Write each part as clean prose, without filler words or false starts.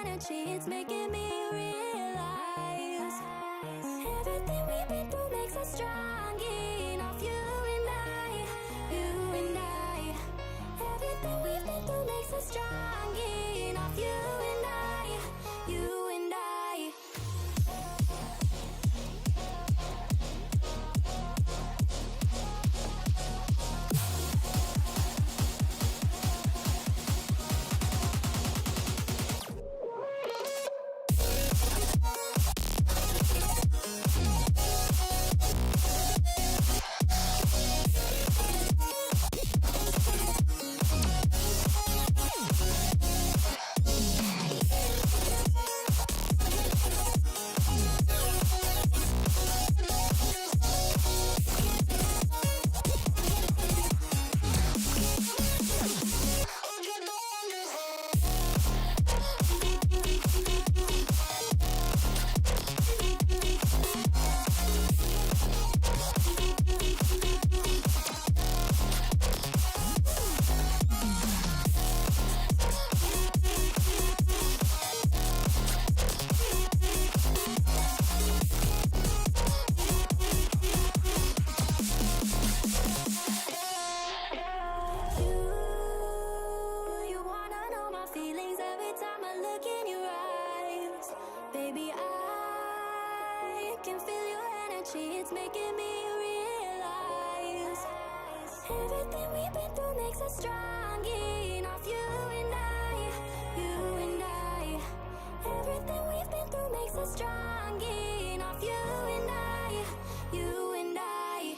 energy, it's making me realize everything we've been through makes us strong enough. You and I, everything we've been through makes us strong enough. You and I, you and I. It's making me realize everything we've been through makes us strong enough. You and I, everything we've been through makes us strong enough. You and I, you and I.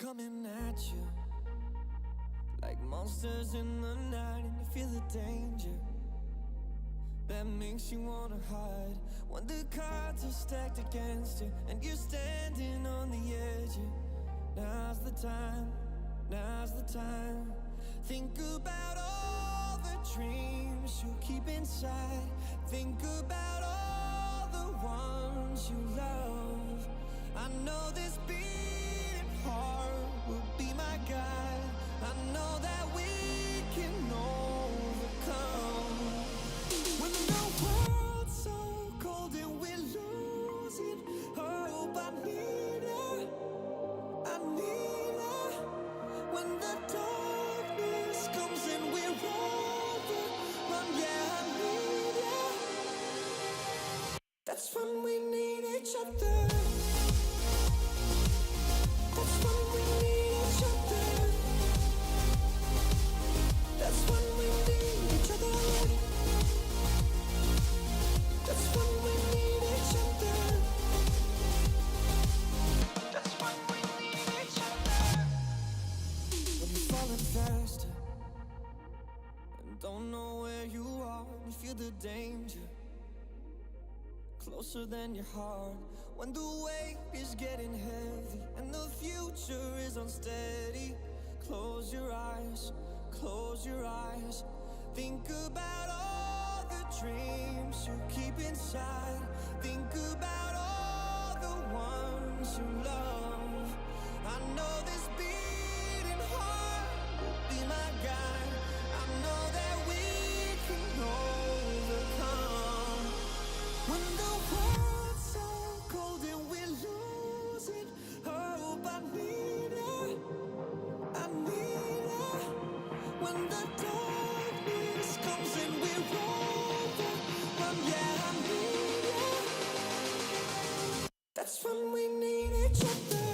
coming at you like monsters in the night, and you feel the danger that makes you wanna hide. When the cards are stacked against you and you're standing on the edge, now's the time, now's the time. Think about all the dreams you keep inside. Think about all the ones you love. I know this beating heart will be my guide. I know that we can overcome. When the world's so cold and we're losing hope, I need her, I need her. When the darkness comes and we're overrun, yeah, I need her. That's when we need each other. That's when we need each other. That's when we need each other. That's when we need each other. That's when we need each other. When you're falling faster and don't know where you are, and you feel the danger closer than your heart. When the weight is getting heavy and the future is unsteady, close your eyes, close your eyes. Think about all the dreams you keep inside. Think about all the ones you love. I know this beating heart will be my guide. I know that we can overcome. When the world's so cold and we're losing hope, I need her, I need her. When the darkness comes and we're overrun, yeah, I need her. That's when we need each other.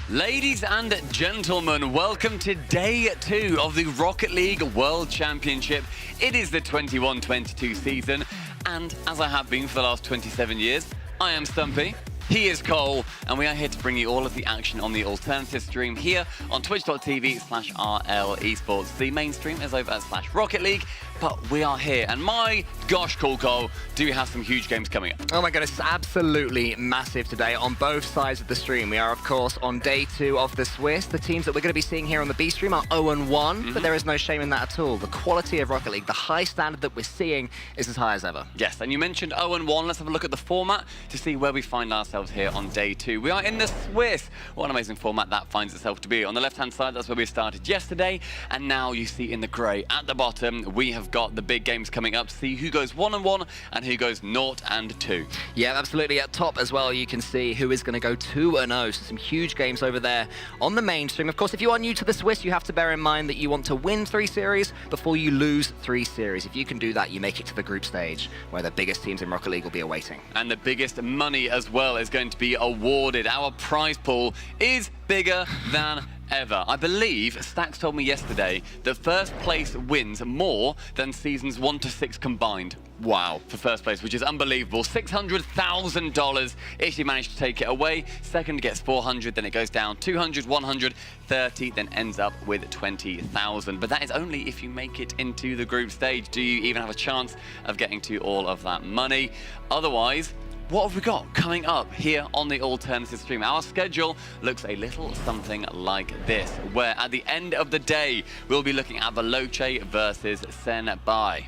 Ladies and gentlemen, welcome to day 2 of the Rocket League World Championship. It is the 21-22 season, and as I have been for the last 27 years, I am Senbei. He is Cole, and we are here to bring you all of the action on the alternative stream here on twitch.tv/RL Esports. The main stream is over at /Rocket League, but we are here. And my gosh, Cole, do we have some huge games coming up? Oh my goodness, it's absolutely massive today on both sides of the stream. We are, of course, on day 2 of the Swiss. The teams that we're going to be seeing here on the B stream are 0-1, but there is no shame in that at all. The quality of Rocket League, the high standard that we're seeing is as high as ever. Yes, and you mentioned 0-1. Let's have a look at the format to see where we find ourselves here on day 2. We are in the Swiss. What an amazing format that finds itself to be. On the left-hand side, that's where we started yesterday, and now you see in the grey at the bottom, we have got the big games coming up to see who goes 1-1 and who goes 0-2. Yeah, absolutely. At top as well, you can see who is going to go 2-0. So some huge games over there on the main stream. Of course, if you are new to the Swiss, you have to bear in mind that you want to win 3 series before you lose 3 series. If you can do that, you make it to the group stage where the biggest teams in Rocket League will be awaiting. And the biggest money as well is going to be awarded. Our prize pool is bigger than ever. I believe Stacks told me yesterday that first place wins more than seasons 1 to 6 combined. Wow, for first place, which is unbelievable. $600,000 if you manage to take it away. Second gets 400, then it goes down 200, 100, 30, then ends up with 20,000. But that is only if you make it into the group stage. Do you even have a chance of getting to all of that money? Otherwise, what have we got coming up here on the Alternative stream? Our schedule looks a little something like this, where at the end of the day, we'll be looking at Veloce versus Senbei.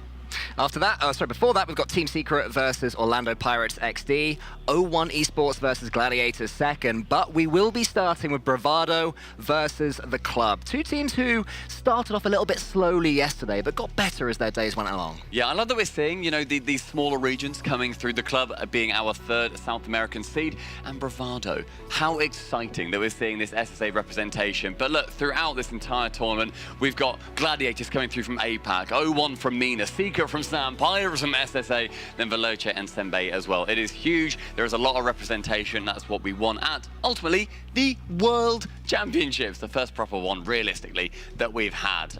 After that, before that, we've got Team Secret versus Orlando Pirates XD, 01 Esports versus Gladiators second, but we will be starting with Bravado versus the Club. Two teams who started off a little bit slowly yesterday, but got better as their days went along. Yeah, I love that we're seeing, you know, these smaller regions coming through the Club, being our third South American seed, and Bravado. How exciting that we're seeing this SSA representation. But look, throughout this entire tournament, we've got Gladiators coming through from APAC, 01 from MENA, Secret from Sam, Pirates from SSA, then Veloce and Senbei as well. It is huge. There is a lot of representation. That's what we want at, ultimately, the World Championships, the first proper one, realistically, that we've had.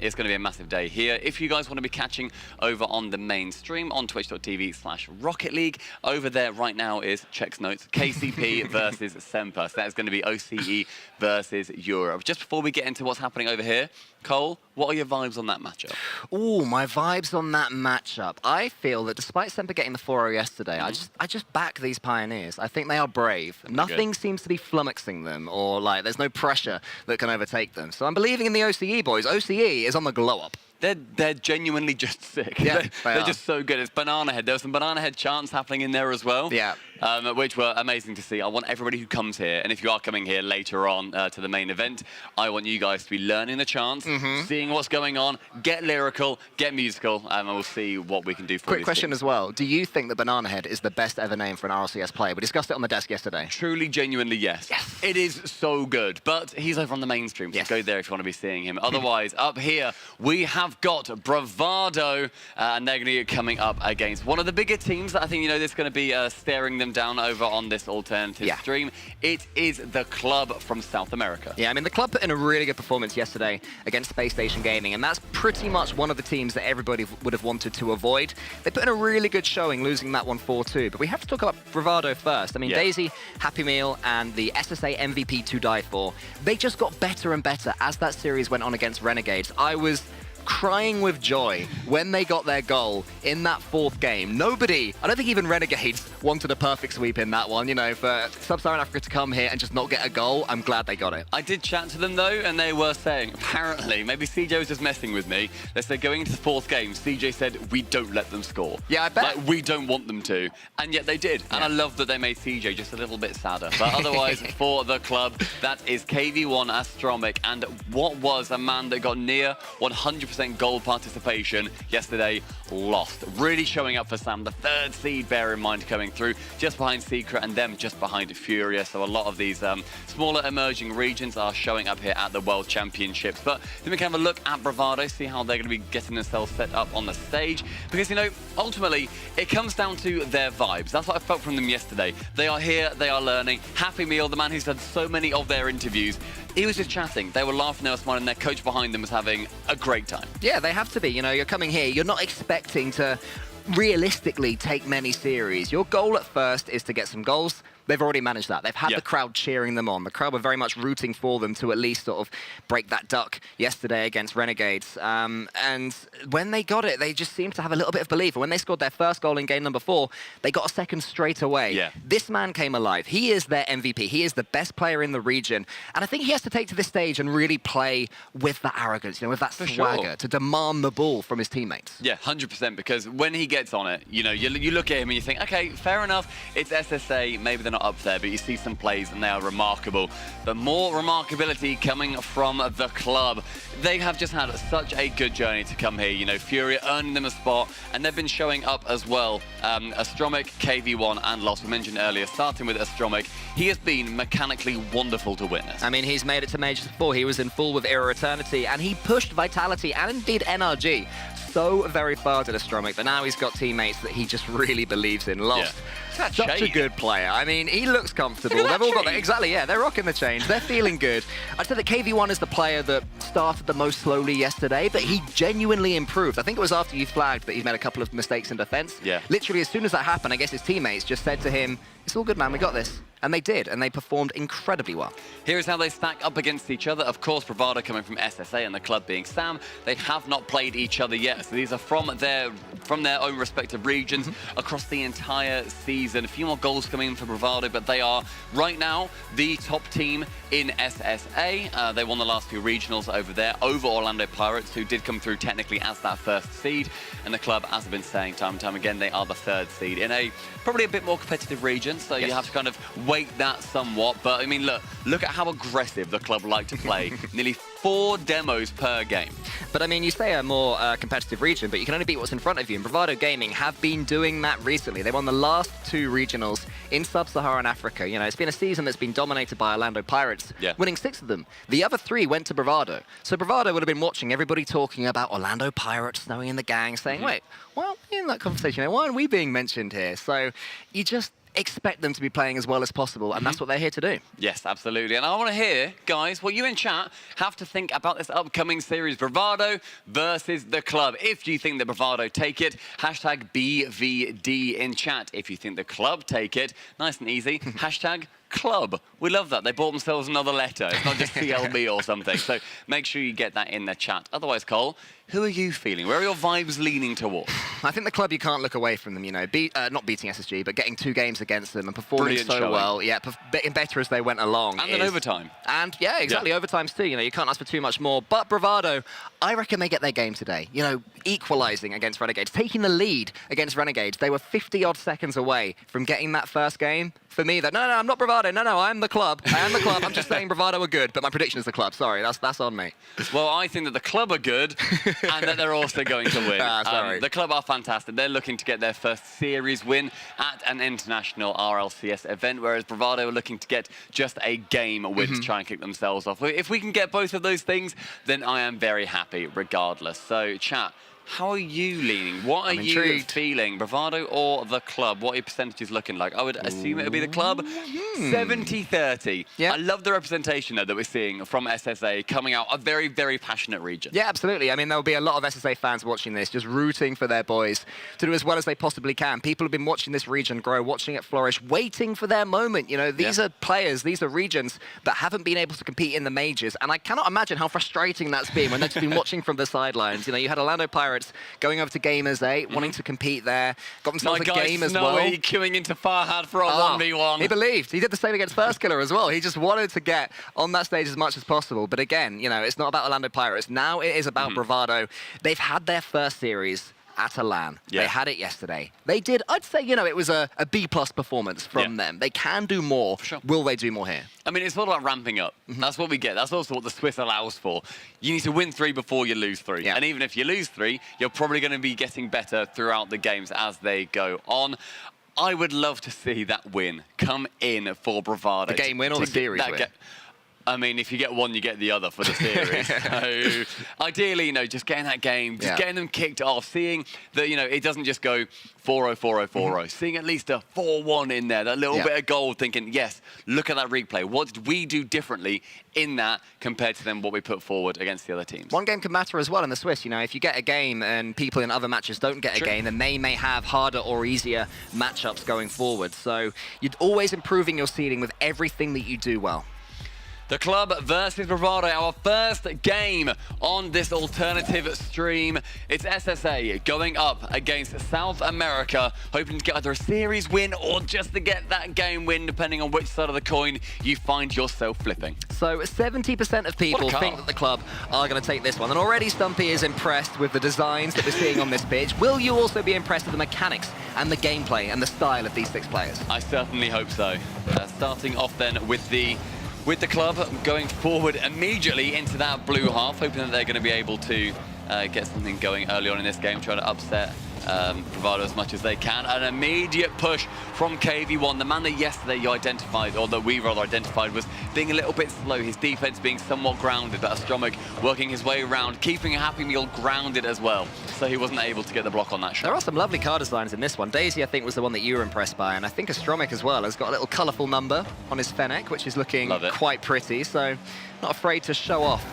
It's going to be a massive day here. If you guys want to be catching over on the main stream on twitch.tv/Rocket League, over there right now is checks notes, KCP versus Semper. So that is going to be OCE versus Europe. Just before we get into what's happening over here, Cole, what are your vibes on that matchup? Ooh, my vibes on that matchup. I feel that despite Semper getting the 4-0 yesterday, I just back these Pioneers. I think they are brave. Nothing seems to be flummoxing them, or like there's no pressure that can overtake them. So I'm believing in the OCE boys. OCE is on the glow up. They're genuinely just sick. Yeah, they're just so good. It's Banana Head. There was some Banana Head chants happening in there as well. Yeah. Which were amazing to see. I want everybody who comes here, and if you are coming here later on to the main event, I want you guys to be learning the chants, seeing what's going on, get lyrical, get musical, and we'll see what we can do for you. Quick question as well. Do you think that Banana Head is the best ever name for an RLCS player? We discussed it on the desk yesterday. Truly, genuinely, yes. It is so good, but he's over on the mainstream, so go there if you want to be seeing him. Otherwise, up here, we have got Bravado, and they're going to be coming up against one of the bigger teams that I think, you know, that's going to be staring them down over on this Alternative stream. It is the Club from South America. Yeah, I mean, the Club put in a really good performance yesterday against Space Station Gaming, and that's pretty much one of the teams that everybody would have wanted to avoid. They put in a really good showing, losing that one 4-2. But we have to talk about Bravado first. I mean, Daisy, Happy Meal, and the SSA MVP to die for, they just got better and better as that series went on against Renegades. I was crying with joy when they got their goal in that fourth game. Nobody, I don't think even Renegades wanted a perfect sweep in that one, you know, for Sub-Saharan Africa to come here and just not get a goal. I'm glad they got it. I did chat to them though, and they were saying, apparently, maybe CJ was just messing with me. They said going into the fourth game, CJ said, we don't let them score. Yeah, I bet. Like, we don't want them to. And yet they did. And I love that they made CJ just a little bit sadder. But otherwise, for the Club, that is KV1 Astromic. And what was a man that got near 100% goal participation yesterday, lost. Really showing up for Sam, the third seed, bear in mind, coming through, just behind Secret and them just behind Furia. So a lot of these smaller emerging regions are showing up here at the World Championships. But then we can have a look at Bravado, see how they're going to be getting themselves set up on the stage. Because, you know, ultimately, it comes down to their vibes. That's what I felt from them yesterday. They are here, they are learning. Happy Meal, the man who's done so many of their interviews, he was just chatting. They were laughing, they were smiling, and their coach behind them was having a great time. Yeah, they have to be. You know, you're coming here, you're not expecting to realistically take many series. Your goal at first is to get some goals. They've already managed that. They've had the crowd cheering them on. The crowd were very much rooting for them to at least sort of break that duck yesterday against Renegades. And when they got it, they just seemed to have a little bit of belief. And when they scored their first goal in game number 4, they got a second straight away. Yeah. This man came alive. He is their MVP. He is the best player in the region. And I think he has to take to this stage and really play with that arrogance, you know, with that swagger, to demand the ball from his teammates. Yeah, 100%, because when he gets on it, you know, you look at him and you think, okay, fair enough, it's SSA, maybe they're not up there, but you see some plays and they are remarkable. But more remarkability coming from the Club. They have just had such a good journey to come here. You know, Furia earning them a spot, and they've been showing up as well. Astromic, KV1, and Lost. We mentioned earlier, starting with Astromic, he has been mechanically wonderful to witness. I mean, he's made it to Majors before. He was in full with Era Eternity, and he pushed Vitality and indeed NRG so very far to the stomach, but now he's got teammates that he just really believes in. Lost. Yeah. Such a good player. I mean, he looks comfortable. They've all got that. Exactly, yeah. They're rocking the chains. They're feeling good. I'd say that KV1 is the player that started the most slowly yesterday, but he genuinely improved. I think it was after you flagged that he's made a couple of mistakes in defense. Yeah. Literally, as soon as that happened, I guess his teammates just said to him, "It's all good, man. We got this." And they did, and they performed incredibly well. Here is how they stack up against each other. Of course, Bravado coming from SSA and the club being Sam. They have not played each other yet, so these are from their own respective regions across the entire season. A few more goals coming in for Bravado, but they are right now the top team in SSA. They won the last few regionals over there, over Orlando Pirates, who did come through technically as that first seed. And the club, as I've been saying time and time again, they are the third seed in a probably a bit more competitive region, so you have to kind of weight that somewhat. But I mean, look at how aggressive the club like to play. Nearly 4 demos per game. But I mean, you say a more competitive region, but you can only beat what's in front of you. And Bravado Gaming have been doing that recently. They won the last 2 regionals in Sub-Saharan Africa. You know, it's been a season that's been dominated by Orlando Pirates, winning 6 of them. The other 3 went to Bravado. So Bravado would have been watching everybody talking about Orlando Pirates, knowing in the gang, saying, wait, well, in that conversation, why aren't we being mentioned here? So you just expect them to be playing as well as possible, and that's what they're here to do. Yes, absolutely. And I want to hear, guys, what you in chat have to think about this upcoming series, Bravado versus the club. If you think that Bravado take it, hashtag BVD in chat. If you think the club take it, nice and easy, hashtag club. We love that. They bought themselves another letter. It's not just CLB or something. So make sure you get that in the chat. Otherwise, Cole, who are you feeling? Where are your vibes leaning towards? I think the club, you can't look away from them, you know. Not beating SSG, but getting 2 games against them and performing Brilliant so showing. well. Yeah, getting better as they went along. And then overtime. And yeah, exactly, overtimes too. You know, you can't ask for too much more. But Bravado, I reckon they get their game today. You know, equalizing against Renegades, taking the lead against Renegades. They were 50-odd seconds away from getting that first game. For me, that no, I'm not Bravado. No, I'm the club. I am the club. I'm just saying Bravado are good, but my prediction is the club. Sorry, that's on me. Well, I think that the club are good and that they're also going to win. Sorry. The club are fantastic. They're looking to get their first series win at an international RLCS event, whereas Bravado are looking to get just a game win to try and kick themselves off. If we can get both of those things, then I am very happy regardless. So, chat, how are you leaning? What are you feeling? Bravado or the club? What are your percentages looking like? I would assume it would be the club. 70-30. Yeah. I love the representation, though, that we're seeing from SSA coming out. A very, very passionate region. Yeah, absolutely. I mean, there'll be a lot of SSA fans watching this, just rooting for their boys to do as well as they possibly can. People have been watching this region grow, watching it flourish, waiting for their moment. You know, these are players, these are regions that haven't been able to compete in the majors. And I cannot imagine how frustrating that's been when they've just been watching from the sidelines. You know, you had Orlando Pirates going over to Gamers 8, wanting to compete there. Got themselves a game as well. My guy queuing into Farhad for a 1v1. He believed. He did the same against First Killer as well. He just wanted to get on that stage as much as possible. But again, you know, it's not about Orlando Pirates. Now it is about Bravado. They've had their first series at a LAN. They had it yesterday. They did, I'd say, you know, it was a B+ performance from them. They can do more. For sure. Will they do more here? I mean, it's all about ramping up. That's what we get. That's also what the Swiss allows for. You need to win 3 before you lose 3. And even if you lose 3, you're probably going to be getting better throughout the games as they go on. I would love to see that win come in for Bravado. The game win or the series win? I mean, if you get one, you get the other for the series. So ideally, you know, just getting that game, just getting them kicked off, seeing that, you know, it doesn't just go 4-0, 4-0, 4-0. Seeing at least a 4-1 in there, that little bit of gold, thinking, yes, look at that replay. What did we do differently in that compared to then what we put forward against the other teams? One game can matter as well in the Swiss. You know, if you get a game and people in other matches don't get a game, then they may have harder or easier matchups going forward. So you're always improving your seeding with everything that you do well. The club versus Bravado, our first game on this alternative stream. It's SSA going up against South America, hoping to get either a series win or just to get that game win, depending on which side of the coin you find yourself flipping. So 70% of people think that the club are going to take this one. And already Stumpy is impressed with the designs that we're seeing on this pitch. Will you also be impressed with the mechanics and the gameplay and the style of these 6 players? I certainly hope so. Starting off then with the club going forward immediately into that blue half, hoping that they're going to be able to get something going early on in this game, trying to upset Bravado as much as they can. An immediate push from KV1, the man that yesterday you identified, or that we rather identified, was being a little bit slow, his defense being somewhat grounded, but Astromik working his way around, keeping a Happy Meal grounded as well, so he wasn't able to get the block on that shot. There are some lovely card designs in this one. Daisy, I think, was the one that you were impressed by, and I think Astromik as well has got a little colourful number on his Fennec, which is looking quite pretty, so not afraid to show off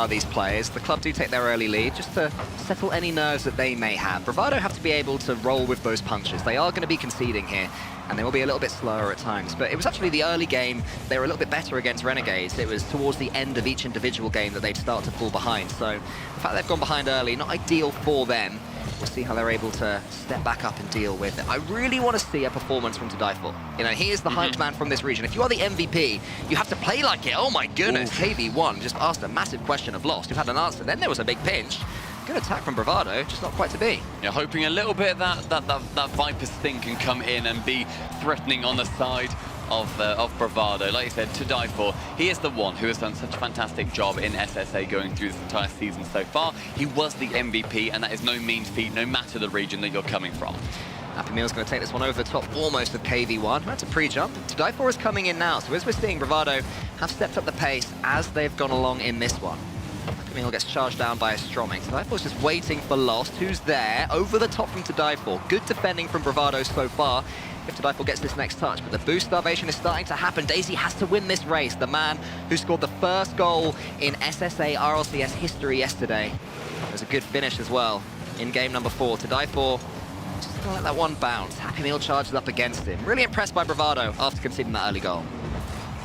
these players. The club do take their early lead just to settle any nerves that they may have. Bravado have to be able to roll with those punches. They are going to be conceding here, and they will be a little bit slower at times. But it was actually the early game, they were a little bit better against Renegades. It was towards the end of each individual game that they'd start to fall behind. So the fact they've gone behind early, not ideal for them. We'll see how they're able to step back up and deal with it. I really want to see a performance from To Die For. You know, he is the hyped man from this region. If you are the MVP, you have to play like it. Oh my goodness, KV1 just asked a massive question of Lost, who had an answer. Then there was a big pinch. Good attack from Bravado, just not quite to be. Yeah, hoping a little bit that Viper's thing can come in and be threatening on the side of Bravado. Like you said, To Die For, he is the one who has done such a fantastic job in SSA going through this entire season so far. He was the MVP, and that is no mean feat, no matter the region that you're coming from. Happy Meal's going to take this one over the top almost of KV1. That's a pre-jump. To Die For is coming in now, so as we're seeing, Bravado have stepped up the pace as they've gone along in this one. Happy Meal gets charged down by Astromik. To Die For's just waiting for Lost, who's there, over the top from To Die For. Good defending from Bravado so far. If To Die For gets this next touch, but the boost starvation is starting to happen. Daisy has to win this race. The man who scored the first goal in SSA RLCS history yesterday. It was a good finish as well in game number 4. To Die For just gonna let that one bounce. Happy Meal charges up against him. Really impressed by Bravado after conceding that early goal.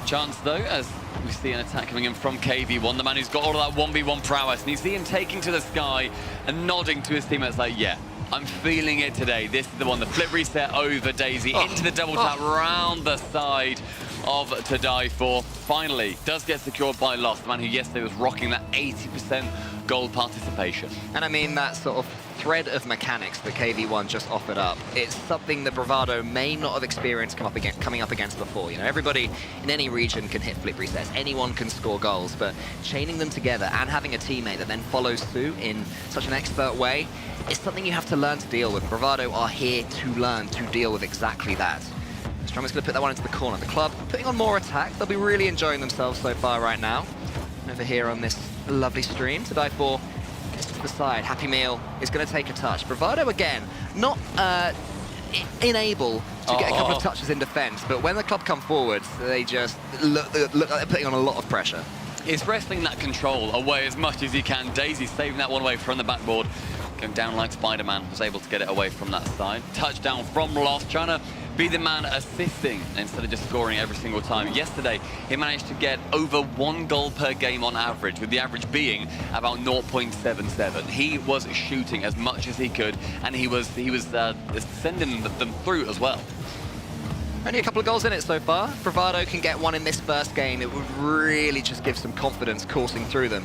Chance though, as we see an attack coming in from KV1, the man who's got all of that 1v1 prowess, and you see him taking to the sky and nodding to his teammates like, yeah, I'm feeling it today. This is the one, the flip reset over Daisy, into the double tap round the side of To Die For. Finally, does get secured by Lost, the man who yesterday was rocking that 80% gold participation. And I mean, that sort of thread of mechanics that KV1 just offered up, it's something that Bravado may not have experienced coming up against before. You know, everybody in any region can hit flip resets, anyone can score goals, but chaining them together and having a teammate that then follows suit in such an expert way is something you have to learn to deal with. Bravado are here to learn to deal with exactly that. Strummer's going to put that one into the corner. The club putting on more attack. They'll be really enjoying themselves so far right now. Over here on this lovely stream, To Die For gets to the side. Happy Meal is going to take a touch. Bravado again, not unable to get a couple of touches in defense, but when the club come forwards, they just look like they're putting on a lot of pressure. He's wrestling that control away as much as he can. Daisy saving that one away from the backboard. Going down like Spider-Man, was able to get it away from that side. Touchdown from Lost, trying to be the man assisting instead of just scoring every single time. Yesterday, he managed to get over 1 goal per game on average, with the average being about 0.77. He was shooting as much as he could, and he was sending them through as well. Only a couple of goals in it so far. Bravado can get one in this first game. It would really just give some confidence coursing through them.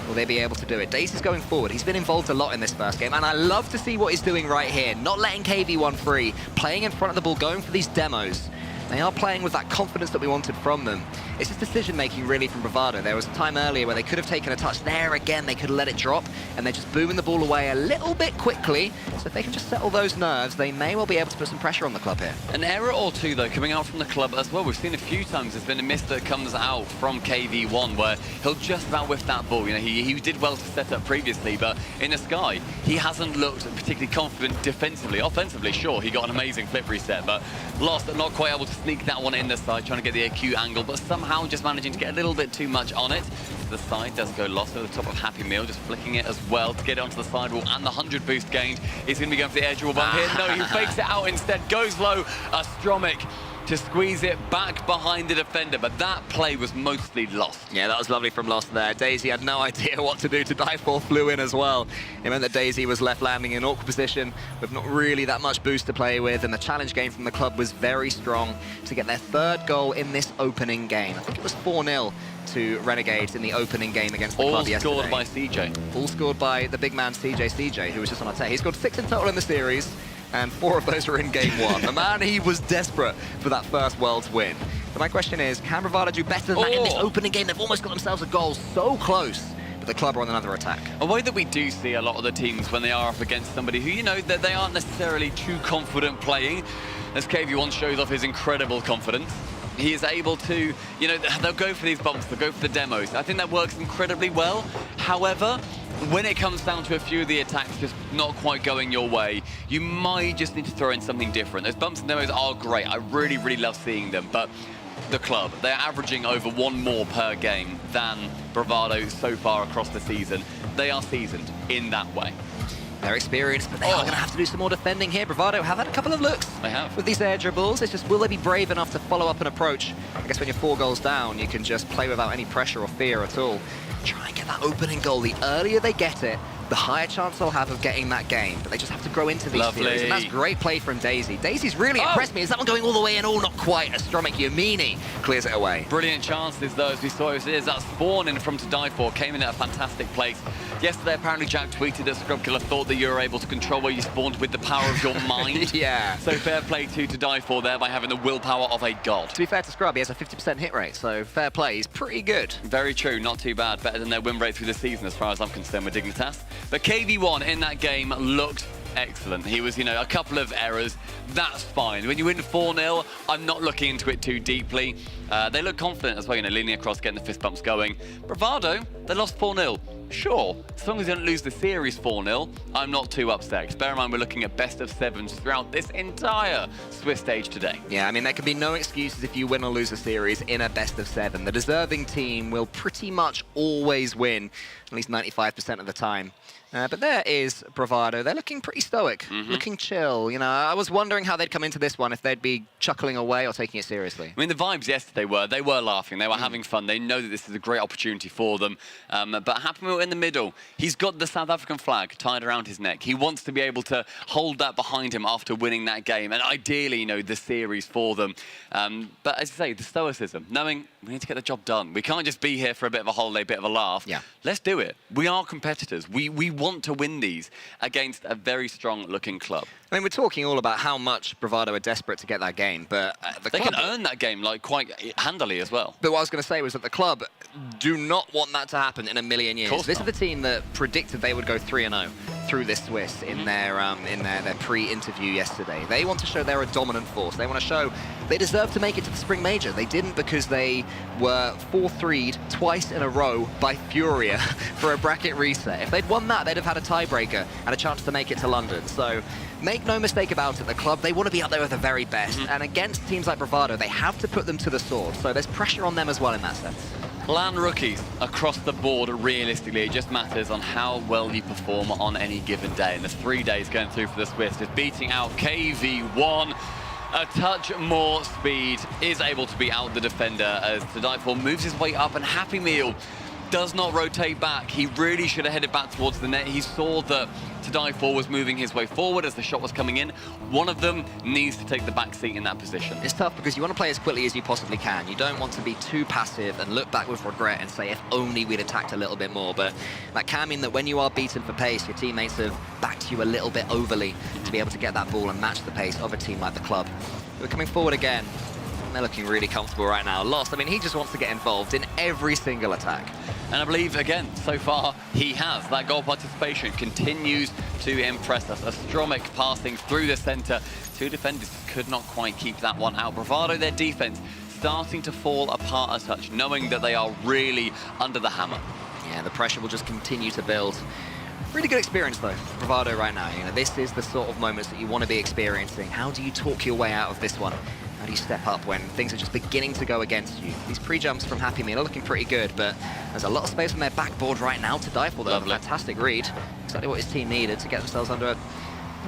Will they be able to do it? Daisy's going forward. He's been involved a lot in this first game, and I love to see what he's doing right here. Not letting KV1 free, playing in front of the ball, going for these demos. They are playing with that confidence that we wanted from them. It's just decision-making, really, from Bravado. There was a time earlier where they could have taken a touch. There again, they could have let it drop, and they're just booming the ball away a little bit quickly. So if they can just settle those nerves, they may well be able to put some pressure on the club here. An error or two, though, coming out from the club as well. We've seen a few times there's been a miss that comes out from KV1 where he'll just about whiff that ball. You know, he did well to set up previously, but in the sky, he hasn't looked particularly confident defensively. Offensively, sure, he got an amazing flip reset, but Lost, not quite able to sneak that one in the side, trying to get the acute angle, but somehow just managing to get a little bit too much on it. The side does go Lost at the top of Happy Meal, just flicking it as well to get it onto the sidewall, and the 100 boost gained. He's going to be going for the edge wall bump here. No, he fakes it out instead, goes low. Astromik to squeeze it back behind the defender, but that play was mostly Lost. Yeah, that was lovely from Lost there. Daisy had no idea what to do. To Die For flew in as well. It meant that Daisy was left landing in an awkward position with not really that much boost to play with, and the challenge game from the club was very strong to get their 3rd goal in this opening game. I think it was 4-0 to Renegades in the opening game against the club yesterday. All scored by CJ. All scored by the big man CJ, who was just on our tear. He scored 6 in total in the series, and 4 of those were in game 1. The man, he was desperate for that first Worlds win. So my question is, can Bravado do better than that in this opening game? They've almost got themselves a goal so close but the club are on another attack. A way that we do see a lot of the teams when they are up against somebody who, you know, that they aren't necessarily too confident playing, as KV1 shows off his incredible confidence. He is able to, you know, they'll go for these bumps, they'll go for the demos. I think that works incredibly well. However, when it comes down to a few of the attacks just not quite going your way, you might just need to throw in something different. Those bumps and demos are great. I really, really love seeing them, but the club, they're averaging over one more per game than Bravado so far across the season. They are seasoned in that way. They're experienced, but they are going to have to do some more defending here. Bravado have had a couple of looks They have. with these air dribbles. It's just, will they be brave enough to follow up an approach? I guess when you're 4 goals down, you can just play without any pressure or fear at all. Try and get that opening goal. The earlier they get it, the higher chance they'll have of getting that game. But they just have to grow into these series. And that's great play from Daisy. Daisy's really impressed me. Is that one going all the way in? Oh, not quite. Astronomic Yamini clears it away. Brilliant chances, though, as we saw. It is that spawn in from to die for. Came in at a fantastic place. Yesterday, apparently, Jack tweeted that Scrubkiller thought that you were able to control where you spawned with the power of your mind. Yeah. So fair play to die for there by having the willpower of a god. To be fair to Scrub, he has a 50% hit rate, so fair play. He's pretty good. Very true, not too bad. Better than their win rate through the season, as far as I'm concerned, with Dignitas. But KV1 in that game looked excellent. He was, you know, a couple of errors. That's fine. When you win 4-0, I'm not looking into it too deeply. They look confident as well, you know, leaning across, getting the fist bumps going. Bravado, they lost 4-0. Sure, as long as they don't lose the series 4-0, I'm not too upset. Bear in mind, we're looking at best of 7s throughout this entire Swiss stage today. Yeah, I mean, there can be no excuses if you win or lose a series in a best of 7. The deserving team will pretty much always win, at least 95% of the time. But there is Bravado. They're looking pretty stoic, looking chill. You know, I was wondering how they'd come into this one, if they'd be chuckling away or taking it seriously. I mean, the vibes yesterday they were laughing, they were having fun. They know that this is a great opportunity for them. But Happy Meal in the middle, he's got the South African flag tied around his neck. He wants to be able to hold that behind him after winning that game, and ideally, you know, the series for them. But as I say, the stoicism, knowing we need to get the job done. We can't just be here for a bit of a holiday, bit of a laugh. Yeah. Let's do it. We are competitors. We want to win these against a very strong-looking club. I mean, we're talking all about how much Bravado are desperate to get that game, but they can earn that game like quite handily as well. But what I was going to say was that the club do not want that to happen in a million years. This is the team that predicted they would go 3-0 through this Swiss in their pre-interview yesterday. They want to show they're a dominant force. They want to show they deserve to make it to the Spring Major. They didn't because they were 4-3'd twice in a row by Furia for a bracket reset. If they'd won that, they'd have had a tiebreaker and a chance to make it to London. So make no mistake about it, the club, they want to be up there with the very best. And against teams like Bravado, they have to put them to the sword. So there's pressure on them as well in that sense. LAN rookies across the board, realistically, it just matters on how well you perform on any given day. And there's 3 days going through for the Swiss, just beating out KV1. A touch more speed, is able to beat out the defender as To Die For moves his way up, and Happy Meal does not rotate back. He really should have headed back towards the net. He saw that To Die For was moving his way forward as the shot was coming in. One of them needs to take the back seat in that position. It's tough because you want to play as quickly as you possibly can. You don't want to be too passive and look back with regret and say, if only we'd attacked a little bit more. But that can mean that when you are beaten for pace, your teammates have backed you a little bit overly to be able to get that ball and match the pace of a team like the club. We're coming forward again. They're looking really comfortable right now. Lost, I mean, he just wants to get involved in every single attack. And I believe, again, so far, he has. That goal participation continues to impress us. Astronomic passing through the center. 2 defenders could not quite keep that one out. Bravado, their defense, starting to fall apart a touch, knowing that they are really under the hammer. Yeah, the pressure will just continue to build. Really good experience, though, Bravado right now. You know, this is the sort of moments that you want to be experiencing. How do you talk your way out of this one? How do you step up when things are just beginning to go against you? These pre-jumps from Happy Meal are looking pretty good, but there's a lot of space on their backboard right now To Die For. Them. Fantastic read. Exactly what his team needed to get themselves under a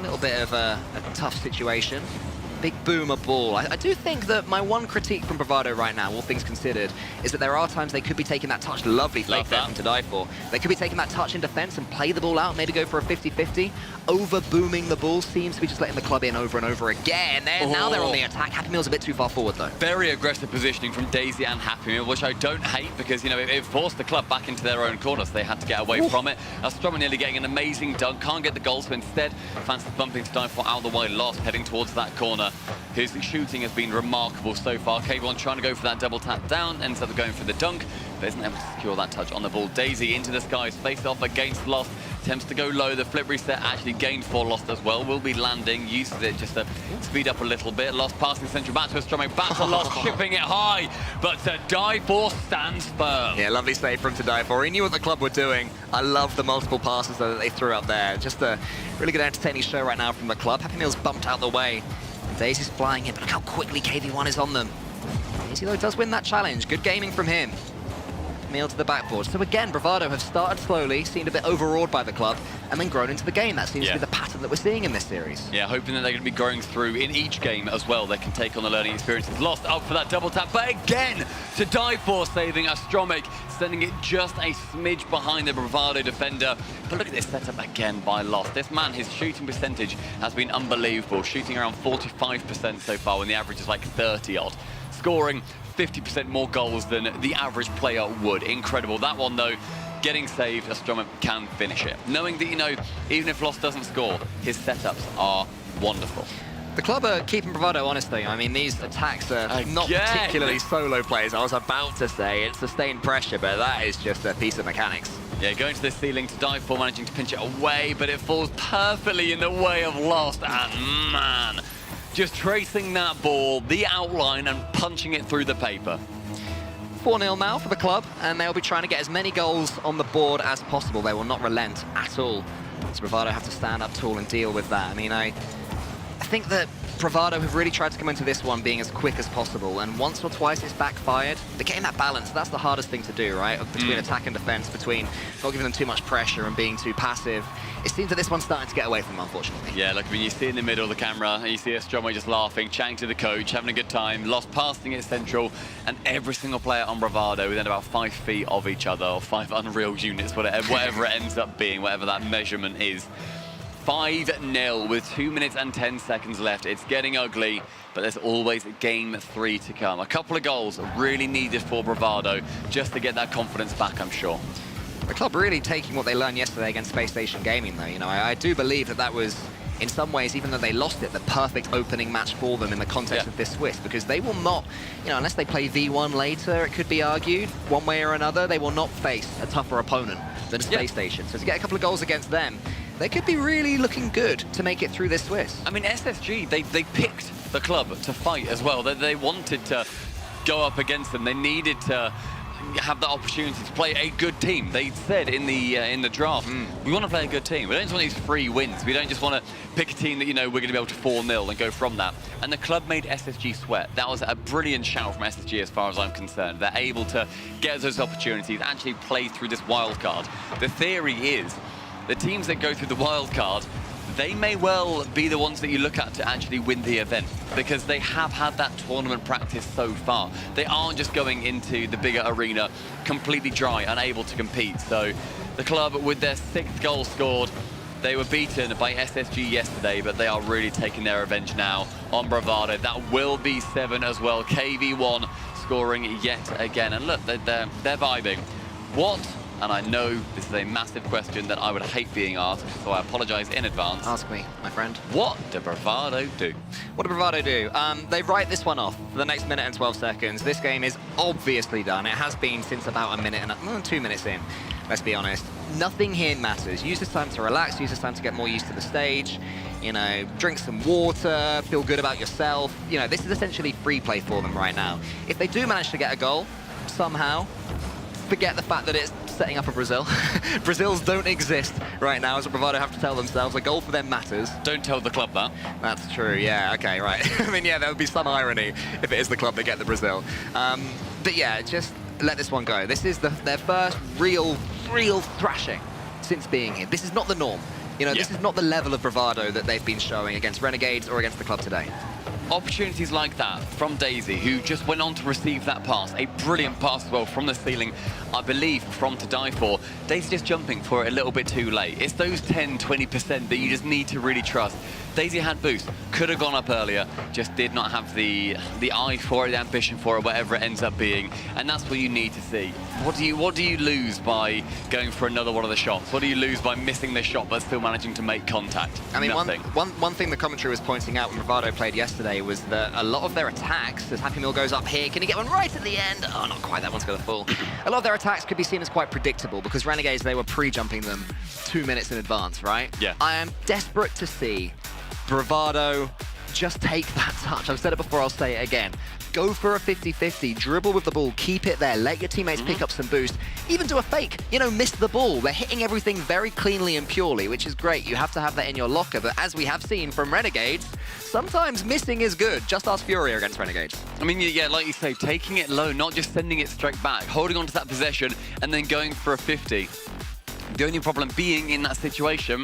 little bit of a tough situation. Big boomer ball. I do think that my one critique from Bravado right now, all things considered, is that there are times they could be taking that touch. Lovely fake there from To Die For. They could be taking that touch in defense and play the ball out, maybe go for a 50-50. Over booming the ball seems to be just letting the club in over and over again. Now they're on the attack. Happy Meal's a bit too far forward, though. Very aggressive positioning from Daisy and Happy Meal, which I don't hate because, you know, it forced the club back into their own corner, so they had to get away from it. Astronomic nearly getting an amazing dunk, can't get the goal, so instead fancy bumping To Die For out of the way. Lost, heading towards that corner. His shooting has been remarkable so far. KV1 trying to go for that double tap down, ends up going for the dunk. but isn't able to secure that touch on the ball. Daisy into the skies, face off against Lost, attempts to go low. The flip reset actually gained for Lost as well. Will be landing, uses it just to speed up a little bit. Lost passing central back to Astromic, back to Lost, chipping it high, but to die for stands firm. Yeah, lovely save from to die for. He knew what the club were doing. I love the multiple passes that they threw up there. Just a really good entertaining show right now from the club. Happy Meal's bumped out the way. And Daisy's flying in, but look how quickly KV1 is on them. Daisy, though, does win that challenge. Good gaming from him. Meal to the backboard. So again, Bravado have started slowly, seemed a bit overawed by the club, and then grown into the game. That seems to be the pattern that we're seeing in this series. Yeah, hoping that they're going to be growing through in each game as well. They can take on the learning experiences. Lost up for that double tap, but again, to die for, saving Astromic, sending it just a smidge behind the Bravado defender. But look at this setup again by Lost. This man, his shooting percentage has been unbelievable, shooting around 45% so far when the average is like 30-odd. Scoring 50% more goals than the average player would. Incredible. That one, though, getting saved, Astromic can finish it. Knowing that, you know, even if Lost doesn't score, his setups are wonderful. The club are keeping Bravado honest, though. I mean, these attacks are not particularly solo plays. I was about to say it's sustained pressure, but that is just a piece of mechanics. Yeah, going to the ceiling to dive for, managing to pinch it away, but it falls perfectly in the way of Lost. And man, just tracing that ball, the outline, and punching it through the paper. 4-0 now for the club, and they'll be trying to get as many goals on the board as possible. They will not relent at all. So Bravado have to stand up tall and deal with that. I mean, I think that Bravado have really tried to come into this one being as quick as possible, and once or twice it's backfired. They're getting that balance. That's the hardest thing to do, right? Between attack and defense, between not giving them too much pressure and being too passive. It seems that this one's starting to get away from them, unfortunately. Yeah, look, when you see in the middle of the camera, and you see Astromo just laughing, chatting to the coach, having a good time, Lost passing it central, and every single player on Bravado within about 5 feet of each other, or 5 Unreal units, whatever it ends up being, whatever that measurement is. 5-0 with 2 minutes and 10 seconds left. It's getting ugly, but there's always game 3 to come. A couple of goals really needed for Bravado just to get that confidence back, I'm sure. The club really taking what they learned yesterday against Space Station Gaming, though. You know, I do believe that that was, in some ways, even though they lost it, the perfect opening match for them in the context of this Swiss, because they will not, you know, unless they play V1 later, it could be argued, one way or another, they will not face a tougher opponent than Space Station. So to get a couple of goals against them, they could be really looking good to make it through this Swiss. I mean, SSG, they picked the club to fight as well. They wanted to go up against them. They needed to have the opportunity to play a good team. They said in the draft, we want to play a good team. We don't just want these free wins. We don't just want to pick a team that, you know, we're going to be able to 4-0 and go from that. And the club made SSG sweat. That was a brilliant shout from SSG as far as I'm concerned. They're able to get those opportunities, actually play through this wild card. The theory is the teams that go through the wild card, they may well be the ones that you look at to actually win the event, because they have had that tournament practice so far. They aren't just going into the bigger arena completely dry, unable to compete. So the club, with their 6th goal scored, they were beaten by SSG yesterday, but they are really taking their revenge now on Bravado. That will be 7 as well. KV1 scoring yet again. And look, they're vibing. What? And I know this is a massive question that I would hate being asked, so I apologize in advance. Ask me, my friend. What do Bravado do? What do Bravado do? They write this one off for the next minute and 12 seconds. This game is obviously done. It has been since about a minute and 2 minutes in, let's be honest. Nothing here matters. Use this time to relax, use this time to get more used to the stage, you know, drink some water, feel good about yourself. You know, this is essentially free play for them right now. If they do manage to get a goal, somehow, forget the fact that it's setting up for Brazil. Brazils don't exist right now, as Bravado have to tell themselves. A goal for them matters. Don't tell the club that. That's true, yeah, okay, right. I mean, yeah, there would be some irony if it is the club that get the Brazil. But yeah, just let this one go. This is their first real thrashing since being here. This is not the norm. You know, this is not the level of bravado that they've been showing against Renegades or against the club today. Opportunities like that from Daisy, who just went on to receive that pass, a brilliant pass as well from the ceiling, I believe, from to die for. Daisy just jumping for it a little bit too late. It's those 10-20% that you just need to really trust. Daisy had boost, could have gone up earlier, just did not have the eye for it, the ambition for it, whatever it ends up being, and that's what you need to see. What do you lose by going for another one of the shots? What do you lose by missing the shot but still managing to make contact? I mean, Nothing. one thing the commentary was pointing out when Bravado played yesterday say was that a lot of their attacks, as Happy Meal goes up here, can he get one right at the end? Oh, not quite, that one's going to fall. A lot of their attacks could be seen as quite predictable because Renegades, they were pre-jumping them 2 minutes in advance, right? Yeah. I am desperate to see Bravado just take that touch. I've said it before, I'll say it again. Go for a 50-50, dribble with the ball, keep it there, let your teammates pick up some boost, even do a fake, you know, miss the ball. They're hitting everything very cleanly and purely, which is great. You have to have that in your locker, but as we have seen from Renegades, sometimes missing is good. Just ask Fury against Renegades. I mean, yeah, like you say, taking it low, not just sending it straight back, holding on to that possession and then going for a 50. The only problem being in that situation,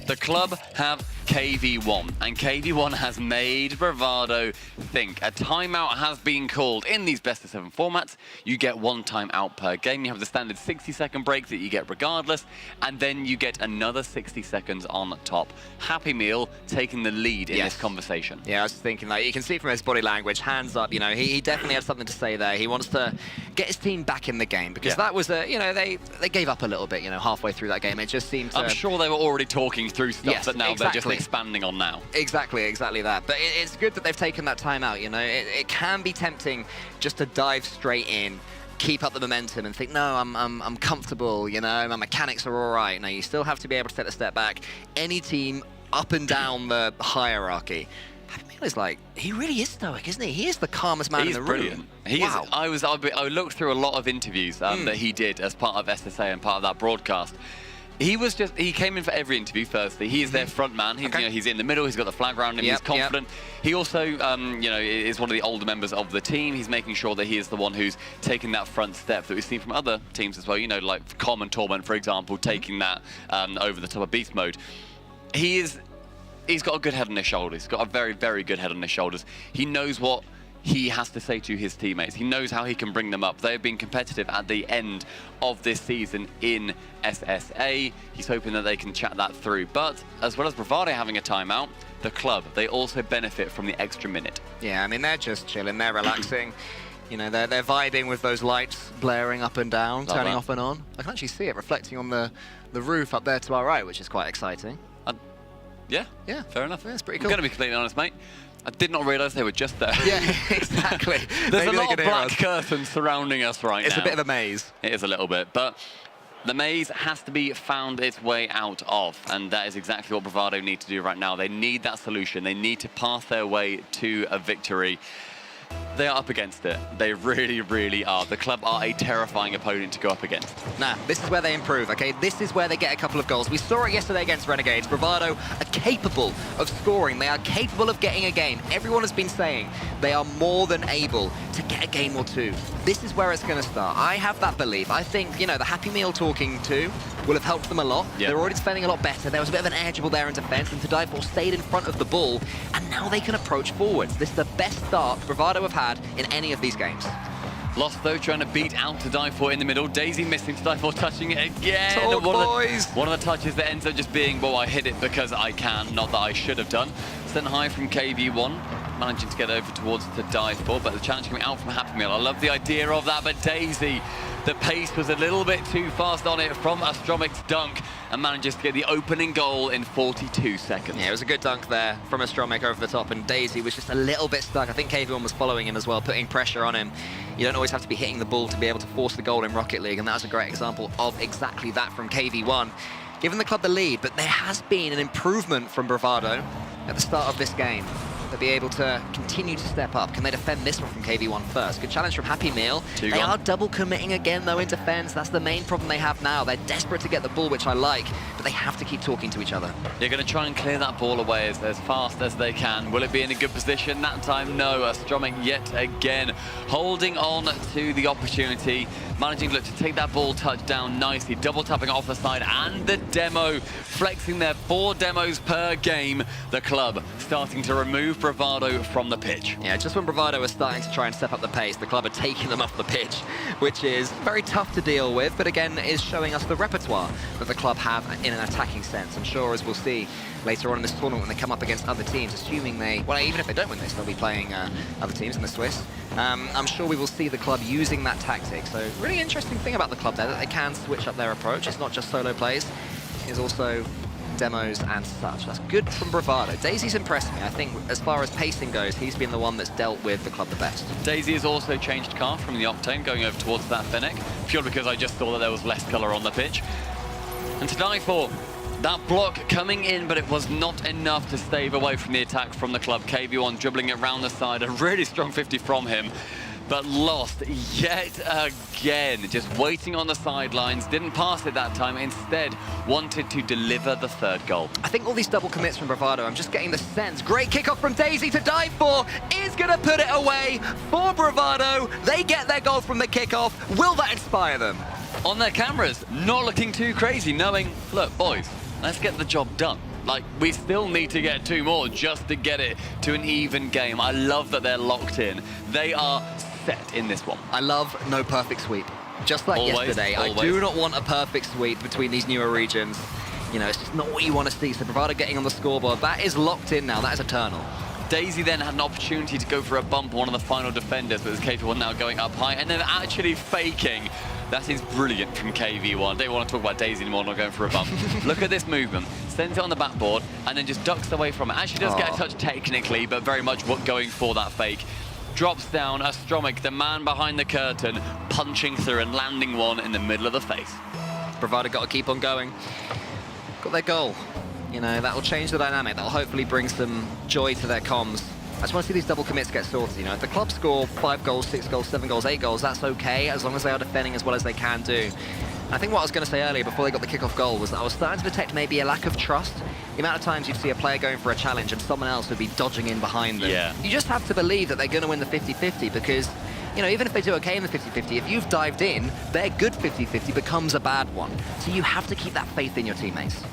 the club have KV1, and KV1 has made Bravado think. A timeout has been called. In these best-of-7 formats, you get 1 timeout per game. You have the standard 60-second break that you get regardless, and then you get another 60 seconds on top. Happy Meal taking the lead in this conversation. Yeah, I was thinking, like, you can see from his body language, hands up, you know, he definitely had something to say there. He wants to get his team back in the game, because that was a, you know, they gave up a little bit, you know, halfway through that game. It just seemed to... I'm sure they were already talking through stuff that now they're just expanding on now. Exactly that. But it's good that they've taken that time out, you know. It can be tempting just to dive straight in, keep up the momentum and think, no, I'm comfortable, you know, my mechanics are all right. No, you still have to be able to take a step back. Any team up and down the hierarchy. Happy Meal is like, he really is stoic, isn't he? He is the calmest man in the room. Wow. I looked through a lot of interviews that he did as part of SSA and part of that broadcast. He came in for every interview, firstly. He is their front man. He's, you know, he's in the middle, he's got the flag around him, he's confident. He also, you know, is one of the older members of the team. He's making sure that he is the one who's taking that front step that we've seen from other teams as well, you know, like Com and Torment, for example, taking that over the top of beast mode. He's got a good head on his shoulders. He's got a very, very good head on his shoulders. He knows what he has to say to his teammates. He knows how he can bring them up. They have been competitive at the end of this season in SSA. He's hoping that they can chat that through. But as well as Bravado having a timeout, the club, they also benefit from the extra minute. Yeah, I mean, they're just chilling, they're relaxing. You know, they're vibing with those lights blaring up and down, turning off and on. I can actually see it reflecting on the roof up there to our right, which is quite exciting. Yeah, fair enough. Yeah, it's pretty cool. I'm going to be completely honest, mate. I did not realise they were just there. Yeah, exactly. There's a lot of black curtains surrounding us right now. It's a bit of a maze. It is a little bit, but the maze has to be found its way out of, and that is exactly what Bravado need to do right now. They need that solution. They need to path their way to a victory. They are up against it. They really, really are. The club are a terrifying opponent to go up against. Nah, this is where they improve, okay? This is where they get a couple of goals. We saw it yesterday against Renegades. Bravado are capable of scoring. They are capable of getting a game. Everyone has been saying they are more than able to get a game or two. This is where it's going to start. I have that belief. I think, you know, the Happy Meal talking to will have helped them a lot. They're already defending a lot better. There was a bit of an edgeable there in defense, and Tadiful stayed in front of the ball, and now they can approach forwards. This is the best start Bravado have had in any of these games. Lost though, trying to beat out Tadiful in the middle. Daisy missing, Tadiful touching it again. One of the touches that ends up just being, well, I hit it because I can, not that I should have done. Sent high from KV1, managing to get over towards Tadiful, but the challenge coming out from Happy Meal. I love the idea of that, but Daisy, the pace was a little bit too fast on it from Astromic's dunk, and manages to get the opening goal in 42 seconds. Yeah, it was a good dunk there from Astromic over the top, and Daisy was just a little bit stuck. I think KV1 was following him as well, putting pressure on him. You don't always have to be hitting the ball to be able to force the goal in Rocket League, and that was a great example of exactly that from KV1. Giving the club the lead, but there has been an improvement from Bravado at the start of this game. They'll be able to continue to step up. Can they defend this one from KV1 first? Good challenge from Happy Meal. They are double committing again, though, in defense. That's the main problem they have now. They're desperate to get the ball, which I like, but they have to keep talking to each other. They're going to try and clear that ball away as fast as they can. Will it be in a good position? That time, no. Astromic yet again, holding on to the opportunity, managing to look to take that ball touch down nicely, double tapping off the side, and the demo, flexing their 4 demos per game. The club starting to remove Bravado from the pitch. Yeah, just when Bravado was starting to try and step up the pace, the club are taking them off the pitch, which is very tough to deal with, but again, is showing us the repertoire that the club have in an attacking sense. I'm sure, as we'll see later on in this tournament, when they come up against other teams, assuming they, well, even if they don't win this, they'll be playing other teams in the Swiss. I'm sure we will see the club using that tactic. So really interesting thing about the club there, that they can switch up their approach. It's not just solo plays. It's also demos and such. That's good from Bravado. Daisy's impressed me. I think as far as pacing goes, he's been the one that's dealt with the club the best. Daisy has also changed car from the Octane, going over towards that Fennec, purely because I just thought that there was less colour on the pitch. And to die for, that block coming in, but it was not enough to stave away from the attack from the club. KV1 dribbling it round the side, a really strong 50 from him, but lost yet again. Just waiting on the sidelines, didn't pass it that time, instead wanted to deliver the third goal. I think all these double commits from Bravado, I'm just getting the sense. Great kickoff from Daisy to dive for, is gonna put it away for Bravado. They get their goal from the kickoff. Will that inspire them? On their cameras, not looking too crazy, knowing, look, boys, let's get the job done. Like, we still need to get 2 more just to get it to an even game. I love that they're locked in. They are set in this one. I love no perfect sweep. Just like yesterday, I do not want a perfect sweep between these newer regions. You know, it's just not what you want to see. So Bravado getting on the scoreboard, that is locked in now. That is eternal. Daisy then had an opportunity to go for a bump on one of the final defenders, but was capable now going up high and then actually faking. That is brilliant from KV1. They don't want to talk about Daisy anymore, not going for a bump. Look at this movement. Sends it on the backboard and then just ducks away from it. Actually does get a touch technically, but very much going for that fake. Drops down, Astromic, the man behind the curtain, punching through and landing one in the middle of the face. Bravado got to keep on going. Got their goal. You know, that'll change the dynamic. That'll hopefully bring some joy to their comms. I just want to see these double commits get sorted. You know, if the club score 5 goals, 6 goals, 7 goals, 8 goals, that's okay, as long as they are defending as well as they can do. And I think what I was going to say earlier before they got the kickoff goal was that I was starting to detect maybe a lack of trust. The amount of times you'd see a player going for a challenge and someone else would be dodging in behind them. Yeah. You just have to believe that they're going to win the 50-50 because, you know, even if they do okay in the 50-50, if you've dived in, their good 50-50 becomes a bad one. So you have to keep that faith in your teammates.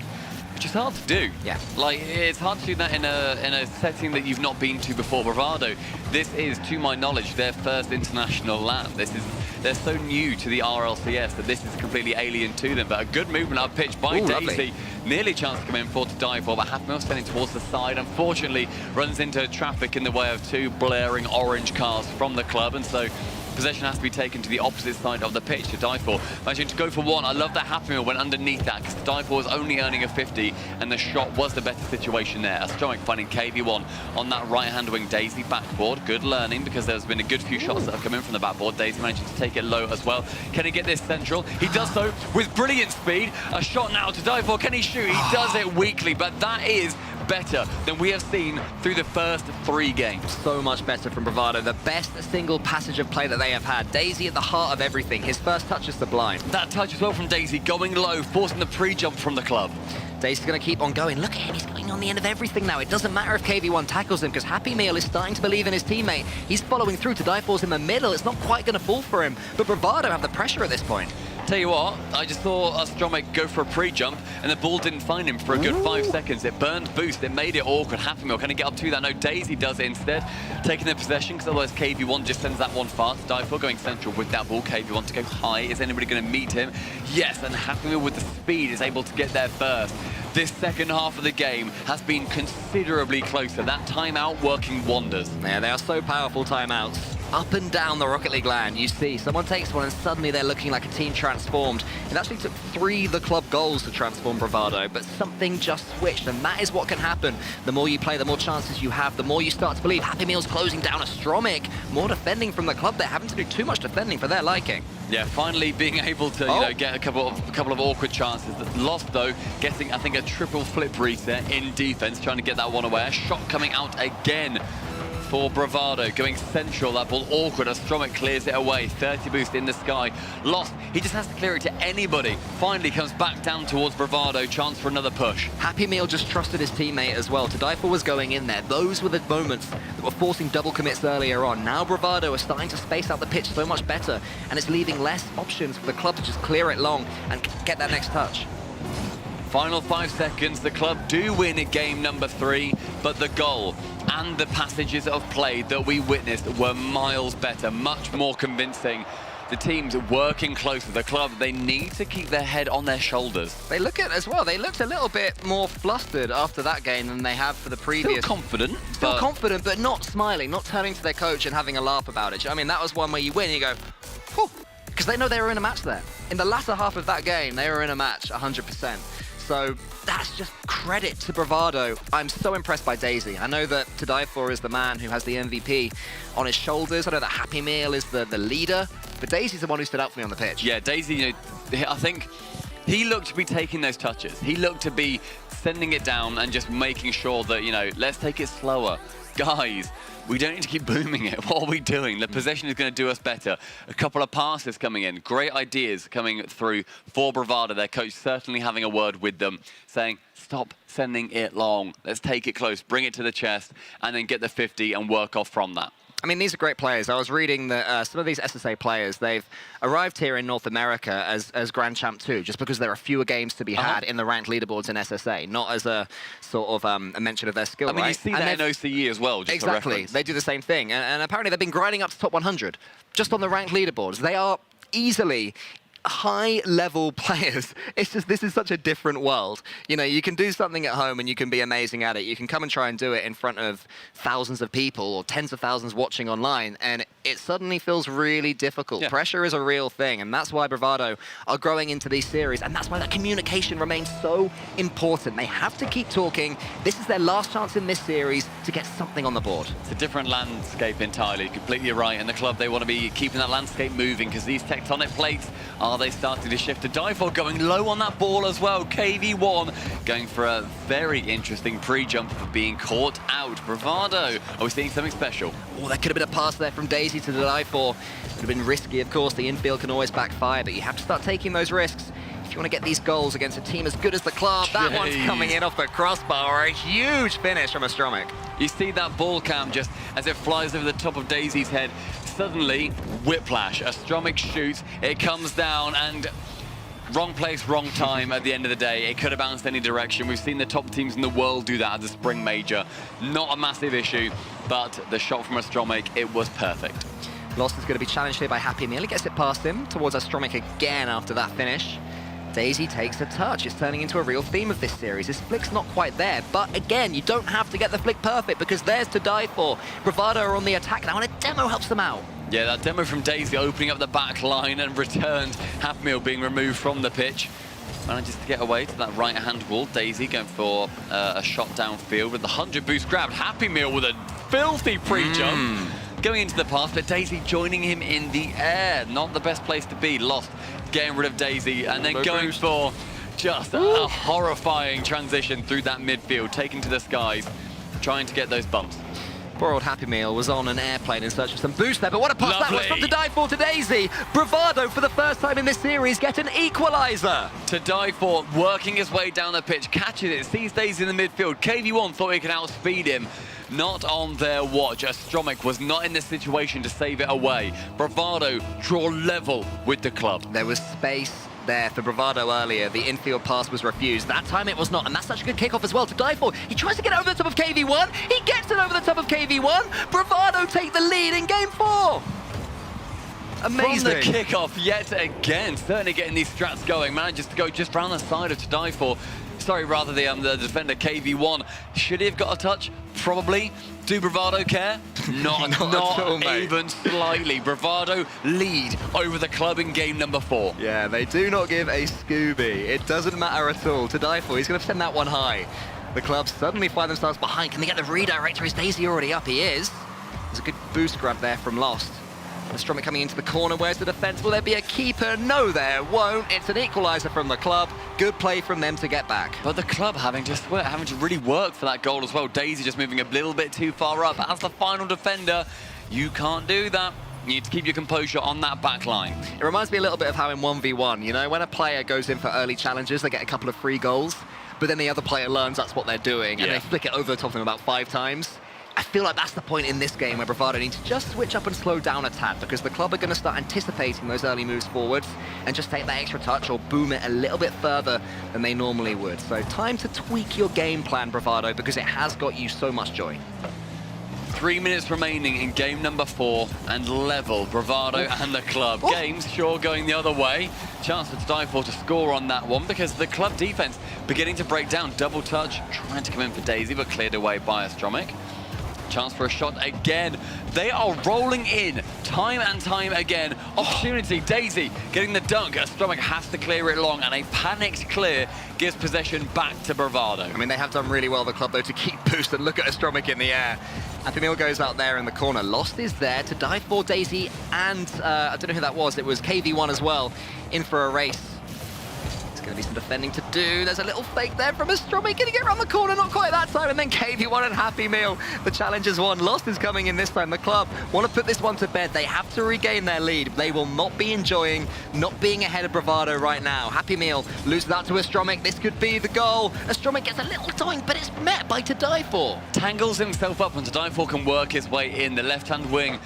Which is hard to do. Yeah. Like, it's hard to do that in a setting that you've not been to before. Bravado, this is, to my knowledge, their first international LAN. They're so new to the RLCS that this is completely alien to them. But a good movement up pitch by Daisy. Lovely. Nearly chance to come in for to dive for, but Happymil sending towards the side. Unfortunately, runs into traffic in the way of 2 blaring orange cars from the club, and so possession has to be taken to the opposite side of the pitch to dive for. Managing to go for one. I love that Happymil went underneath that because the dive for was only earning a 50 and the shot was the better situation there. Astromic finding KV1 on that right-hand wing. Daisy backboard. Good learning because there's been a good few shots that have come in from the backboard. Daisy managing to take it low as well. Can he get this central? He does so with brilliant speed. A shot now to dive for. Can he shoot? He does it weakly, but that is better than we have seen through the first 3 games. So much better from Bravado. The best single passage of play that they have had. Daisy at the heart of everything. His first touch is sublime. That touch as well from Daisy, going low, forcing the pre-jump from the club. Daisy's going to keep on going. Look at him, he's going on the end of everything now. It doesn't matter if KV1 tackles him because Happymil is starting to believe in his teammate. He's following through to dive falls in the middle. It's not quite going to fall for him, but Bravado have the pressure at this point. Tell you what, I just saw Astromic go for a pre-jump and the ball didn't find him for a good 5 seconds. It burned boost, it made it awkward. Happymil, can he get up to that? No, Daisy does it instead, taking the possession because otherwise KV1 just sends that one fast. Dive for going central with that ball. KV1 to go high. Is anybody going to meet him? Yes, and Happymil with the speed is able to get there first. This second half of the game has been considerably closer. That timeout working wonders. Yeah, they are so powerful timeouts. Up and down the Rocket League land, you see someone takes one and suddenly they're looking like a team transformed. It actually took 3 the club goals to transform Bravado, but something just switched, and that is what can happen. The more you play, the more chances you have, the more you start to believe. Happymil's closing down Astromic. More defending from the club. They're having to do too much defending for their liking. Yeah, finally being able to you know, get a couple of awkward chances. Lost though, getting I think a triple flip reset in defense, trying to get that one away. A shot coming out again for Bravado, going central. That ball awkward. Astromic clears it away. 30 boost in the sky. Lost. He just has to clear it to anybody. Finally comes back down towards Bravado. Chance for another push. Happymil just trusted his teammate as well. Tadaifa was going in there. Those were the moments that were forcing double commits earlier on. Now Bravado are starting to space out the pitch so much better, and it's leaving less options for the club to just clear it long and get that next touch. Final 5 seconds. The club do win at game number 3, but the goal and the passages of play that we witnessed were miles better, much more convincing. The teams working closer. The club, they need to keep their head on their shoulders. They look at as well. They looked a little bit more flustered after that game than they have for the previous. Still confident. Still confident, but not smiling, not turning to their coach and having a laugh about it. I mean, that was one where you win and you go, whew, because they know they were in a match there. In the latter half of that game, they were in a match 100%. So that's just credit to Bravado. I'm so impressed by Daisy. I know that To Die For is the man who has the MVP on his shoulders. I know that Happy Meal is the leader, but Daisy's the one who stood out for me on the pitch. Yeah, Daisy, you know, I think he looked to be taking those touches. He looked to be sending it down and just making sure that, you know, let's take it slower. Guys, we don't need to keep booming it. What are we doing? The possession is going to do us better. A couple of passes coming in. Great ideas coming through for Bravado. Their coach certainly having a word with them, saying, stop sending it long. Let's take it close, bring it to the chest, and then get the 50 and work off from that. I mean, these are great players. I was reading that some of these SSA players, they've arrived here in North America as Grand Champ 2, just because there are fewer games to be had in the ranked leaderboards in SSA, not as a sort of a mention of their skill, I mean, you see that in OCE as well, just exactly. They do the same thing. And apparently they've been grinding up to top 100, just on the ranked leaderboards. They are easily high-level players. It's just, this is such a different world. You know, you can do something at home and you can be amazing at it. You can come and try and do it in front of thousands of people or tens of thousands watching online, and it suddenly feels really difficult. Yeah. Pressure is a real thing, and that's why Bravado are growing into these series, and that's why that communication remains so important. They have to keep talking. This is their last chance in this series to get something on the board. It's a different landscape entirely, completely right. And the club, they want to be keeping that landscape moving because these tectonic plates, are they starting to shift? To Die For going low on that ball as well. KV1 going for a very interesting pre-jump for being caught out. Bravado, are we seeing something special? Oh, that could have been a pass there from Daisy to the Die For. Would have been risky, of course. The infield can always backfire, but you have to start taking those risks if you want to get these goals against a team as good as the club. That one's coming in off the crossbar. A huge finish from Astromic. You see that ball cam just as it flies over the top of Daisy's head. Suddenly, whiplash. Astromic shoots, it comes down, and wrong place, wrong time at the end of the day. It could have bounced any direction. We've seen the top teams in the world do that at the Spring Major. Not a massive issue, but the shot from Astromic, it was perfect. Lost is going to be challenged here by Happy Meal. He gets it past him towards Astromic again after that finish. Daisy takes a touch. It's turning into a real theme of this series. His flick's not quite there, but again, you don't have to get the flick perfect because there's To Die For. Bravado are on the attack now, and a demo helps them out. Yeah, that demo from Daisy opening up the back line and returned. Happy Meal being removed from the pitch. Manages to get away to that right-hand wall. Daisy going for a shot downfield with the 100 boost grab. Happy Meal with a filthy pre-jump. Going into the pass, but Daisy joining him in the air. Not the best place to be. Lost getting rid of Daisy and then going for just a horrifying transition through that midfield, taking to the skies, trying to get those bumps. Poor old Happy Meal was on an airplane in search of some boost there, but what a pass that was from To Die For to Daisy. Bravado, for the first time in this series, get an equalizer. To Die For working his way down the pitch, catches it, sees Daisy in the midfield. KV1 thought he could outspeed him. Not on their watch. Astromic was not in the situation to save it away. Bravado draw level with the club. There was space there for Bravado earlier. The infield pass was refused. That time it was not, and that's such a good kickoff as well. To Die For, he tries to get it over the top of KV1. He gets it over the top of KV1. Bravado take the lead in game 4. Amazing. From the kickoff yet again, certainly getting these strats going. Manages to go just round the side of To Die For. Sorry, rather the defender KV1. Should he have got a touch? Probably. Do Bravado care? Not all, even slightly. Bravado lead over the club in game number 4. Yeah, they do not give a Scooby. It doesn't matter at all. To Die For, he's going to send that one high. The club suddenly find themselves behind. Can they get the redirector? Is Daisy already up? He is. There's a good boost grab there from Lost. Astromic coming into the corner. Where's the defense? Will there be a keeper? No, there won't. It's an equalizer from the club. Good play from them to get back. But the club having to really work for that goal as well. Daisy just moving a little bit too far up. As the final defender, you can't do that. You need to keep your composure on that back line. It reminds me a little bit of how in 1v1, you know, when a player goes in for early challenges, they get a couple of free goals, but then the other player learns that's what they're doing, and they flick it over the top of them about 5 times. I feel like that's the point in this game where Bravado needs to just switch up and slow down a tad, because the club are going to start anticipating those early moves forwards and just take that extra touch or boom it a little bit further than they normally would. So time to tweak your game plan, Bravado, because it has got you so much joy. 3 minutes remaining in game number 4 and level Bravado and the club. Games sure going the other way. Chance for To Die For to score on that one because the club defense beginning to break down. Double touch, trying to come in for Daisy, but cleared away by Astromic. Chance for a shot again. They are rolling in time and time again. Opportunity, Daisy getting the dunk. Astromic has to clear it long, and a panicked clear gives possession back to Bravado. I mean, they have done really well, the club, though, to keep boost and look at Astromic in the air. Happy Meal goes out there in the corner. Lost is there to dive for Daisy, and I don't know who that was. It was KV1 as well, in for a race. There's going to be some defending to do. There's a little fake there from Astromic. Going to get around the corner, not quite that time. And then KV1 and Happy Meal. The challenge is won. Lost is coming in this time. The club want to put this one to bed. They have to regain their lead. They will not be enjoying not being ahead of Bravado right now. Happy Meal loses out to Astromic. This could be the goal. Astromic gets a little doink, but it's met by To Die For. Tangles himself up, and To Die For can work his way in the left-hand wing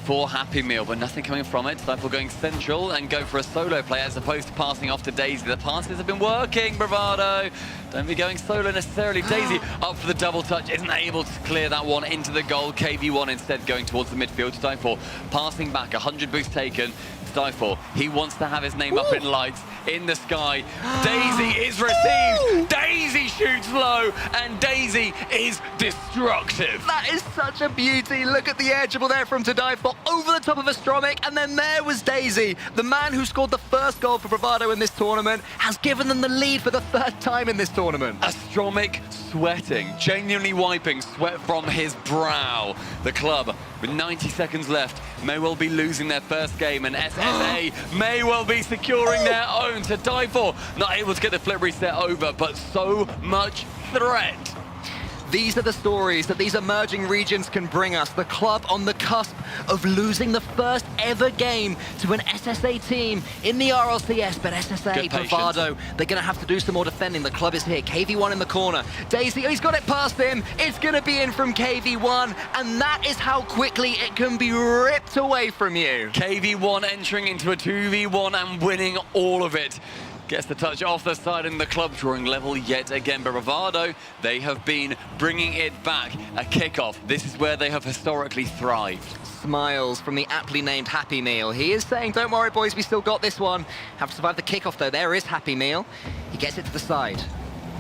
for Happy Meal, but nothing coming from it. To Die For going central and go for a solo play as opposed to passing off to Daisy. The passes have been working, Bravado. Don't be going solo necessarily. Daisy up for the double touch, isn't able to clear that one into the goal. KV1 instead going towards the midfield. To Die For passing back, 100 boost taken. To Die For, he wants to have his name up in lights in the sky. Daisy is received. Daisy shoots low, and Daisy is destructive. That is such a beauty. Look at the air dribble there from To Die For over the top of Astromic, and then there was Daisy. The man who scored the first goal for Bravado in this tournament has given them the lead for the third time in this tournament. Astromic sweating, genuinely wiping sweat from his brow. The club, with 90 seconds left, may well be losing their first game, and SSA may well be securing their own. To Die For, not able to get the flip reset over, but so much threat. These are the stories that these emerging regions can bring us. The club on the cusp of losing the first ever game to an SSA team in the RLCS, but SSA, Bravado, they're going to have to do some more defending. The club is here. KV1 in the corner. Daisy, he's got it past him. It's going to be in from KV1, and that is how quickly it can be ripped away from you. KV1 entering into a 2v1 and winning all of it. Gets the touch off the side, and the club drawing level yet again. But Bravado, they have been bringing it back. A kickoff. This is where they have historically thrived. Smiles from the aptly named Happy Meal. He is saying, don't worry, boys, we still got this one. Have to survive the kickoff, though. There is Happy Meal. He gets it to the side.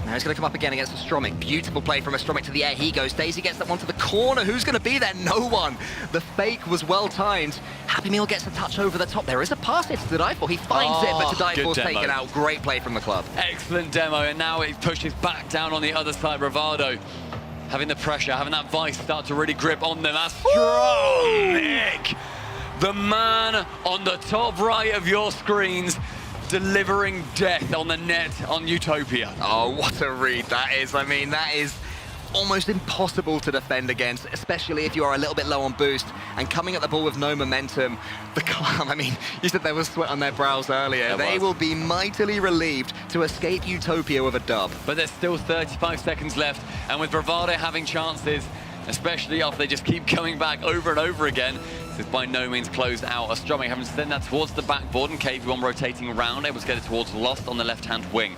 Now he's going to come up again against Astromic. Beautiful play from Astromic to the air. He goes. Daisy gets that one to the corner. Who's going to be there? No one. The fake was well timed. Happy Meal gets a touch over the top. There is a pass it's To Die For. He finds it, but To Die For's taken out. Great play from the club. Excellent demo, and now it pushes back down on the other side. Bravado having the pressure, having that vice start to really grip on them. Astromic, the man on the top right of your screens, delivering death on the net on Utopia. Oh, what a read that is. I mean, that is almost impossible to defend against, especially if you are a little bit low on boost and coming at the ball with no momentum. The club, I mean, you said there was sweat on their brows earlier. They will be mightily relieved to escape Utopia with a dub. But there's still 35 seconds left, and with Bravado having chances, especially after they just keep coming back over and over again, this is by no means closed out. Astromic having to send that towards the backboard, and KV1 rotating around, able to get it towards Lost on the left-hand wing.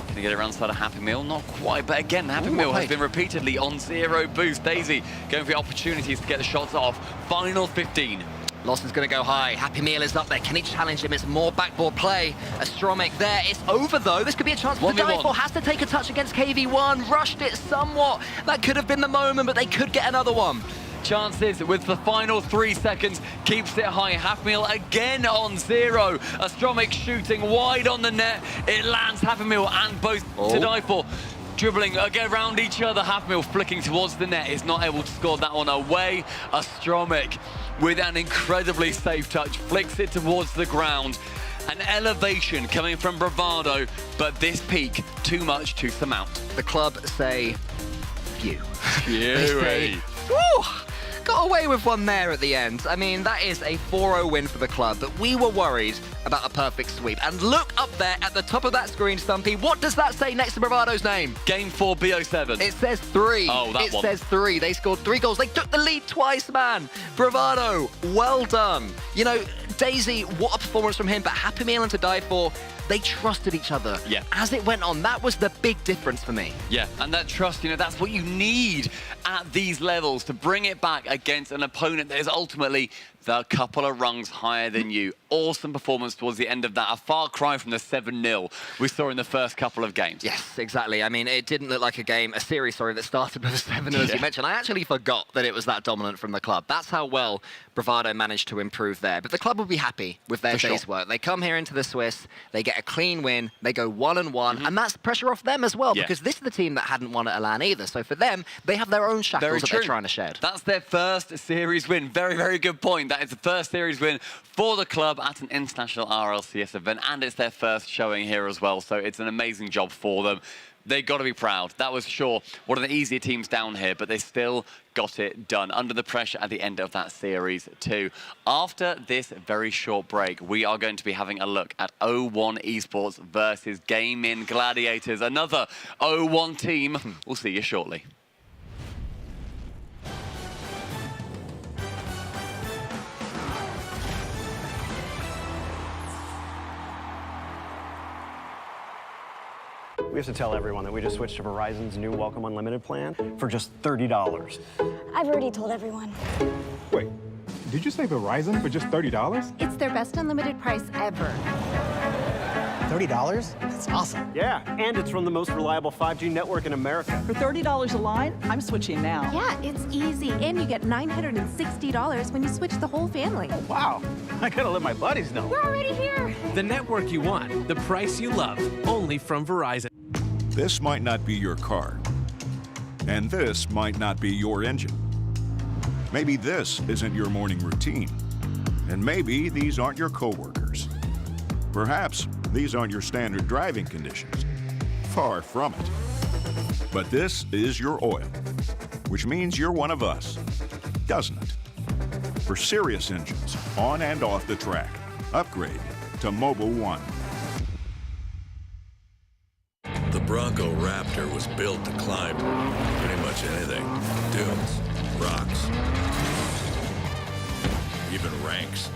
Going to get it around the side of Happy Meal, not quite, but again, Happy Meal has been repeatedly on zero boost. Daisy going for opportunities to get the shots off. Final 15. Lost is going to go high. Happy Meal is up there. Can he challenge him? It's more backboard play. Astromic there. It's over, though. This could be a chance for To Die For. Has to take a touch against KV1. Rushed it somewhat. That could have been the moment, but they could get another one. Chances with the final 3 seconds, keeps it high. Happy Meal again on zero. Astromic shooting wide on the net. It lands Happy Meal and both To Die For dribbling again around each other. Happy Meal flicking towards the net, is not able to score that one away. Astromic with an incredibly safe touch, flicks it towards the ground. An elevation coming from Bravado, but this peak, too much to surmount. The club say, phew. They say, woo! Got away with one there at the end. I mean, that is a 4-0 win for the club, but we were worried about a perfect sweep. And look up there at the top of that screen, Stumpy. What does that say next to Bravado's name? Game 4 BO7. It says 3. Oh, that one. It says 3. They scored 3 goals. They took the lead twice, man. Bravado, well done. You know, Daisy, what a performance from him, but Happy Meal and To Die For, they trusted each other. Yeah. As it went on, that was the big difference for me. Yeah, and that trust, you know, that's what you need at these levels to bring it back against an opponent that is ultimately They're a couple of rungs higher than you. Awesome performance towards the end of that. A far cry from the 7-0 we saw in the first couple of games. Yes, exactly. I mean, it didn't look like a series, that started with a 7-0, as you mentioned. I actually forgot that it was that dominant from the club. That's how well Bravado managed to improve there. But the club will be happy with their day's work. They come here into the Swiss, they get a clean win, they go 1-1, and that's pressure off them as well, because this is the team that hadn't won at Elan either. So for them, they have their own shackles that they're trying to shed. That's their first series win. Very, very good point. That is the first series win for the club at an international RLCS event, and it's their first showing here as well. So it's an amazing job for them. They got to be proud. That was sure one of the easier teams down here, but they still got it done under the pressure at the end of that series too. After this very short break, we are going to be having a look at 0-1 Esports versus Gaming Gladiators, another 0-1 team. We'll see you shortly. We have to tell everyone that we just switched to Verizon's new Welcome Unlimited plan for just $30. I've already told everyone. Wait, did you say Verizon for just $30? It's their best unlimited price ever. $30? That's awesome. Yeah, and it's from the most reliable 5G network in America. For $30 a line, I'm switching now. Yeah, it's easy. And you get $960 when you switch the whole family. Wow, I gotta let my buddies know. We're already here. The network you want, the price you love, only from Verizon. This might not be your car, and this might not be your engine. Maybe this isn't your morning routine, and maybe these aren't your coworkers. Perhaps these aren't your standard driving conditions. Far from it. But this is your oil, which means you're one of us, doesn't it? For serious engines, on and off the track, upgrade to Mobile One. The Bronco Raptor was built to climb pretty much anything. Dunes, rocks, even ranks.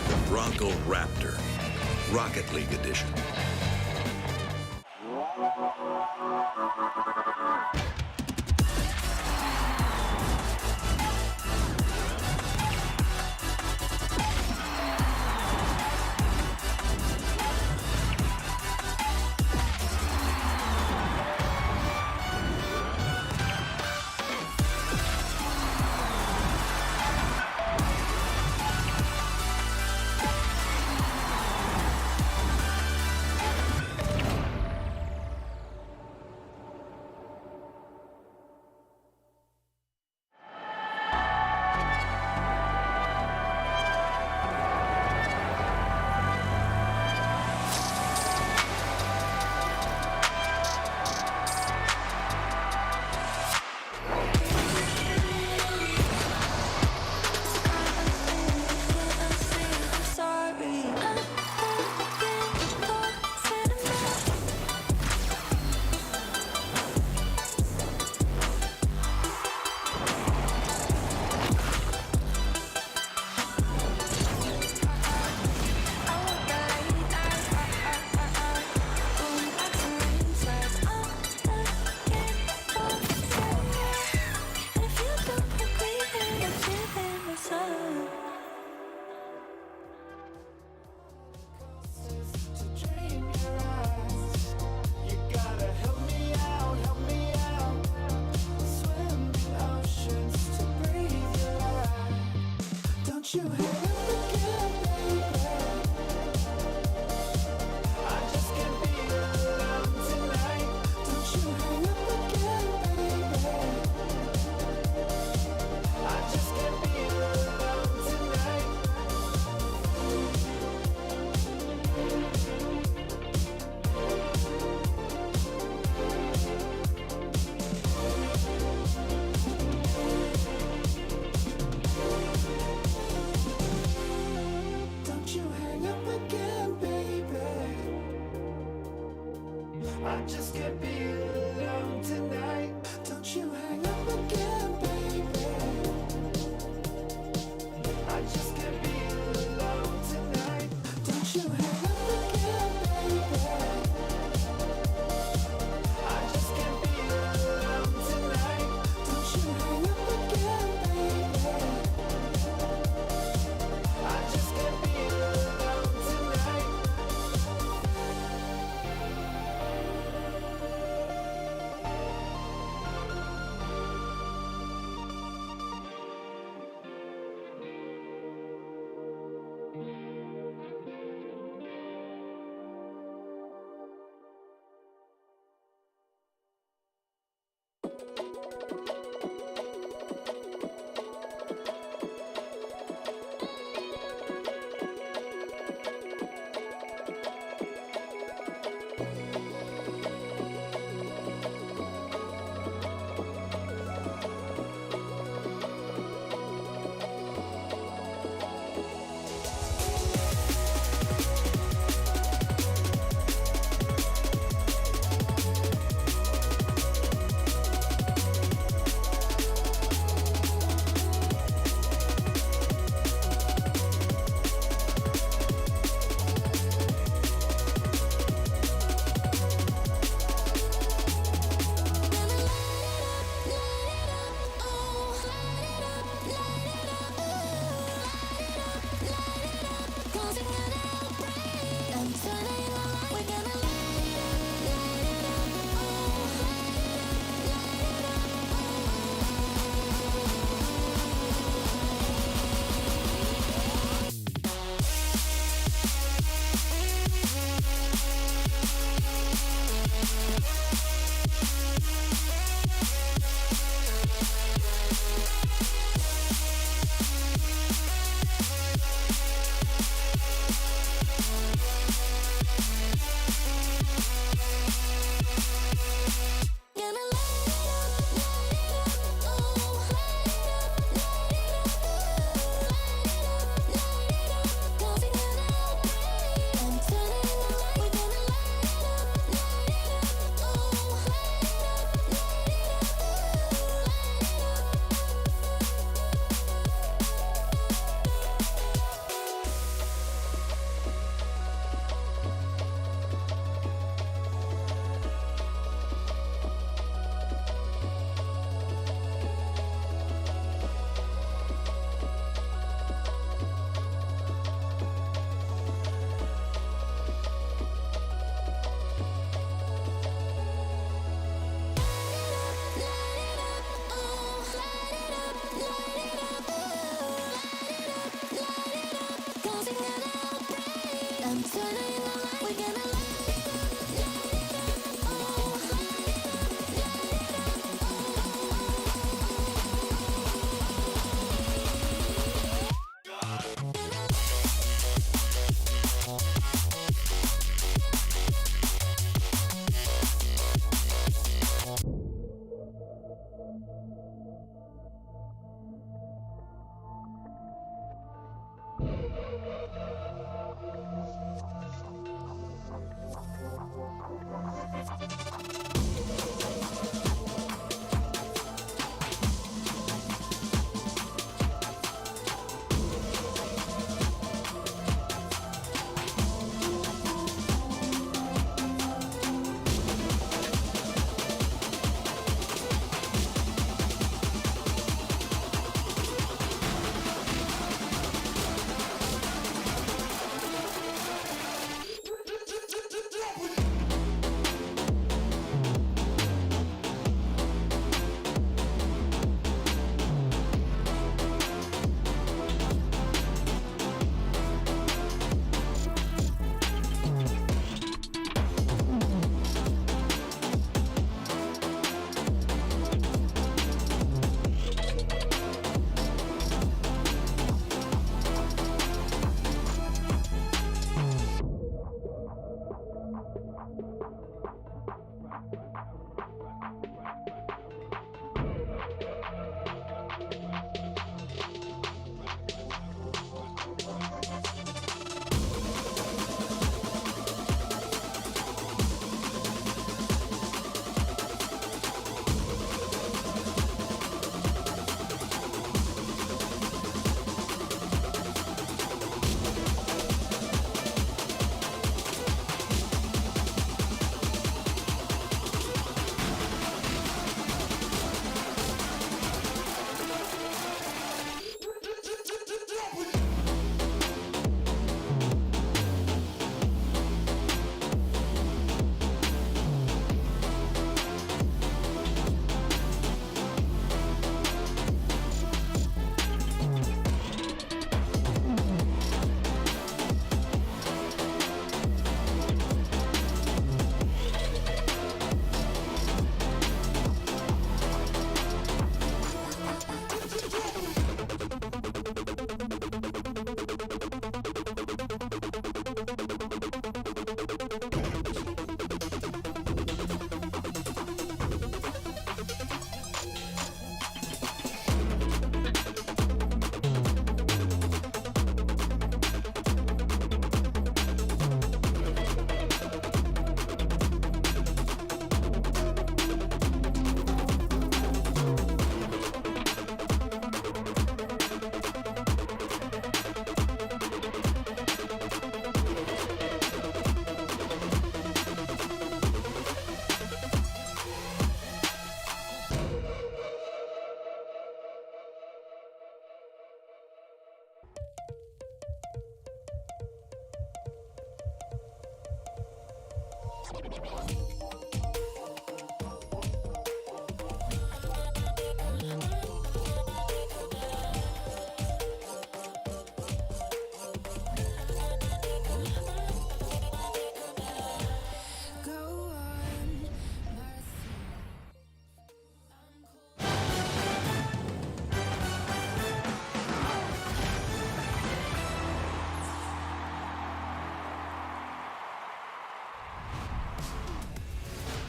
The Bronco Raptor, Rocket League Edition.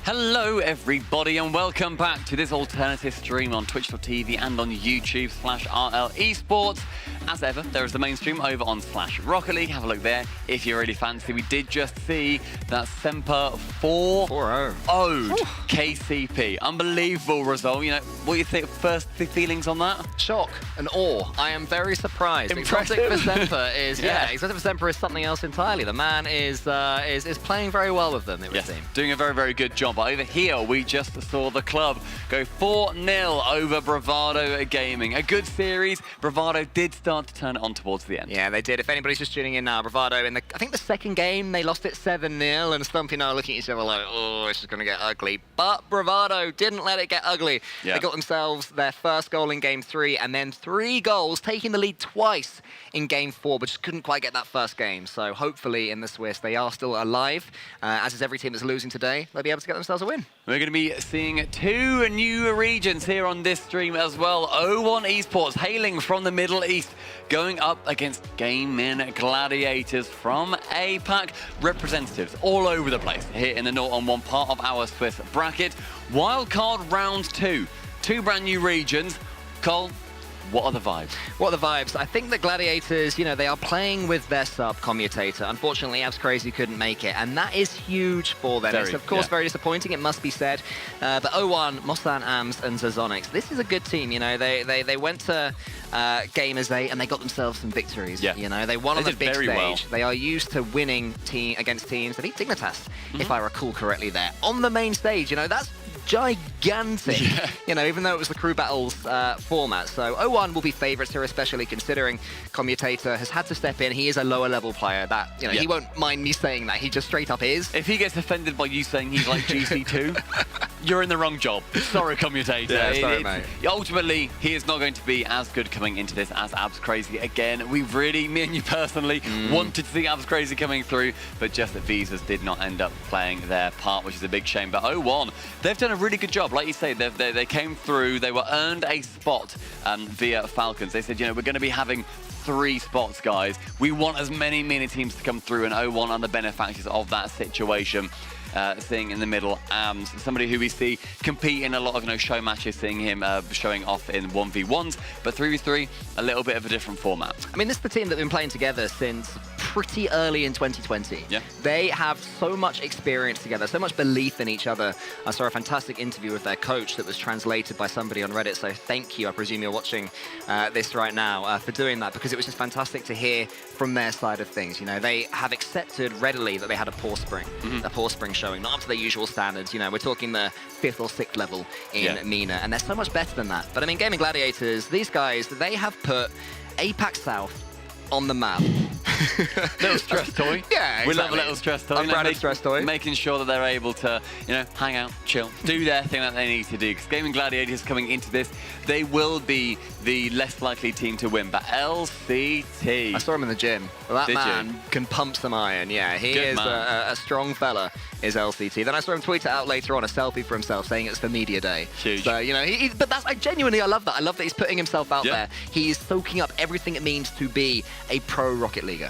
Hello everybody and welcome back to this alternative stream on Twitch.tv and on YouTube/RL Esports. As ever, there is the main stream over on /Rocket League. Have a look there if you really fancy. We did just see that Senbei 4-0'd KCP. Unbelievable result. You know, what do you think? First feelings on that? Shock and awe. I am very surprised. Impressive. Exotic for Senbei is Exotic for Senbei is something else entirely. The man is playing very well with them. It would seem. Doing a very, very good job. But over here, we just saw the club go 4-0 over Bravado Gaming. A good series. Bravado did start to turn it on towards the end. Yeah, they did. If anybody's just tuning in now, Bravado in I think the second game they lost it 7-0, and Stumpy and I are looking at each other like, oh, it's just going to get ugly. But Bravado didn't let it get ugly. Yeah. They got themselves their first goal in game 3, and then 3 goals, taking the lead twice in game 4, but just couldn't quite get that first game. So hopefully in the Swiss they are still alive. As is every team that's losing today, they'll be able to get themselves a win. We're going to be seeing 2 new regions here on this stream as well. O1 Esports, hailing from the Middle East, going up against Gaming Gladiators from APAC. Representatives all over the place here in the 0-on-1 part of our Swiss bracket. Wildcard round 2. 2 brand new regions. Cole, What are the vibes? What are the vibes? I think the Gladiators, you know, they are playing with their sub Commutator. Unfortunately, Abs Crazy couldn't make it, and that is huge for them. It's, of course, very disappointing, it must be said. But 0-1, Mosan, AMS, and Zazonix, this is a good team, you know. They went to Gamers 8, and they got themselves some victories. You know, they won on the big stage. Well. They are used to winning against teams. They beat Dignitas, if I recall correctly there. On the main stage, you know, that's gigantic, you know, even though it was the crew battles format. So 0-1 will be favourites here, especially considering Commutator has had to step in. He is a lower level player that, you know, he won't mind me saying that. He just straight up is. If he gets offended by you saying he's like GC2, you're in the wrong job. Sorry, Commutator. Yeah, sorry, mate. Ultimately, he is not going to be as good coming into this as Abs Crazy. Again, we really, me and you personally, wanted to see Abs Crazy coming through, but just that Visas did not end up playing their part, which is a big shame. But 0-1, they've done a really good job. Like you say, they came through, they were earned a spot via Falcons. They said, you know, we're going to be having 3 spots, guys. We want as many teams to come through, and 0-1 are the benefactors of that situation. Seeing in the middle, AMS, somebody who we see compete in a lot of, you know, show matches, seeing him showing off in 1v1s, but 3v3, a little bit of a different format. I mean, this is the team that have been playing together since pretty early in 2020. They have so much experience together, so much belief in each other. I saw a fantastic interview with their coach that was translated by somebody on Reddit, so thank you. I presume you're watching this right now for doing that, because it was just fantastic to hear from their side of things. You know, they have accepted readily that they had a poor spring, showing, not up to their usual standards. You know, we're talking the 5th or 6th level in MENA, and they're so much better than that. But I mean, Gaming Gladiators, these guys, they have put APAC South on the map. Little stress toy. Yeah, exactly. We love a little stress toy. I'm proud of stress toy. Making sure that they're able to, you know, hang out, chill, do their thing that they need to do. Because Gaming Gladiators coming into this, they will be the less likely team to win. But LCT. I saw him in the gym. Well, that man can pump some iron. Yeah, he is a strong fella, is LCT. Then I saw him tweet it out later on, a selfie for himself, saying it's for media day. Huge. So, you know, but that's, I love that. I love that he's putting himself out there. He's soaking up everything it means to be a pro Rocket Leaguer.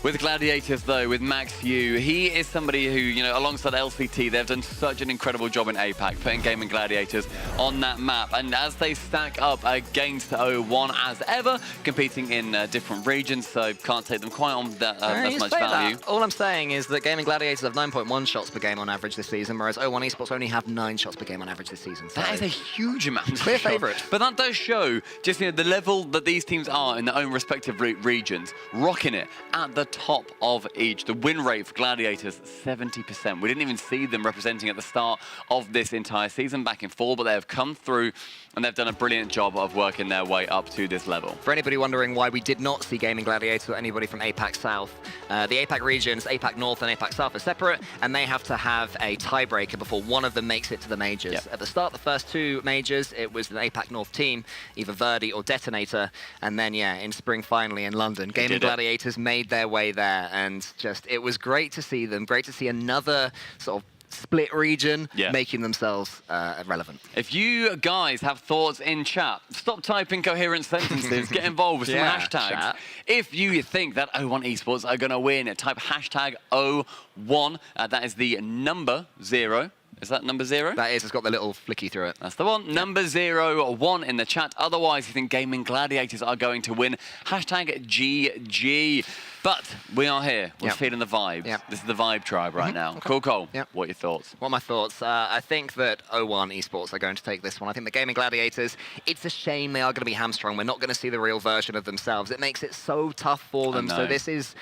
With Gladiators, though, with Max Yu, he is somebody who, you know, alongside LCT, they've done such an incredible job in APAC, putting Gaming Gladiators on that map. And as they stack up against 0-1, as ever, competing in different regions, so can't take them quite on that as much value. All I'm saying is that Gaming Gladiators have 9.1 shots per game on average this season, whereas 0-1 Esports only have 9 shots per game on average this season. So that is a huge amount. Clear favourite. But that does show just, you know, the level that these teams are in their own respective regions, rocking it at the top of each. The win rate for Gladiators, 70%. We didn't even see them representing at the start of this entire season back in fall, but they have come through and they've done a brilliant job of working their way up to this level. For anybody wondering why we did not see Gaming Gladiators or anybody from APAC South, the APAC regions, APAC North and APAC South, are separate, and they have to have a tiebreaker before one of them makes it to the majors. At the start, the first 2 majors, it was the APAC North team, either Verdi or Detonator, and then, in spring finally in London, Gaming Gladiators made their way there, and just, it was great to see them, great to see another sort of split region making themselves relevant. If you guys have thoughts in chat, stop typing coherent sentences, get involved with some hashtags. Chat. If you think that 0-1 Esports are going to win, type hashtag 0-1. That is the number 0. Is that number 0? That is. It's got the little flicky through it. That's the one. Number 0-1 in the chat. Otherwise, you think Gaming Gladiators are going to win. Hashtag GG. But we are here. We're feeling the vibes. This is the vibe tribe right now. Cool, Cole. What are your thoughts? What are my thoughts? I think that 0-1 Esports are going to take this one. I think the Gaming Gladiators, it's a shame they are going to be hamstrung. We're not going to see the real version of themselves. It makes it so tough for them. So this is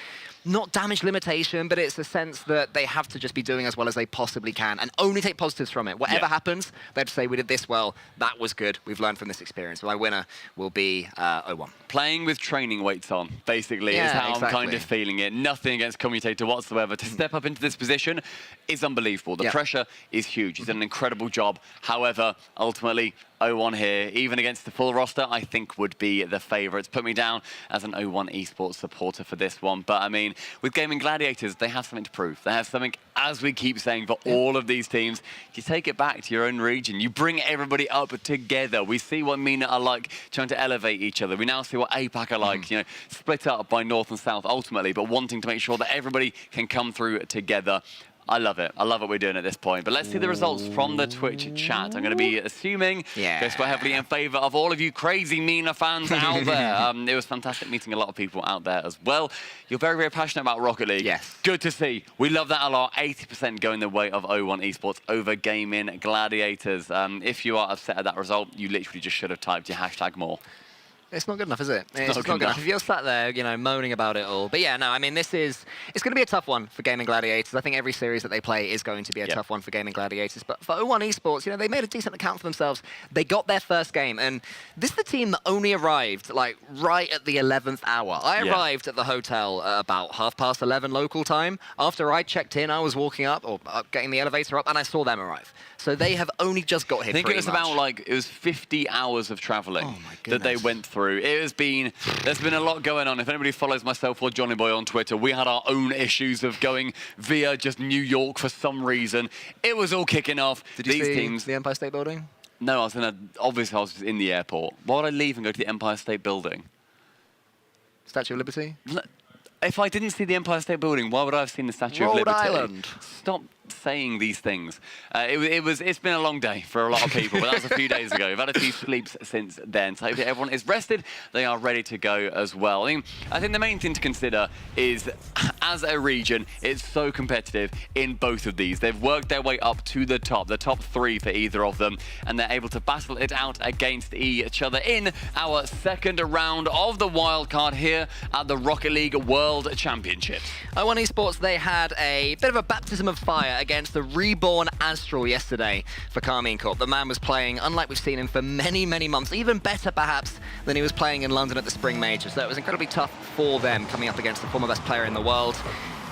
not damage limitation, but it's a sense that they have to just be doing as well as they possibly can and only take positives from it. Whatever happens, they have to say, we did this well, that was good, we've learned from this experience. My winner will be 0-1. Playing with training weights on, basically, is how I'm kind of feeling it. Nothing against Commutator whatsoever. To step up into this position is unbelievable. The pressure is huge. He's done an incredible job. However, ultimately, 0-1 here, even against the full roster, I think would be the favourites. Put me down as an 0-1 Esports supporter for this one. But I mean, with Gaming Gladiators, they have something to prove. They have something, as we keep saying, for all of these teams. You take it back to your own region. You bring everybody up together. We see what MENA are like, trying to elevate each other. We now see what APAC are like, you know, split up by North and South ultimately, but wanting to make sure that everybody can come through together. I love it. I love what we're doing at this point. But let's see the results from the Twitch chat. I'm going to be assuming goes quite heavily in favor of all of you crazy Mina fans out there. It was fantastic meeting a lot of people out there as well. You're very, very passionate about Rocket League. Yes. Good to see. We love that a lot. 80% going the way of O1 Esports over Gaming Gladiators. If you are upset at that result, you literally just should have typed your hashtag more. It's not good enough, is it? It's not good enough. If you're sat there, you know, moaning about it all. But yeah, no, I mean, it's going to be a tough one for Gaming Gladiators. I think every series that they play is going to be a tough one for Gaming Gladiators. But for O1 Esports, you know, they made a decent account for themselves. They got their first game, and this is the team that only arrived, like, right at the 11th hour. I arrived at the hotel at about 11:30 local time. After I checked in, I was walking up, or getting the elevator up, and I saw them arrive. So they have only just got here. I think it was about, like, it was 50 hours of traveling that they went through. There's been a lot going on. If anybody follows myself or Johnny Boy on Twitter, we had our own issues of going via just New York for some reason. It was all kicking off. Did you see the Empire State Building? No, obviously I was in the airport. Why would I leave and go to the Empire State Building? Statue of Liberty? If I didn't see the Empire State Building, why would I have seen the Statue of Liberty? Rhode Island. Stop saying these things. It's been a long day for a lot of people, but that was a few days ago. We've had a few sleeps since then. So hopefully everyone is rested. They are ready to go as well. I think the main thing to consider is, as a region, it's so competitive in both of these. They've worked their way up to the top 3 for either of them, and they're able to battle it out against each other in our second round of the wildcard here at the Rocket League World Championship. O1 Esports, they had a bit of a baptism of fire against the reborn Astral yesterday for Carmine Corp. The man was playing unlike we've seen him for many, many months, even better perhaps than he was playing in London at the Spring Major. So it was incredibly tough for them coming up against the former best player in the world.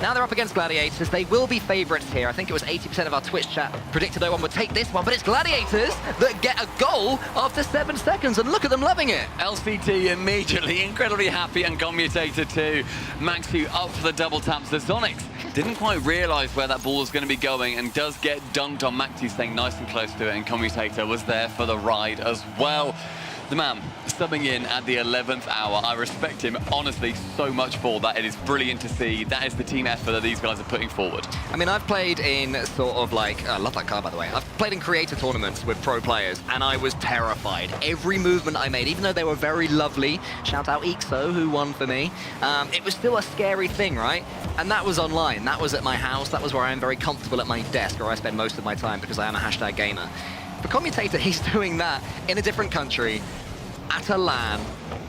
Now they're up against Gladiators. They will be favourites here. I think it was 80% of our Twitch chat predicted O1 would take this one, but it's Gladiators that get a goal after 7 seconds, and look at them loving it. LCT immediately incredibly happy, and Commutator too. Maxu up for the double taps. The Sonics didn't quite realise where that ball was going to be going and does get dunked on. Maxu staying nice and close to it, and Commutator was there for the ride as well. The man subbing in at the 11th hour. I respect him, honestly, so much for that. It is brilliant to see. That is the team effort that these guys are putting forward. I mean, I've played in sort of like, I love that car, by the way. I've played in creator tournaments with pro players, and I was terrified. Every movement I made, even though they were very lovely, shout out Ixo, who won for me, it was still a scary thing, right? And that was online. That was at my house. That was where I am very comfortable at my desk, where I spend most of my time because I am a hashtag gamer. For Commutator, he's doing that in a different country, at a LAN,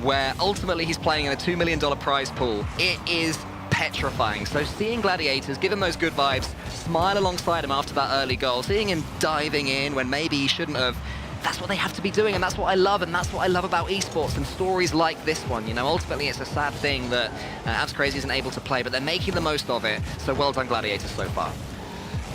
where ultimately he's playing in a $2 million prize pool. It is petrifying. So seeing Gladiators, give him those good vibes, smile alongside him after that early goal, seeing him diving in when maybe he shouldn't have, that's what they have to be doing, and that's what I love, and that's what I love about esports and stories like this one. You know, ultimately it's a sad thing that Abs Crazy isn't able to play, but they're making the most of it, so well done Gladiators so far.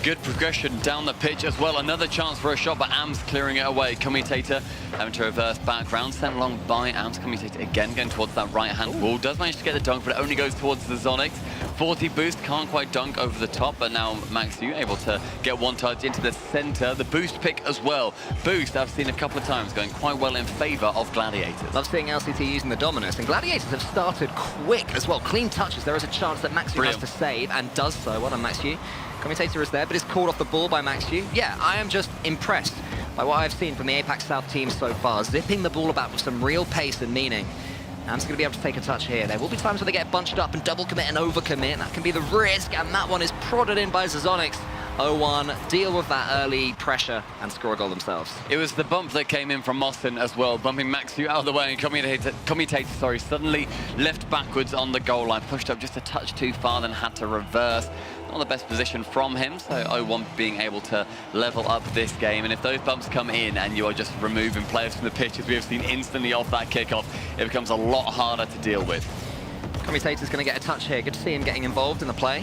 Good progression down the pitch as well. Another chance for a shot, but Ams clearing it away. Commutator having to reverse back round, sent along by Ams. Commutator again going towards that right-hand wall. Does manage to get the dunk, but it only goes towards the Zonics. 40 boost, can't quite dunk over the top, but now Maxu able to get one touch into the center. The boost pick as well. Boost I've seen a couple of times going quite well in favor of Gladiators. Love seeing LCT using the Dominus, and Gladiators have started quick as well. Clean touches. There is a chance that Maxu has to save, and does so. Well done, Maxu. Commutator is there, but is called off the ball by Maxu. Yeah, I am just impressed by what I've seen from the APAC South team so far, zipping the ball about with some real pace and meaning. Am's going to be able to take a touch here. There will be times where they get bunched up and double commit and over commit. That can be the risk, and that one is prodded in by Zazonics. 0-1, deal with that early pressure and score a goal themselves. It was the bump that came in from Moston as well, bumping Maxu out of the way, and Commutator, suddenly left backwards on the goal line, pushed up just a touch too far, then had to reverse. Not the best position from him, so 0-1 being able to level up this game. And if those bumps come in and you are just removing players from the pitch, as we have seen instantly off that kickoff, it becomes a lot harder to deal with. Commutator's going to get a touch here. Good to see him getting involved in the play.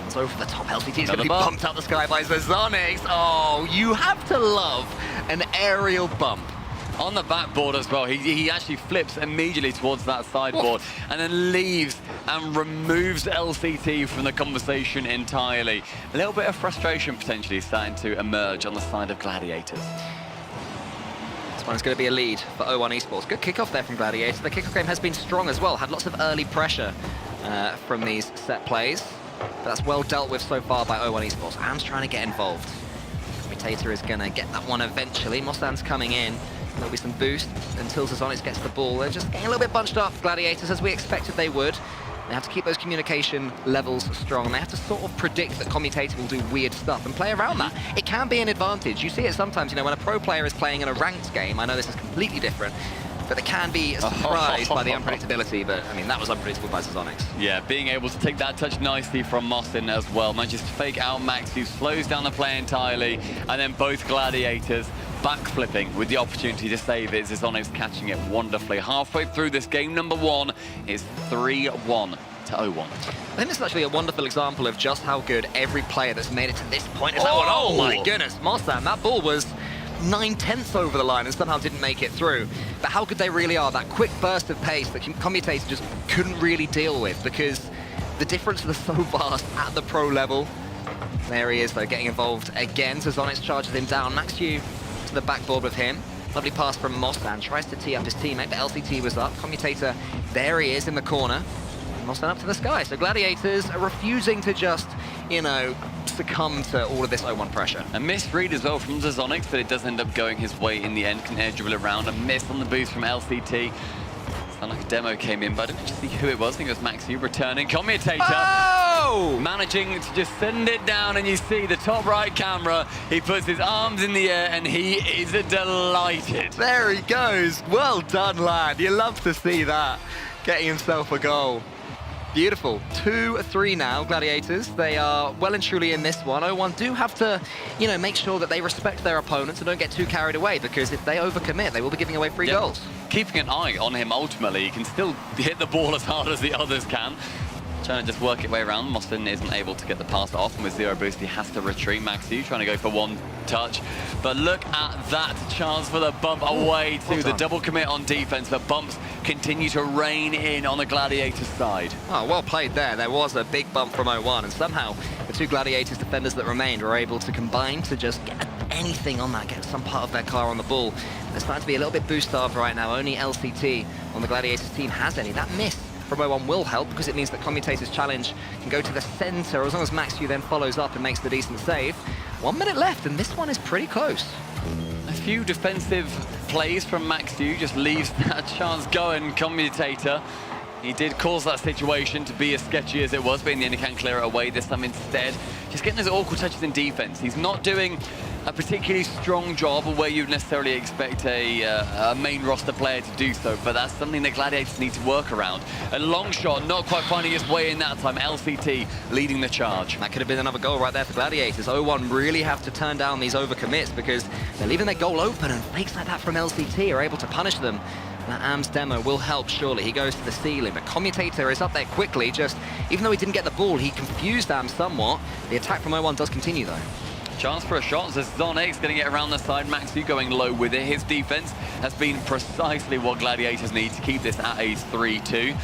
It's over the top. LCT is going to be bumped out the sky by Zazonics. Oh, you have to love an aerial bump. On the backboard as well, he actually flips immediately towards that sideboard and then leaves and removes LCT from the conversation entirely. A little bit of frustration potentially starting to emerge on the side of Gladiators. This one's going to be a lead for O1 Esports. Good kickoff there from Gladiators. The kickoff game has been strong as well. Had lots of early pressure from these set plays. But that's well dealt with so far by O1 Esports. Am's trying to get involved. Commutator is going to get that one eventually. Mostan's coming in. There'll be some boost until Zazonix gets the ball. They're just getting a little bit bunched up, Gladiators, as we expected they would. They have to keep those communication levels strong. They have to sort of predict that Commutator will do weird stuff and play around that. It can be an advantage. You see it sometimes, you know, when a pro player is playing in a ranked game. I know this is completely different, but they can be surprised by the unpredictability. But, I mean, that was unpredictable by Zazonix. Yeah, being able to take that touch nicely from Mostin as well. Manages to fake out Max, who slows down the play entirely, and then both Gladiators backflipping with the opportunity to save it. Zazonix catching it wonderfully. Halfway through this game, number one is 3-1 to O1. I think this is actually a wonderful example of just how good every player that's made it to this point is. Oh my goodness, Mostan, that ball was 9/10 over the line and somehow didn't make it through. But how good they really are, that quick burst of pace that Commutator just couldn't really deal with because the differences are so vast at the pro level. There he is though, getting involved again. Zazonix charges him down. Maxu to the backboard with him. Lovely pass from Mostan, tries to tee up his teammate, but LCT was up. Commutator, there he is in the corner. Mostan up to the sky. So Gladiators are refusing to just, you know, succumb to all of this O1 pressure. A misread as well from Zazonix, but it does end up going his way in the end. Can air dribble around. A miss on the boost from LCT. Sound like a demo came in, but I didn't actually see who it was. I think it was Maxu returning. Commutator managing to just send it down, and you see the top right camera. He puts his arms in the air, and he is delighted. There he goes. Well done, lad. You love to see that. Getting himself a goal. Beautiful. 2-3 now, Gladiators. They are well and truly in this one. O1 do have to, you know, make sure that they respect their opponents and don't get too carried away, because if they overcommit, they will be giving away free goals. Keeping an eye on him ultimately. He can still hit the ball as hard as the others can. Trying to just work it way around. Mostin isn't able to get the pass off, and with zero boost, he has to retreat. Maxu trying to go for one touch. But look at that chance for the bump away to the double commit on defense. The bumps continue to rain in on the Gladiators side. Oh, well played there. There was a big bump from O1, and somehow the two Gladiators defenders that remained were able to combine to just get anything on that, get some part of their car on the ball. They're starting to be a little bit boost-starved right now. Only LCT on the Gladiators team has any. That miss from O1 will help, because it means that Commutator's challenge can go to the center, as long as Maxu then follows up and makes the decent save. 1 minute left, and this one is pretty close. A few defensive plays from Maxu just leaves that chance going. Commutator, he did cause that situation to be as sketchy as it was, but in the end he can clear it away this time instead. Just getting those awkward touches in defense. He's not doing a particularly strong job where you'd necessarily expect a main roster player to do so, but that's something that Gladiators need to work around. A long shot, not quite finding his way in that time. LCT leading the charge. That could have been another goal right there for Gladiators. O1 really have to turn down these overcommits, because they're leaving their goal open, and fakes like that from LCT are able to punish them. That AM's demo will help, surely. He goes to the ceiling, but Commutator is up there quickly. Just, even though he didn't get the ball, he confused AM somewhat. The attack from O1 does continue, though. Chance for a shot. Zazonix going to get around the side. Maxu going low with it. His defense has been precisely what Gladiators need to keep this at a 3-2.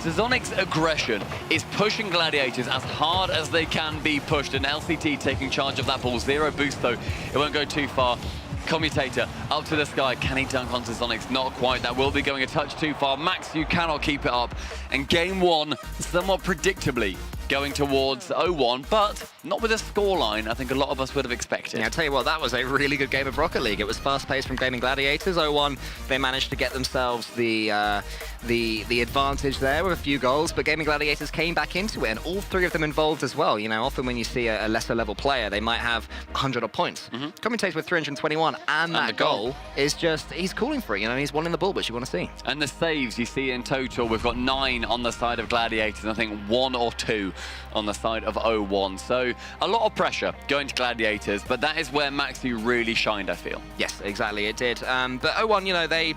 Zazonix's aggression is pushing Gladiators as hard as they can be pushed, and LCT taking charge of that ball. Zero boost, though. It won't go too far. Commutator up to the sky. Can he dunk on Zazonix? Not quite. That will be going a touch too far. Maxu cannot keep it up. And game one, somewhat predictably, going towards O1, but not with a scoreline I think a lot of us would have expected. Yeah, I'll tell you what, that was a really good game of Rocket League. It was fast-paced from Gaming Gladiators. O1, they managed to get themselves the advantage there with a few goals, but Gaming Gladiators came back into it, and all three of them involved as well. You know, often when you see a lesser-level player, they might have 100 odd points. Commutator with 321, and that goal is just, he's calling for it. You know, he's wanting the ball, which you want to see. And the saves you see in total, we've got 9 on the side of Gladiators, and I think 1 or 2 on the side of O1. So a lot of pressure going to Gladiators, but that is where Maxu really shined, I feel. Yes, exactly, it did. But O1, you know, they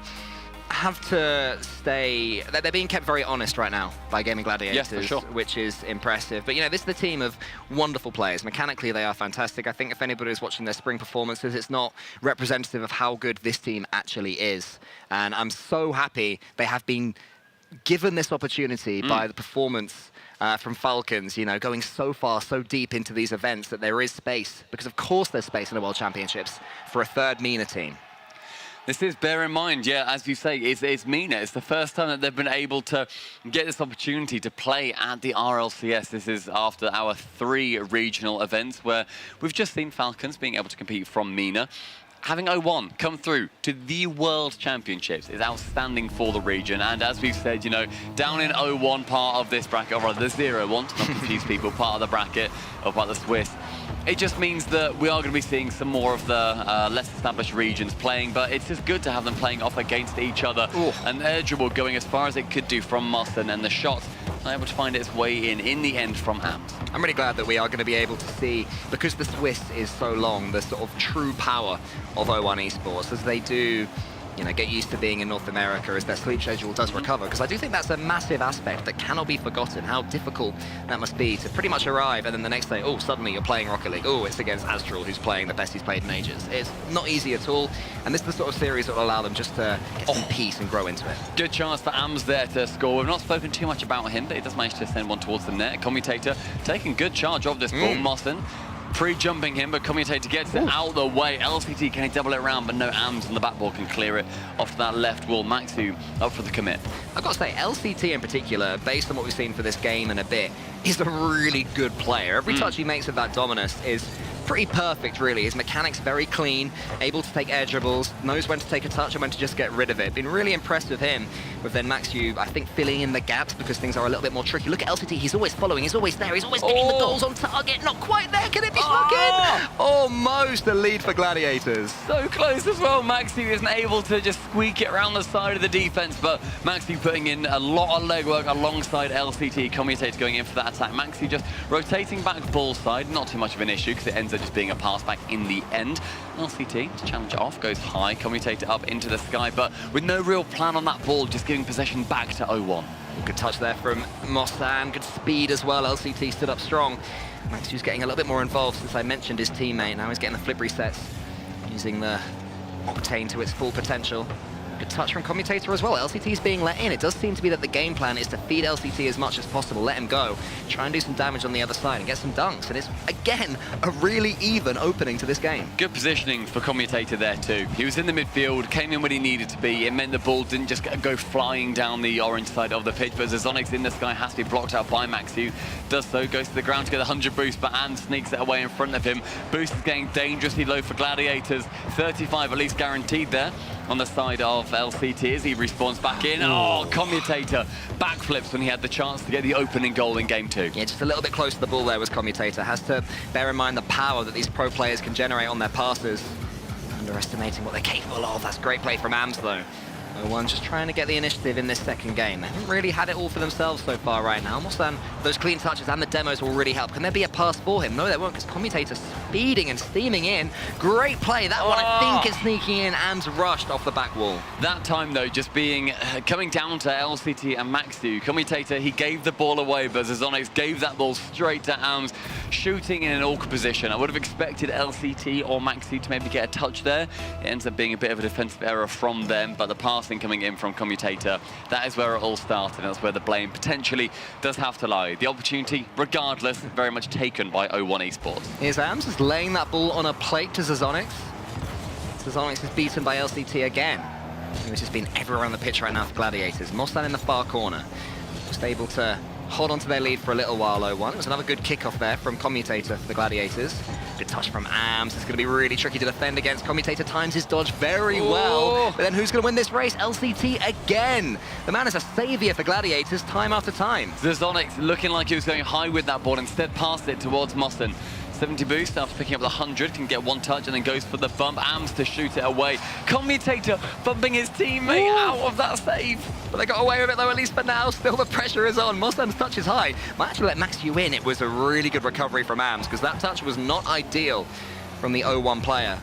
have to stay, they're being kept very honest right now by Gaming Gladiators, yes, for sure, which is impressive. But you know, this is the team of wonderful players. Mechanically, they are fantastic. I think if anybody is watching their spring performances, it's not representative of how good this team actually is. And I'm so happy they have been given this opportunity by the performance from Falcons, you know, going so far, so deep into these events, that there is space, because of course there's space in the World Championships for a third MENA team. This is, bear in mind, yeah, as you say, it's Mina. It's the first time that they've been able to get this opportunity to play at the RLCS. This is after our 3 regional events where we've just seen Falcons being able to compete from Mina. Having 0-1 come through to the World Championships is outstanding for the region. And as we've said, you know, down in 0-1 part of this bracket, or rather the 0-1, to not confuse people, part of the bracket, or part of the Swiss, it just means that we are going to be seeing some more of the less established regions playing, but it's just good to have them playing off against each other. Ooh. And their dribble going as far as it could do from Mossen, and the shot able to find its way in the end from AMS. I'm really glad that we are going to be able to see, because the Swiss is so long, the sort of true power of 01 Esports, as they do, you know, get used to being in North America as their sleep schedule does recover, because I do think that's a massive aspect that cannot be forgotten, how difficult that must be to pretty much arrive and then the next day, oh, suddenly you're playing Rocket League. Oh, it's against Astral, who's playing the best he's played in ages. It's not easy at all, and this is the sort of series that will allow them just to get some peace and grow into it. Good chance for AMS there to score. We've not spoken too much about him, but he does manage to send one towards the net. Commutator taking good charge of this ball. Mossen pre-jumping him, but Commutator gets it out the way. LCT can double it around, but no AMS on the back ball can clear it off to that left wall. Maxu up for the commit. I've got to say, LCT in particular, based on what we've seen for this game and a bit, is a really good player. Every touch he makes of that Dominus is pretty perfect, really. His mechanics very clean, able to take air dribbles, knows when to take a touch and when to just get rid of it. Been really impressed with him, with then Maxu, I think, filling in the gaps because things are a little bit more tricky. Look at LCT, he's always following, he's always there, he's always getting the goals on target. Not quite there, can it be stuck in? Almost the lead for Gladiators. So close as well. Maxu isn't able to just squeak it around the side of the defense, but Maxu putting in a lot of legwork alongside LCT. Commutator going in for that attack. Maxu just rotating back ball side, not too much of an issue because it ends up just being a pass back in the end. LCT to challenge it off, goes high, Commutator up into the sky, but with no real plan on that ball, just giving possession back to 01. Good touch there from Mossen, good speed as well. LCT stood up strong. Maxu's getting a little bit more involved since I mentioned his teammate. Now he's getting the flip resets, using the Octane to its full potential. Good touch from Commutator as well. LCT's being let in. It does seem to be that the game plan is to feed LCT as much as possible, let him go, try and do some damage on the other side and get some dunks. And it's, again, a really even opening to this game. Good positioning for Commutator there too. He was in the midfield, came in when he needed to be. It meant the ball didn't just go flying down the orange side of the pitch, but Zazonix in the sky has to be blocked out by Maxu. Does so, goes to the ground to get the 100 boost, but Anne sneaks it away in front of him. Boost is getting dangerously low for Gladiators. 35 at least guaranteed there on the side of LCT as he respawns back in. Oh, Commutator backflips when he had the chance to get the opening goal in game 2. Yeah, just a little bit close to the ball there was Commutator. Has to bear in mind the power that these pro players can generate on their passes. Underestimating what they're capable of. That's great play from AMS though. 01 just trying to get the initiative in this second game. They haven't really had it all for themselves so far right now. Mossen, those clean touches and the demos will really help. Can there be a pass for him? No, there won't, because Commutator speeding and steaming in. Great play. That one, I think, is sneaking in and rushed off the back wall. That time, though, just being coming down to LCT and Maxu. Commutator, he gave the ball away, but Zazonix gave that ball straight to AMS, shooting in an awkward position. I would have expected LCT or Maxu to maybe get a touch there. It ends up being a bit of a defensive error from them, but the passing coming in from Commutator, that is where it all started. That's where the blame potentially does have to lie. The opportunity, regardless, very much taken by 01 Esports. Here's AMS just laying that ball on a plate to Zazonix. Zazonix is beaten by LCT again. Which has been everywhere on the pitch right now for Gladiators. Mossen in the far corner, just able to hold on to their lead for a little while, 01. It was another good kickoff there from Commutator for the Gladiators. Good touch from AMS. It's going to be really tricky to defend against. Commutator times his dodge very well. But then who's going to win this race? LCT again. The man is a savior for Gladiators time after time. Zazonix looking like he was going high with that ball, instead passed it towards Mossen. 70 boost after picking up the 100, can get one touch and then goes for the bump. AMS to shoot it away. Commutator bumping his teammate out of that save. But they got away with it though, at least for now. Still the pressure is on. Mossen's touch is high. Might actually let Maxu in. It was a really good recovery from AMS because that touch was not ideal from the 01 player.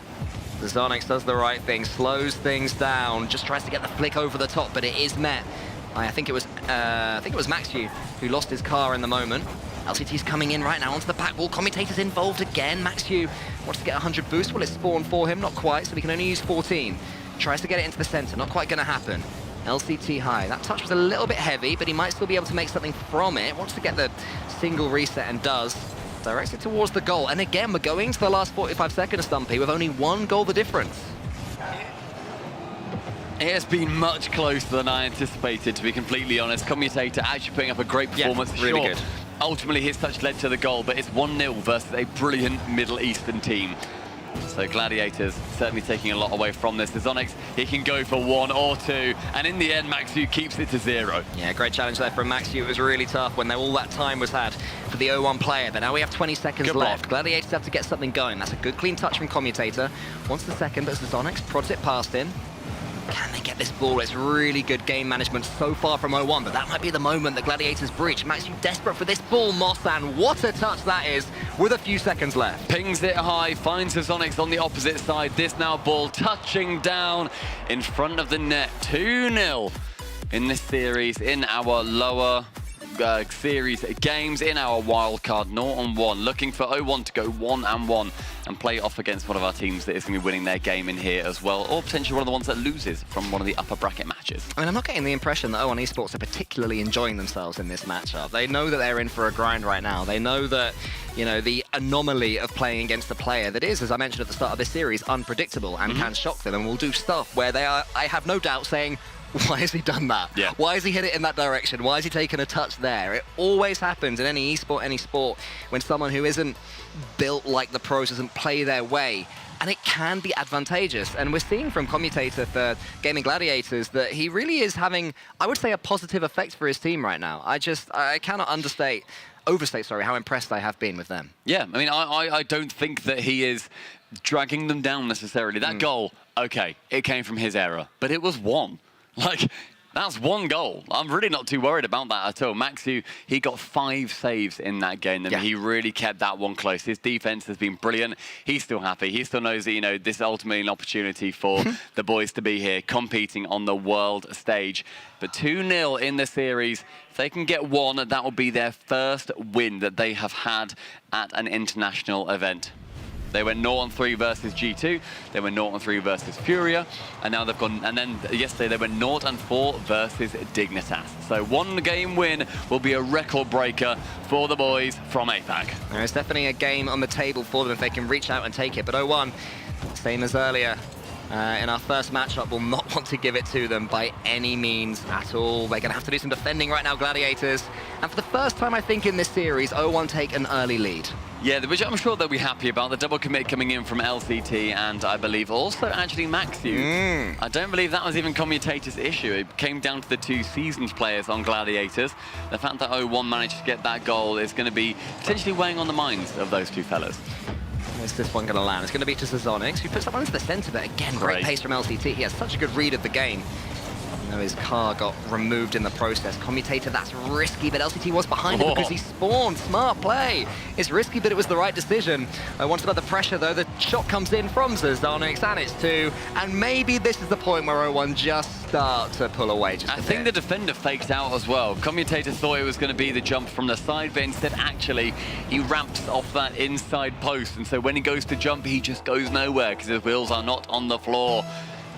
Zazonix does the right thing, slows things down, just tries to get the flick over the top, but it is met. I think it was Maxu who lost his car in the moment. LCT's coming in right now onto the back wall. Commutator's involved again. Maxu wants to get 100 boost. Will it spawn for him? Not quite, so he can only use 14. Tries to get it into the center. Not quite going to happen. LCT high. That touch was a little bit heavy, but he might still be able to make something from it. Wants to get the single reset and does. Directs it towards the goal. And again, we're going to the last 45 seconds, Stumpy, with only one goal the difference. It has been much closer than I anticipated, to be completely honest. Commutator actually putting up a great performance. Yeah, really good. Ultimately, his touch led to the goal, but it's 1-0 versus a brilliant Middle Eastern team. So Gladiators certainly taking a lot away from this. The Onyx, he can go for 1 or 2, and in the end, Maxu keeps it to 0. Yeah, great challenge there from Maxu. It was really tough when all that time was had for the 0-1 player, but now we have 20 seconds left. Gladiators have to get something going. That's a good clean touch from Commutator. Wants the second, but the Onyx prods it past him. Can they get this ball? It's really good game management so far from 0-1, but that might be the moment that Gladiators breach. Maxu desperate for this ball, Moss, and what a touch that is with a few seconds left. Pings it high, finds the Onyx on the opposite side. This now ball touching down in front of the net. 2-0 in this series, in our lower series games, in our wildcard 0-1. Looking for 0-1 to go 1-1 and play off against one of our teams that is going to be winning their game in here as well, or potentially one of the ones that loses from one of the upper bracket matches. I mean, I'm not getting the impression that O1 Esports are particularly enjoying themselves in this matchup. They know that they're in for a grind right now. They know that, you know, the anomaly of playing against a player that is, as I mentioned at the start of this series, unpredictable and can shock them and will do stuff where they are, I have no doubt, saying, why has he done that? Yeah. Why has he hit it in that direction? Why has he taken a touch there? It always happens in any esport, any sport, when someone who isn't built like the pros doesn't play their way. And it can be advantageous. And we're seeing from Commutator for Gaming Gladiators that he really is having, I would say, a positive effect for his team right now. I cannot overstate how impressed I have been with them. Yeah, I mean, I don't think that he is dragging them down necessarily. That goal, okay, it came from his error, but it was one. Like, that's one goal. I'm really not too worried about that at all. Maxu, he got 5 saves in that game, and he really kept that one close. His defense has been brilliant. He's still happy. He still knows that, you know, this is ultimately an opportunity for the boys to be here competing on the world stage. But 2-0 in the series. If they can get 1, that will be their first win that they have had at an international event. They went 0-3 versus G2, they went 0-3 versus Furia, and now they've gone, and then yesterday they went 0-4 versus Dignitas. So 1 game win will be a record breaker for the boys from APAC. There's definitely a game on the table for them if they can reach out and take it, but 0-1, same as earlier. In our first matchup, will not want to give it to them by any means at all. They're going to have to do some defending right now, Gladiators. And for the first time, I think, in this series, 0-1 take an early lead. Yeah, which I'm sure they'll be happy about. The double commit coming in from LCT and I believe also actually Maxu. I don't believe that was even Commutator's issue. It came down to the 2 seasons players on Gladiators. The fact that 0-1 managed to get that goal is going to be potentially weighing on the minds of those 2 fellas. Where's this one going to land? It's going to be to Onyx, who puts that one into the centre, but again, great pace from LCT. He has such a good read of the game. I know his car got removed in the process. Commutator, that's risky, but LCT was behind him because he spawned. Smart play. It's risky, but it was the right decision. I wanted about the pressure, though. The shot comes in from Onyx, and it's 2. And maybe this is the point where 0-1 just start to pull away just a bit. I think the defender faked out as well. Commutator thought it was going to be the jump from the side, but instead, actually, he ramps off that inside post. And so when he goes to jump, he just goes nowhere because his wheels are not on the floor.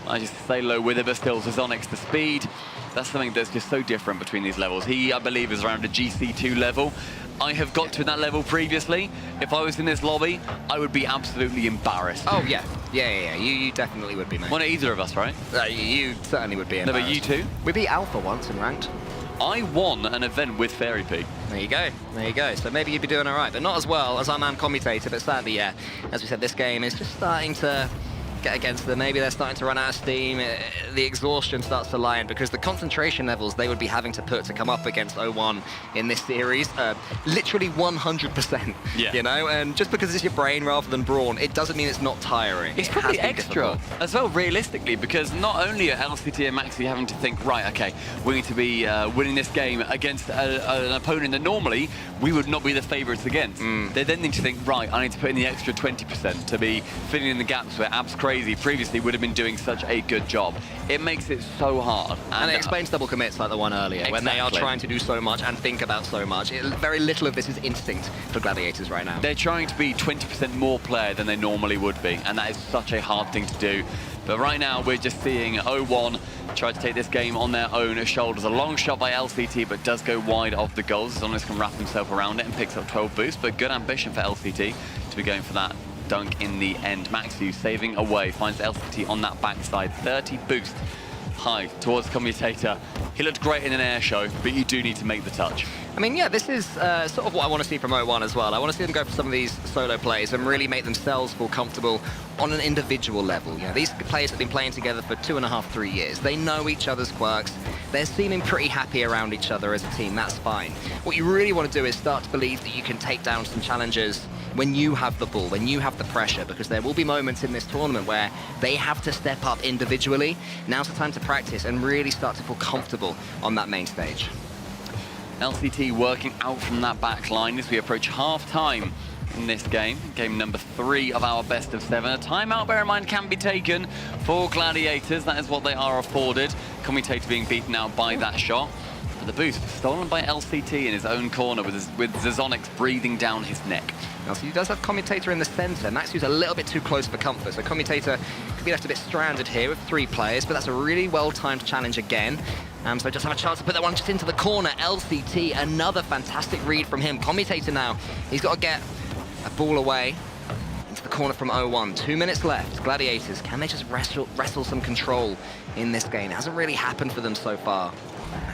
I just stay low with it, but still, Onyx the speed. That's something that's just so different between these levels. He, I believe, is around a GC2 level. I have got to that level previously. If I was in this lobby, I would be absolutely embarrassed. Oh, yeah. Yeah. You definitely would be, mate. One of either of us, right? You certainly would be embarrassed. No, but you too? We beat Alpha once in ranked. I won an event with Fairy P. There you go. There you go. So maybe you'd be doing all right, but not as well as our man Commutator. But sadly, yeah, as we said, this game is just starting to get against them. Maybe they're starting to run out of steam. The exhaustion starts to lie in because the concentration levels they would be having to put to come up against 0-1 in this series, literally 100%. Yeah. You know, and just because it's your brain rather than brawn, it doesn't mean it's not tiring. It's probably extra as well, realistically, because not only are LCT and Maxi having to think, right, okay, we need to be winning this game against an opponent that normally we would not be the favourites against. They then need to think, right, I need to put in the extra 20% to be filling in the gaps where Abs Crazy previously would have been doing such a good job. It makes it so hard. And it explains double commits like the one earlier, when they are trying to do so much and think about so much. Very little of this is instinct for Gladiators right now. They're trying to be 20% more player than they normally would be, and that is such a hard thing to do. But right now, we're just seeing 0-1 try to take this game on their own shoulders. A long shot by LCT, but does go wide of the goals. Zonis can wrap himself around it and picks up 12 boosts, but good ambition for LCT to be going for that dunk in the end. Maxu saving away, finds LCT on that backside. 30 boost high towards Commutator. He looked great in an air show, but you do need to make the touch. I mean, yeah, this is sort of what I want to see from O1 as well. I want to see them go for some of these solo plays and really make themselves feel comfortable on an individual level. You know, these players have been playing together for 2.5, 3 years. They know each other's quirks. They're seeming pretty happy around each other as a team. That's fine. What you really want to do is start to believe that you can take down some challengers when you have the ball, when you have the pressure, because there will be moments in this tournament where they have to step up individually. Now's the time to practice and really start to feel comfortable on that main stage. LCT working out from that back line as we approach half-time in this game. Game number 3 of our best of 7. A timeout, bear in mind, can be taken for Gladiators. That is what they are afforded. Commutator being beaten out by that shot. But the boost stolen by LCT in his own corner with Zazonix breathing down his neck. Now, so he does have Commutator in the center. Maxu's a little bit too close for comfort, so Commutator could be left a bit stranded here with 3 players, but that's a really well-timed challenge again. So just have a chance to put that one just into the corner. LCT, another fantastic read from him. Commutator now, he's got to get a ball away into the corner from O1. 2 minutes left. Gladiators, can they just wrestle some control in this game? It hasn't really happened for them so far.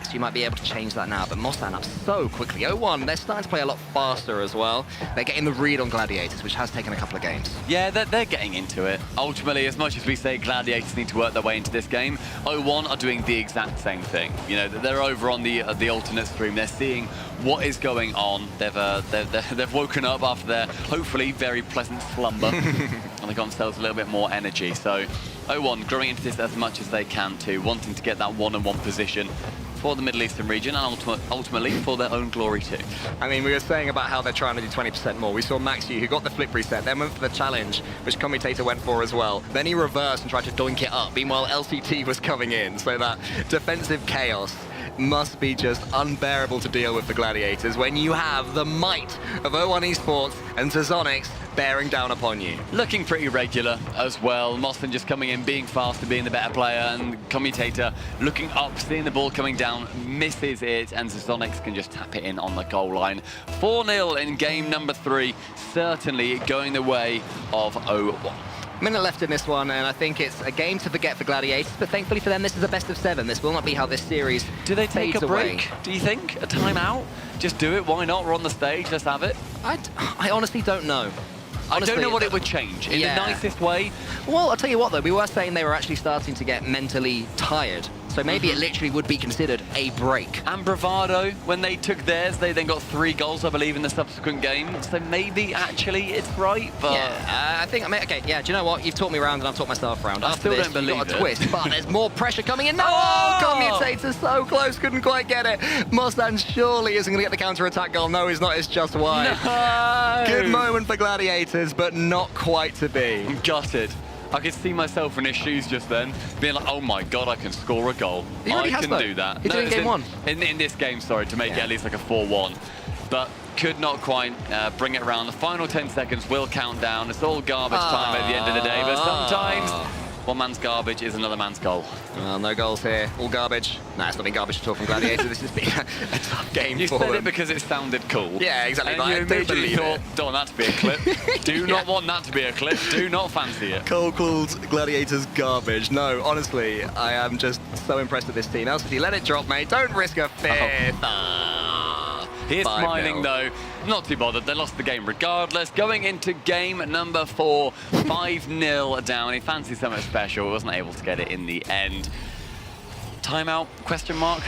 So you might be able to change that now, but Mosan up so quickly. O1, they're starting to play a lot faster as well. They're getting the read on Gladiators, which has taken a couple of games. Yeah, they're getting into it. Ultimately, as much as we say Gladiators need to work their way into this game, O1 are doing the exact same thing. You know, they're over on the alternate stream. They're seeing what is going on. They've woken up after their hopefully very pleasant slumber, and they got themselves a little bit more energy. So O1 growing into this as much as they can too, wanting to get that one-on-one position for the Middle Eastern region and ultimately for their own glory too. I mean, we were saying about how they're trying to do 20% more. We saw Maxu, who got the flip reset, then went for the challenge, which Commutator went for as well. Then he reversed and tried to doink it up. Meanwhile, LCT was coming in, so that defensive chaos must be just unbearable to deal with the Gladiators when you have the might of O1 Esports and Zazonix bearing down upon you. Looking pretty regular as well. Mosan just coming in, being faster, being the better player, and Commutator looking up, seeing the ball coming down, misses it, and Zazonix can just tap it in on the goal line. 4-0 in game number 3, certainly going the way of O1. Minute left in this one, and I think it's a game to forget for Gladiators, but thankfully for them, this is a best of 7. This will not be how this series Do they take a break? Away. Do you think? A timeout? Just do it, why not? We're on the stage, let's have it. I honestly don't know. Honestly, I don't know what it would change in the nicest way. Well, I'll tell you what though, we were saying they were actually starting to get mentally tired. So maybe it literally would be considered a break. And Bravado, when they took theirs, they then got 3 goals, I believe, in the subsequent game. So maybe actually it's right, but... Yeah, I think, okay, yeah, do you know what? You've talked me around and I've talked myself around. I still don't believe you've got a twist, but there's more pressure coming in. No! Oh! Commutator so close, couldn't quite get it. Mosan surely isn't going to get the counter-attack goal. No, he's not. It's just wide. No! Good moment for Gladiators, but not quite to be. I'm gutted. I could see myself in his shoes just then, being like, oh my god, I can score a goal. He already I has, can though. do that. He did in game 1. In this game, sorry, to make it at least like a 4-1. But could not quite bring it around. The final 10 seconds will count down. It's all garbage time at the end of the day, but sometimes one man's garbage is another man's goal. Well, no goals here. All garbage. Nah, it's not been garbage at all from Gladiators. This has been a tough game You for said them. it because it sounded cool. Yeah, exactly. And I you do immediately believe thought, it. don't want that to be a clip. Do not want that to be a clip. Do not fancy it. Cole calls Gladiators garbage. No, honestly, I am just so impressed with this team. LCT, let it drop, mate. Don't risk a 5th. He is smiling though, not too bothered. They lost the game regardless. Going into game number 4, 5-0 down. He fancied something special, wasn't able to get it in the end. Timeout, question mark?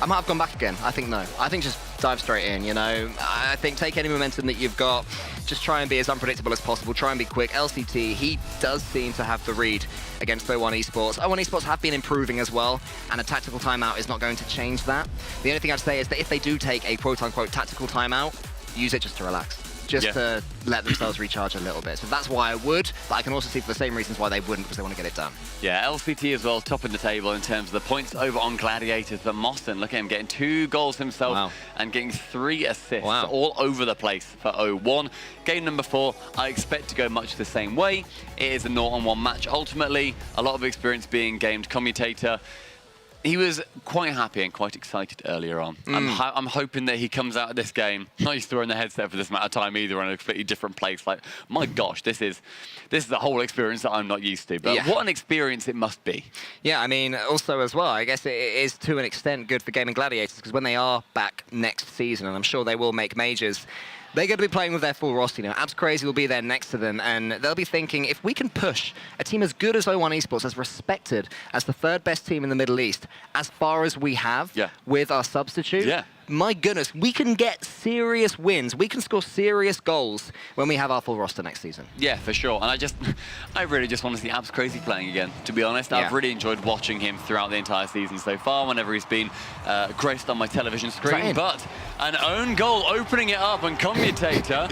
I might have gone back again. I think no. I think just dive straight in, you know. I think take any momentum that you've got. Just try and be as unpredictable as possible. Try and be quick. LCT, he does seem to have the read against O1 Esports. O1 Esports have been improving as well, and a tactical timeout is not going to change that. The only thing I'd say is that if they do take a quote-unquote tactical timeout, use it just to relax. Just to let themselves recharge a little bit. So that's why I would, but I can also see for the same reasons why they wouldn't, because they want to get it done. Yeah, LCT as well, topping the table in terms of the points over on Gladiators. But Mosan, look at him getting 2 goals himself and getting 3 assists all over the place for O1. Game number 4, I expect to go much the same way. It is a 0-on-1 match ultimately. A lot of experience being gamed. Commutator he was quite happy and quite excited earlier on. I'm hoping that he comes out of this game not used to wearing the headset for this amount of time either, in a completely different place. Like, my gosh, this is the whole experience that I'm not used to. But what an experience it must be. Yeah, I mean, also as well, I guess it is to an extent good for Gaming Gladiators, because when they are back next season, and I'm sure they will make majors, they're going to be playing with their full roster. You know, Abs Crazy will be there next to them, and they'll be thinking, if we can push a team as good as O1 Esports, as respected as the third best team in the Middle East, as far as we have with our substitute, my goodness, we can get serious wins. We can score serious goals when we have our full roster next season. Yeah, for sure. And I really just want to see Abs Crazy playing again, to be honest. I've really enjoyed watching him throughout the entire season so far, whenever he's been graced on my television screen. But an own goal opening it up, and Commutator,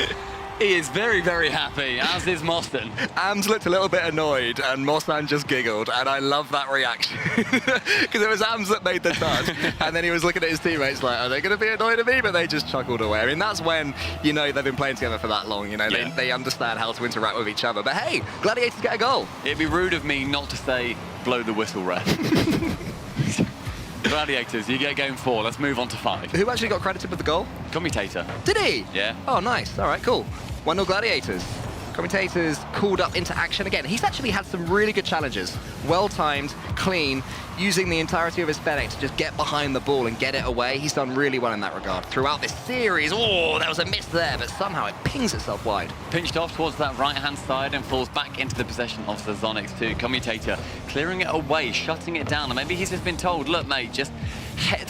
he is very, very happy, as is Mostan. Ams looked a little bit annoyed, and Mostan just giggled, and I love that reaction. Because it was Ams that made the touch, and then he was looking at his teammates like, are they going to be annoyed at me? But they just chuckled away. I mean, that's when, you know, they've been playing together for that long, you know, they understand how to interact with each other. But hey, Gladiators get a goal. It'd be rude of me not to say, blow the whistle, ref. Gladiators, you get game 4. Let's move on to 5. Who actually got credited with the goal? Commutator. Did he? Yeah. Oh, nice. All right, cool. 1-0 Gladiators. Commentators called up into action again. He's actually had some really good challenges. Well-timed, clean, using the entirety of his Fennec to just get behind the ball and get it away. He's done really well in that regard. Throughout this series, oh, there was a miss there, but somehow it pings itself wide. Pinched off towards that right-hand side and falls back into the possession of the Sonics too. Commutator clearing it away, shutting it down. And maybe he's just been told, look, mate, just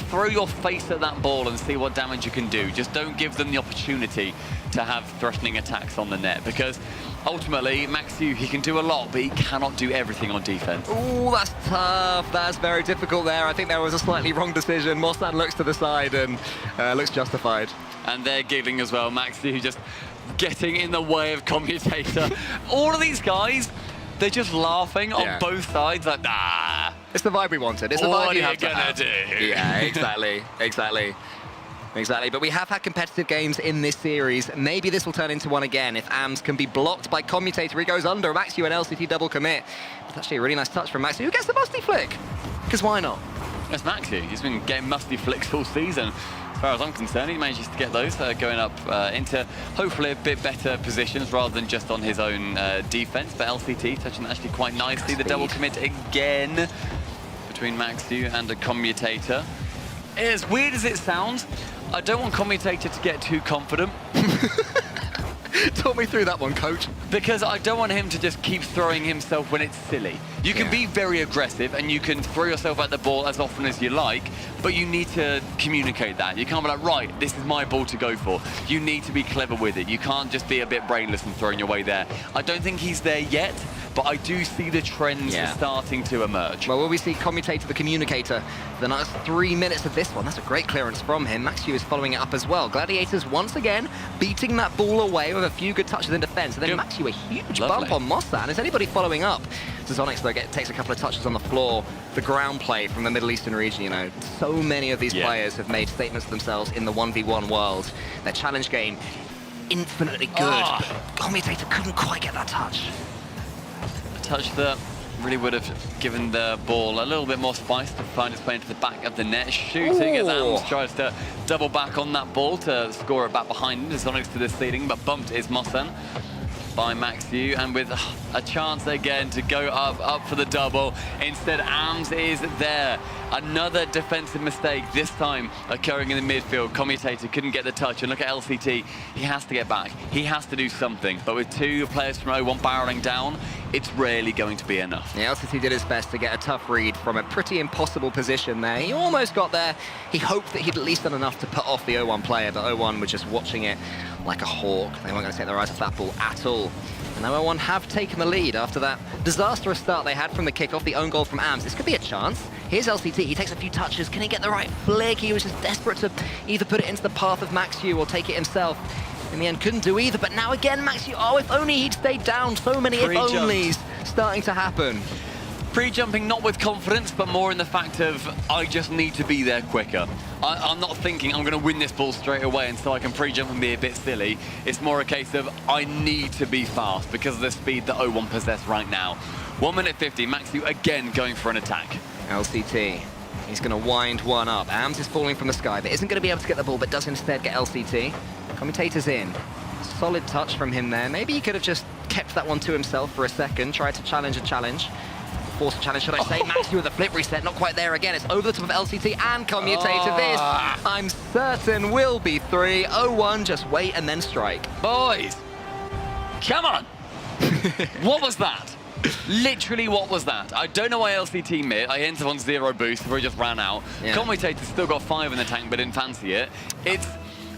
throw your face at that ball and see what damage you can do. Just don't give them the opportunity to have threatening attacks on the net, because ultimately, Maxiu, he can do a lot, but he cannot do everything on defense. Oh, that's tough. That's very difficult there. I think there was a slightly wrong decision. Mostan looks to the side and looks justified. And they're giggling as well. Maxiu just getting in the way of Commutator. All of these guys, they're just laughing on both sides, like, nah. It's the vibe we wanted. It's the vibe you have to have. What are you gonna do? Yeah, exactly, exactly. Exactly, but we have had competitive games in this series. Maybe this will turn into one again if Ams can be blocked by Commutator. He goes under. Maxiu and LCT double commit. It's actually a really nice touch from Maxiu. Who gets the musty flick? Because why not? That's Maxiu. He's been getting musty flicks all season. As far as I'm concerned, he manages to get those, going up into hopefully a bit better positions rather than just on his own defense. But LCT touching that actually quite nicely. The double commit again between Maxiu and a Commutator. As weird as it sounds, I don't want Commutator to get too confident. Talk me through that one, coach. Because I don't want him to just keep throwing himself when it's silly. You can be very aggressive and you can throw yourself at the ball as often as you like, but you need to communicate that. You can't be like, right, this is my ball to go for. You need to be clever with it. You can't just be a bit brainless and throwing your way there. I don't think he's there yet, but I do see the trends starting to emerge. Well, will we see Commutator the communicator for the next 3 minutes of this one? That's a great clearance from him. Maxiu is following it up as well. Gladiators once again beating that ball away with a few good touches in defense. And then Maxiu a huge bump on Mostan. Is anybody following up? Zonics, though, takes a couple of touches on the floor. The ground play from the Middle Eastern region, you know, so many of these players have made statements to themselves in the 1v1 world. Their challenge game, infinitely good. Commutator couldn't quite get that touch. A touch that really would have given the ball a little bit more spice to find its way into the back of the net. Shooting as Ams tries to double back on that ball to score it back behind him. Sonics to the ceiling, but bumped is Mostan by Maxiu, and with a chance again to go up for the double. Instead, Ams is there. Another defensive mistake, this time occurring in the midfield. Commutator couldn't get the touch, and look at LCT. He has to get back. He has to do something, but with two players from O1 barreling down, it's rarely going to be enough. Yeah, LCT did his best to get a tough read from a pretty impossible position there. He almost got there. He hoped that he'd at least done enough to put off the O1 player, but O1 were just watching it like a hawk. They weren't going to take their eyes off that ball at all. And now O1 have taken the lead after that disastrous start they had from the kickoff, the own goal from Ams. This could be a chance. Here's LCT. He takes a few touches. Can he get the right flick? He was just desperate to either put it into the path of Maxiu or take it himself. In the end, couldn't do either. But now again, Maxiu, oh, if only he'd stayed down. So many if-onlys starting to happen. Pre-jumping not with confidence, but more in the fact of, I just need to be there quicker. I'm not thinking I'm going to win this ball straight away and so I can pre-jump and be a bit silly. It's more a case of, I need to be fast because of the speed that O1 possess right now. 1 minute 50, Maxiu again going for an attack. LCT He's going to wind one up. Ams is falling from the sky, but isn't going to be able to get the ball, but does instead get LCT. Commentator's in. Solid touch from him there. Maybe he could have just kept that one to himself for a second, tried to challenge a challenge. Force a challenge, should I say. Maxi with a flip reset, not quite there again. It's over the top of LCT and Commutator. This, I'm certain, will be 3. 0-1, just wait and then strike. Boys, come on. What was that? Literally, what was that? I don't know why LCT mid. I entered on 0 boost before he just ran out. Yeah. Commutator's still got 5 in the tank, but didn't fancy it. It's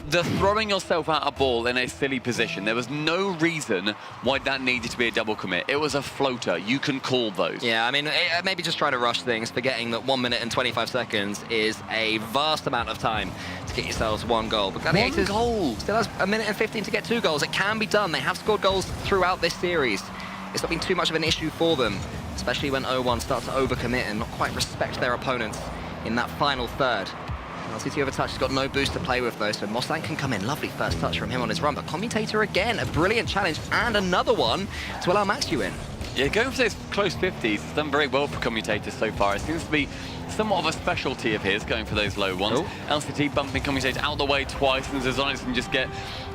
the throwing yourself out a ball in a silly position. There was no reason why that needed to be a double commit. It was a floater. You can call those. Yeah, I mean, maybe just try to rush things, forgetting that 1 minute and 25 seconds is a vast amount of time to get yourselves 1 goal. But Gladiators still has 1 minute and 15 to get 2 goals. It can be done. They have scored goals throughout this series. It's not been too much of an issue for them, especially when 0-1 start to overcommit and not quite respect their opponents in that final third. LCT over touch, he's got no boost to play with though, so Moslang can come in. Lovely first touch from him on his run, but Commutator again, a brilliant challenge and another one to allow Maxu in. Yeah, going for those close 50s, he's done very well for Commutator so far. It seems to be somewhat of a specialty of his, going for those low ones. LCT bumping Commutator out the way twice, and Zazonix can just get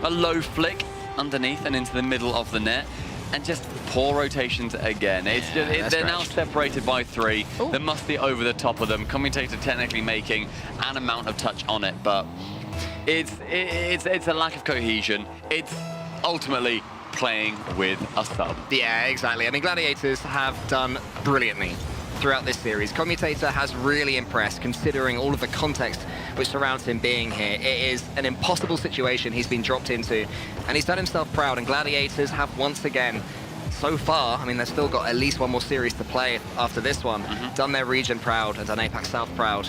a low flick underneath and into the middle of the net. And just poor rotations again. It's just, they're now separated by 3. There must be over the top of them. Commutator technically making an amount of touch on it, but it's a lack of cohesion. It's ultimately playing with a sub. Yeah, exactly. I mean, Gladiators have done brilliantly throughout this series. Commutator has really impressed, considering all of the context which surrounds him being here. It is an impossible situation he's been dropped into, and he's done himself proud, and Gladiators have once again, so far, I mean, they've still got at least 1 more series to play after this one, done their region proud and done APAC South proud.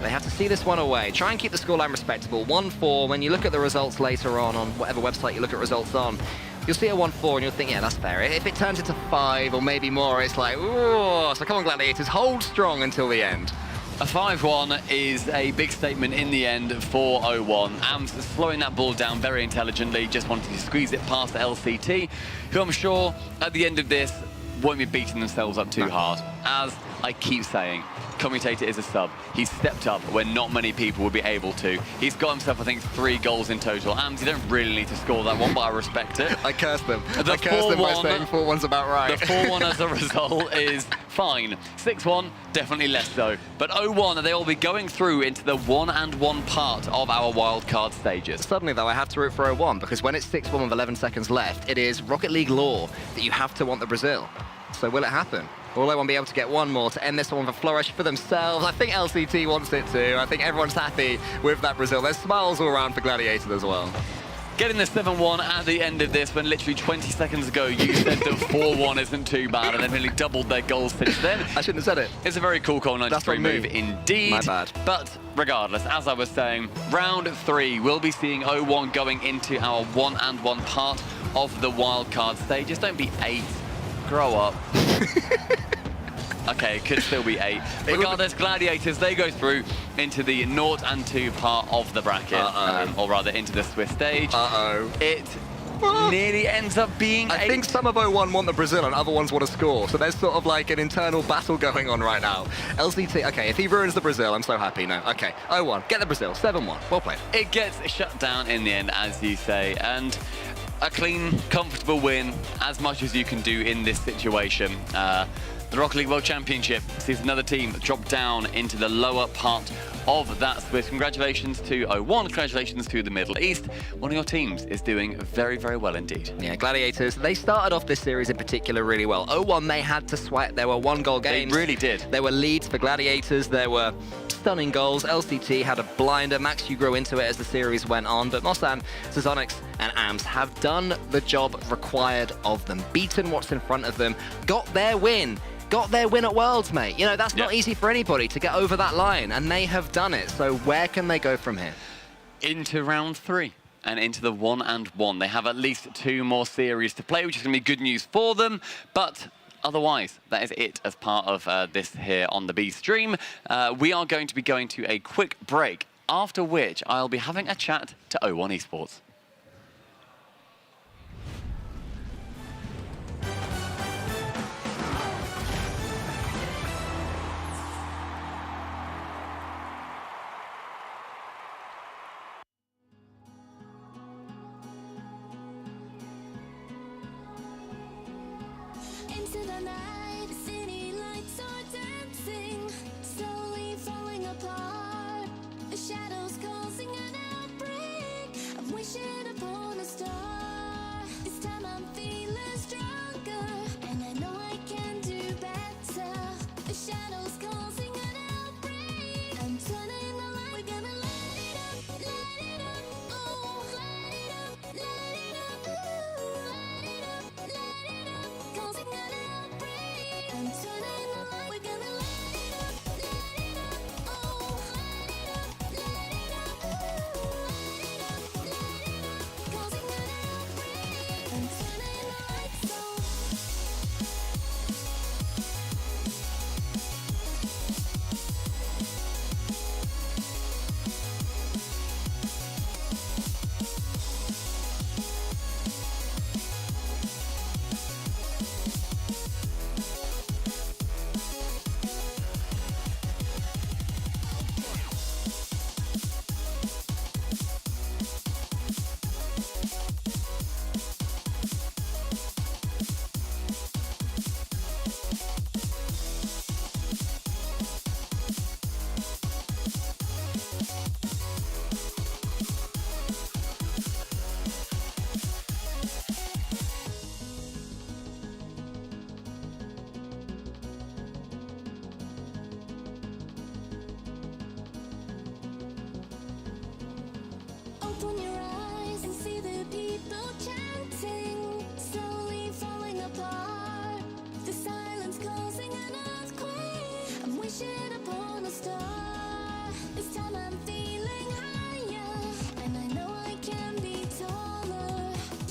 They have to see this one away. Try and keep the scoreline respectable. 1-4, when you look at the results later on whatever website you look at results on, you'll see a 1-4 and you'll think, yeah, that's fair. If it turns into 5 or maybe more, it's like, ooh. So come on, Gladiators, hold strong until the end. A 5-1 is a big statement in the end for 0-1. Ams slowing that ball down very intelligently, just wanting to squeeze it past LCT, who I'm sure at the end of this won't be beating themselves up too hard. As I keep saying, Commutator is a sub. He's stepped up when not many people would be able to. He's got himself, I think, 3 goals in total. Ams, you don't really need to score that one, but I respect it. I curse them. I curse them by saying 4-1's about right. The 4-1 as a result is fine. 6-1, definitely less so. But 0-1, they will be going through into the 1-1 part of our wildcard stages. Suddenly, though, I have to root for 0-1, because when it's 6-1 with 11 seconds left, it is Rocket League law that you have to want the Brazil. So will it happen? Will they want to be able to get 1 more to end this one with a flourish for themselves? I think LCT wants it too. I think everyone's happy with that Brazil. There's smiles all around for Gladiators as well. Getting the 7-1 at the end of this, when literally 20 seconds ago you said that 4-1 isn't too bad, and they've nearly doubled their goals since then. I shouldn't have said it. It's a very cool Call 93 move indeed. My bad. But regardless, as I was saying, round 3, we'll be seeing 0-1 going into our 1-1 part of the wildcard stages. Don't be 8. Grow up. Okay, it could still be 8. Regardless, Gladiators, they go through into the 0-2 part of the bracket, or rather into the Swiss stage. It nearly ends up being 8. I think some of 0-1 want the Brazil and other ones want to score, so there's sort of like an internal battle going on right now. LCT, okay, if he ruins the Brazil, I'm so happy now. Okay, 0-1, get the Brazil, 7-1, well played. It gets shut down in the end, as you say, and a clean, comfortable win, as much as you can do in this situation. The Rocket League World Championship sees another team drop down into the lower part of that Swiss. Congratulations to 0-1, congratulations to the Middle East. One of your teams is doing very, very well indeed. Yeah, Gladiators, they started off this series in particular really well. 0-1, they had to sweat. There were 1-goal games. They really did. There were leads for Gladiators. There were stunning goals. LCT had a blinder. Max, you grew into it as the series went on. But Mossam, Zazonix, and Ams have done the job required of them. Beaten what's in front of them. Got their win. Got their win at Worlds, mate. You know, that's not easy for anybody to get over that line, and they have done it. So where can they go from here? Into round 3 and into the 1-1. They have at least 2 more series to play, which is going to be good news for them. But otherwise, that is it as part of this here on the B stream. We are going to be going to a quick break, after which I'll be having a chat to 0-1 Esports. into the night. The city lights are dancing, slowly falling apart. The shadows causing an outbreak. I'm wishing upon a star. This time I'm feeling stronger, and I know I can do better. The shadows causing an outbreak. I'm turning the light. We're gonna light it up, oh, light it up, ooh, light it up, causing an outbreak. I'm turning the light. We're gonna light it up, oh, light it up, ooh, light it up, causing an outbreak. I'm turning the lights on. Open your eyes and see the people chanting, slowly falling apart. The silence causing an earthquake. I'm wishing upon a star. This time I'm feeling higher, and I know I can be taller.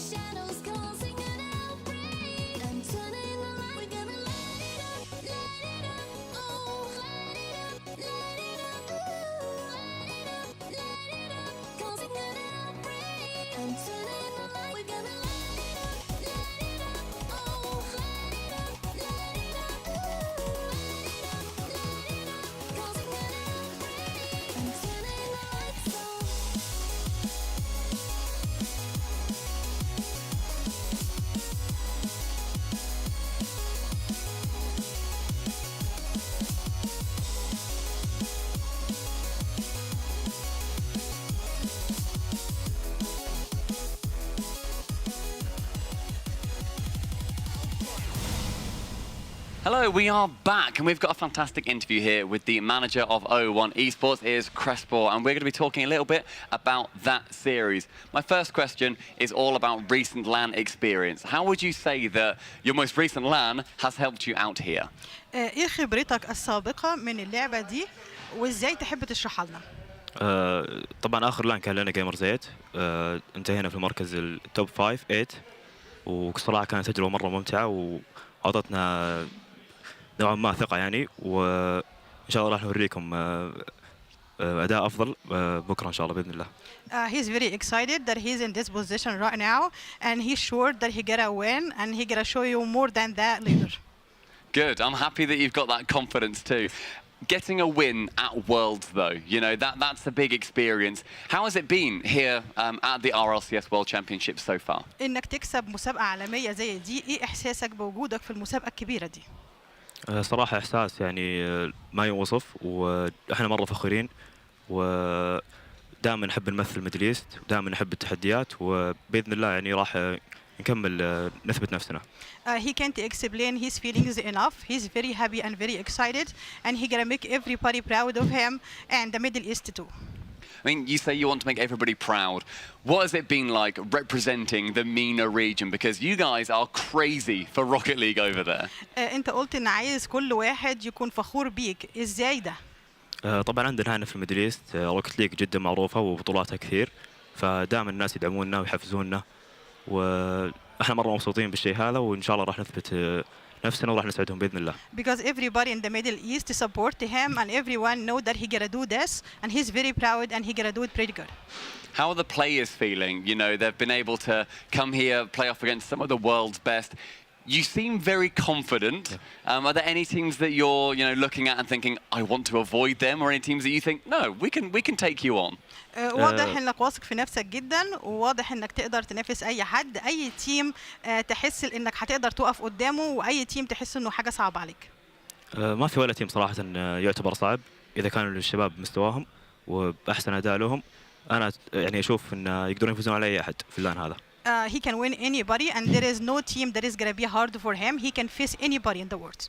Shadows causing an outbreak. I'm turning the light. We're gonna light it up, oh, light it up, ooh, light it up, causing an outbreak. I'm turning the light. We're gonna light it up, oh, light it up, ooh, light it up, causing an outbreak. I'm turning the lights on. Hello, we are back, and we've got a fantastic interview here with the manager of O1 Esports, is Crespo, and we're going to be talking a little bit about that series. My first question is all about recent LAN experience. How would you say that your most recent LAN has helped you out here? ايه خبرتك السابقة من اللعبة دي وازاي تحب تشرحها لنا؟ طبعا اخر لان كان لنا جيمر زيت. انتهينا في المركز التوب 5 8 وصراحه كانت تجربه مره ممتعه واعطتنا نوعا ما ثقه يعني وان شاء الله راح نوريكم اداء افضل بكره ان شاء الله باذن الله. He's very excited that he's in this position right now and he's sure that he gonna win and he gonna show you more than that later. Good. I'm happy that you've got that confidence too. Getting a win at Worlds, though, you know, that's a big experience. How has it been here at the RLCS World Championship so far? إنك تكسب مسابقة عالمية زي دي، إيه إحساسك بوجودك في المسابقة الكبيرة دي؟ صراحة إحساس يعني ما يوصف وإحنا مرة فخورين ودائما نحب نمثل ميدل إيست ودائما نحب التحديات وبإذن الله يعني راح نكمل نثبت نفسنا. He can't explain his feelings enough. He's very happy and very excited, and he gonna make everybody proud of him and the Middle East too. I mean, you say you want to make everybody proud. What has it been like representing the MENA region? Because you guys are crazy for Rocket League over there. أنت قلت إن عايز كل واحد يكون فخور بيك، إزاي ده؟ طبعا عندنا هنا في الميدل إيست روكت ليج جدا معروفة وبطولاتها كثير، فدائما الناس يدعموننا ويحفزوننا واحنا مرة مبسوطين بالشيء هذا وإن شاء الله راح نثبت نفسنا وراح نسعدهم بإذن الله. Because everybody in the Middle East support him and everyone know that he gonna do this and he's very proud and he gonna do it pretty good. How are the players feeling? You know, they've been able to come here, play off against some of the world's best. You seem very confident. Are there any teams that you're, looking at and thinking, I want to avoid them, or any teams that you think, no, we can take you on? واضح انك واثق في نفسك جدا وواضح انك تقدر تنافس اي حد اي تيم تحس انك هتقدر تقف قدامه واي تيم تحس انه حاجه صعبه عليك. ما في ولا تيم صراحة يعتبر صعب إذا كانوا الشباب مستواهم وبأحسن أداء لهم. أنا يعني أشوف إن يقدرون يفوزون على أي أحد في اللان هذا. He can win anybody and there is no team that is going to be hard for him. He can face anybody in the world.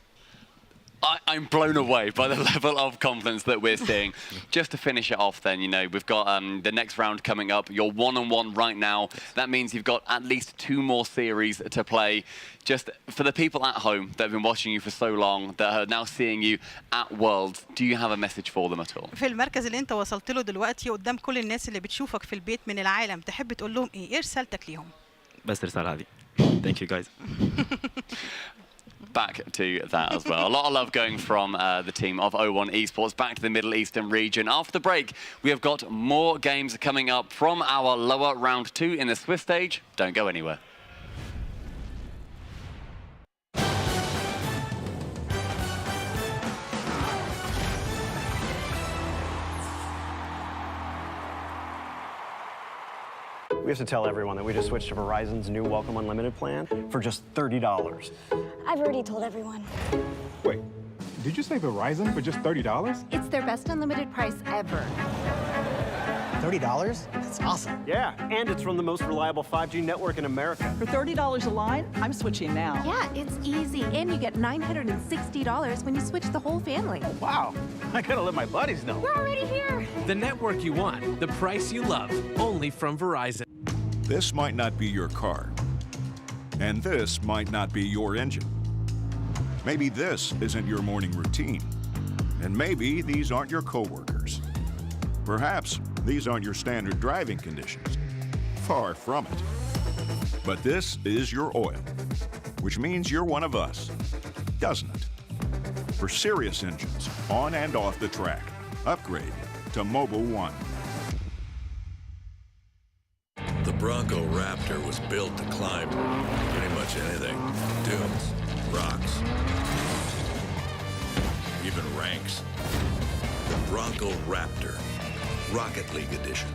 I'm blown away by the level of confidence that we're seeing. Just to finish it off then, we've got the next round coming up. You're 1-1 right now. That means you've got at least 2 more series to play. Just for the people at home that have been watching you for so long, that are now seeing you at Worlds, do you have a message for them at all? في المركز اللي انت وصلت له دلوقتي قدام كل الناس اللي بتشوفك في البيت من العالم تحب تقول لهم ايه رسالتك ليهم؟ بس الرسالة هذه. Thank you guys. Back to that as well. A lot of love going from the team of O1 Esports back to the Middle Eastern region. After the break, we have got more games coming up from our lower round 2 in the Swiss stage. Don't go anywhere. We have to tell everyone that we just switched to Verizon's new Welcome Unlimited plan for just $30. I've already told everyone. Wait, did you say Verizon for just $30? It's their best unlimited price ever. $30? That's awesome. Yeah, and it's from the most reliable 5G network in America. For $30 a line, I'm switching now. Yeah, it's easy. And you get $960 when you switch the whole family. Wow, I gotta let my buddies know. We're already here. The network you want, the price you love, only from Verizon. This might not be your car. And this might not be your engine. Maybe this isn't your morning routine. And maybe these aren't your coworkers. Perhaps these aren't your standard driving conditions. Far from it. But this is your oil, which means you're one of us, doesn't it? For serious engines, on and off the track, upgrade to Mobil 1. The Bronco Raptor was built to climb pretty much anything. Dunes, rocks, even ranks. The Bronco Raptor, Rocket League Edition.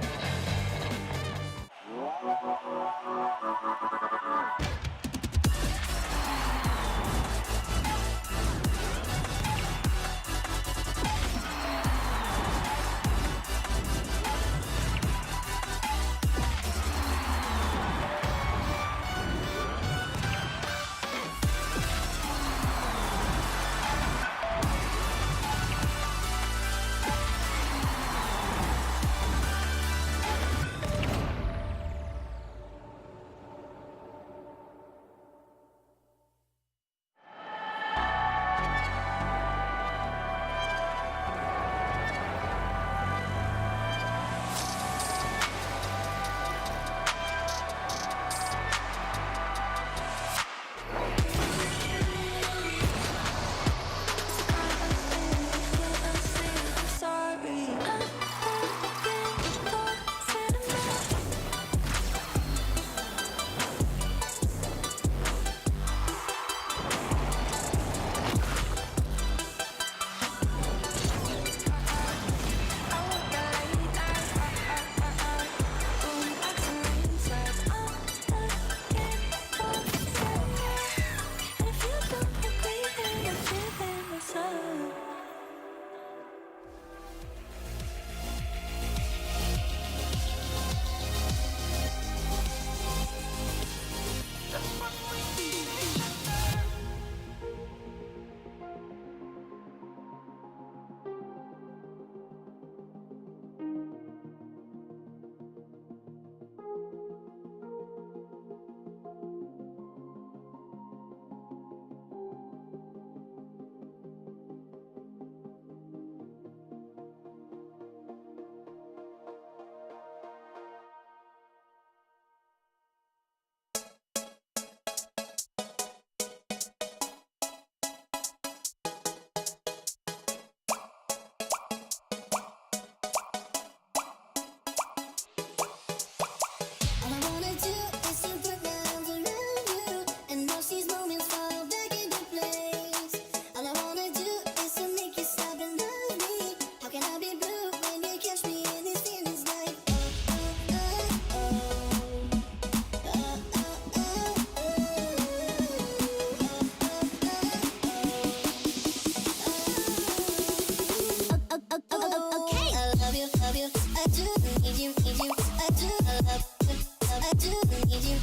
you.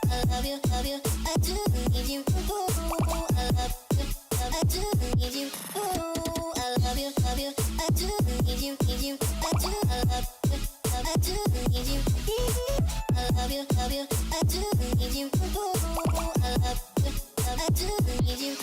I love you, I do need you. Ooh, I love you, I do need you. Ooh, I love you, I do need you, I do, I love you, I do need you. I love you, I do need you. Ooh, I love you, I do need you.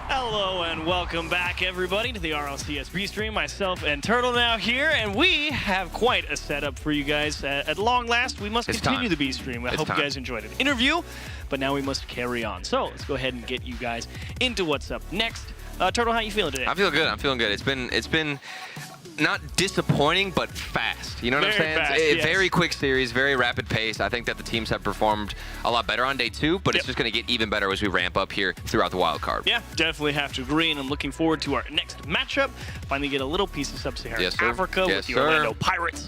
Hello and welcome back, everybody, to the RLCS B-Stream. Myself and Turtle now here, and we have quite a setup for you guys. At long last, we must continue the B-Stream. I hope you guys enjoyed an interview, but now we must carry on. So let's go ahead and get you guys into what's up next. Turtle, how you feeling today? I feel good. I'm feeling good. It's been not disappointing, but fast. You know what I'm saying? Fast, yes. Very quick series, very rapid pace. I think that the teams have performed a lot better on day 2, but it's just going to get even better as we ramp up here throughout the wild card. Yeah, definitely have to agree, and I'm looking forward to our next matchup. Finally get a little piece of Sub-Saharan Africa with the Orlando Pirates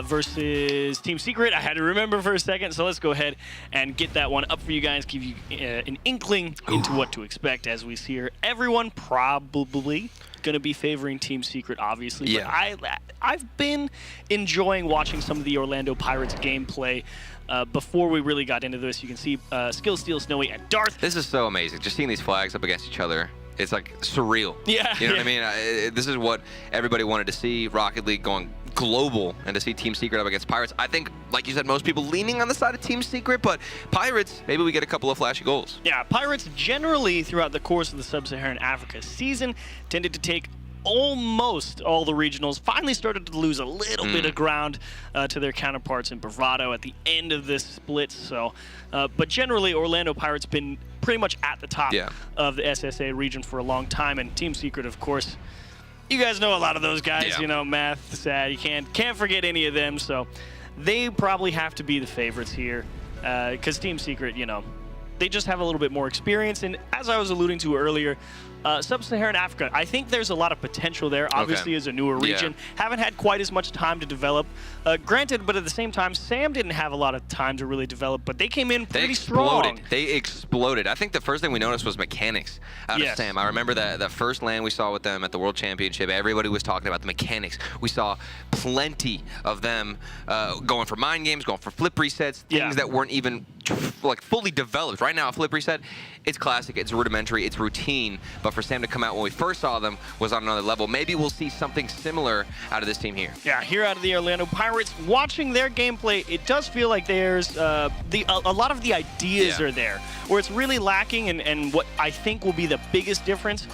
versus Team Secret. I had to remember for a second, so let's go ahead and get that one up for you guys, give you an inkling into what to expect as we see here. Everyone probably going to be favoring Team Secret, obviously. Yeah. But I've been enjoying watching some of the Orlando Pirates gameplay before we really got into this. You can see Skill Steel, Snowy, and Darth. This is so amazing. Just seeing these flags up against each other, it's like surreal. Yeah. You know what I mean? This is what everybody wanted to see. Rocket League going global, and to see Team Secret up against Pirates. I think, like you said, most people leaning on the side of Team Secret, but Pirates, maybe we get a couple of flashy goals. Yeah, Pirates generally throughout the course of the Sub-Saharan Africa season tended to take almost all the regionals, finally started to lose a little bit of ground to their counterparts in Bravado at the end of this split. So, but generally, Orlando Pirates been pretty much at the top of the SSA region for a long time, and Team Secret, of course, you guys know a lot of those guys. You know, Math, Sad, you can't forget any of them. So they probably have to be the favorites here, because Team Secret, you know, they just have a little bit more experience. And as I was alluding to earlier, Sub-Saharan Africa, I think there's a lot of potential there. Obviously, as a newer region, haven't had quite as much time to develop. Granted, but at the same time, Sam didn't have a lot of time to really develop, but they came in pretty strong. They exploded. I think the first thing we noticed was mechanics out of Sam. I remember the first LAN we saw with them at the World Championship, everybody was talking about the mechanics. We saw plenty of them going for mind games, going for flip resets, things that weren't even like fully developed. Right now, a flip reset, it's classic, it's rudimentary, it's routine. But for Sam to come out when we first saw them was on another level. Maybe we'll see something similar out of this team here. Yeah, here out of the Orlando Pirates, watching their gameplay, it does feel like there's a lot of the ideas are there, where it's really lacking, and what I think will be the biggest difference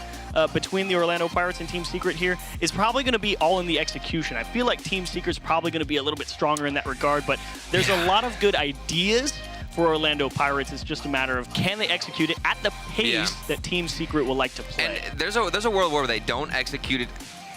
between the Orlando Pirates and Team Secret here is probably going to be all in the execution. I feel like Team Secret's probably going to be a little bit stronger in that regard, but there's a lot of good ideas for Orlando Pirates. It's just a matter of can they execute it at the pace that Team Secret will like to play. And there's a world where they don't execute it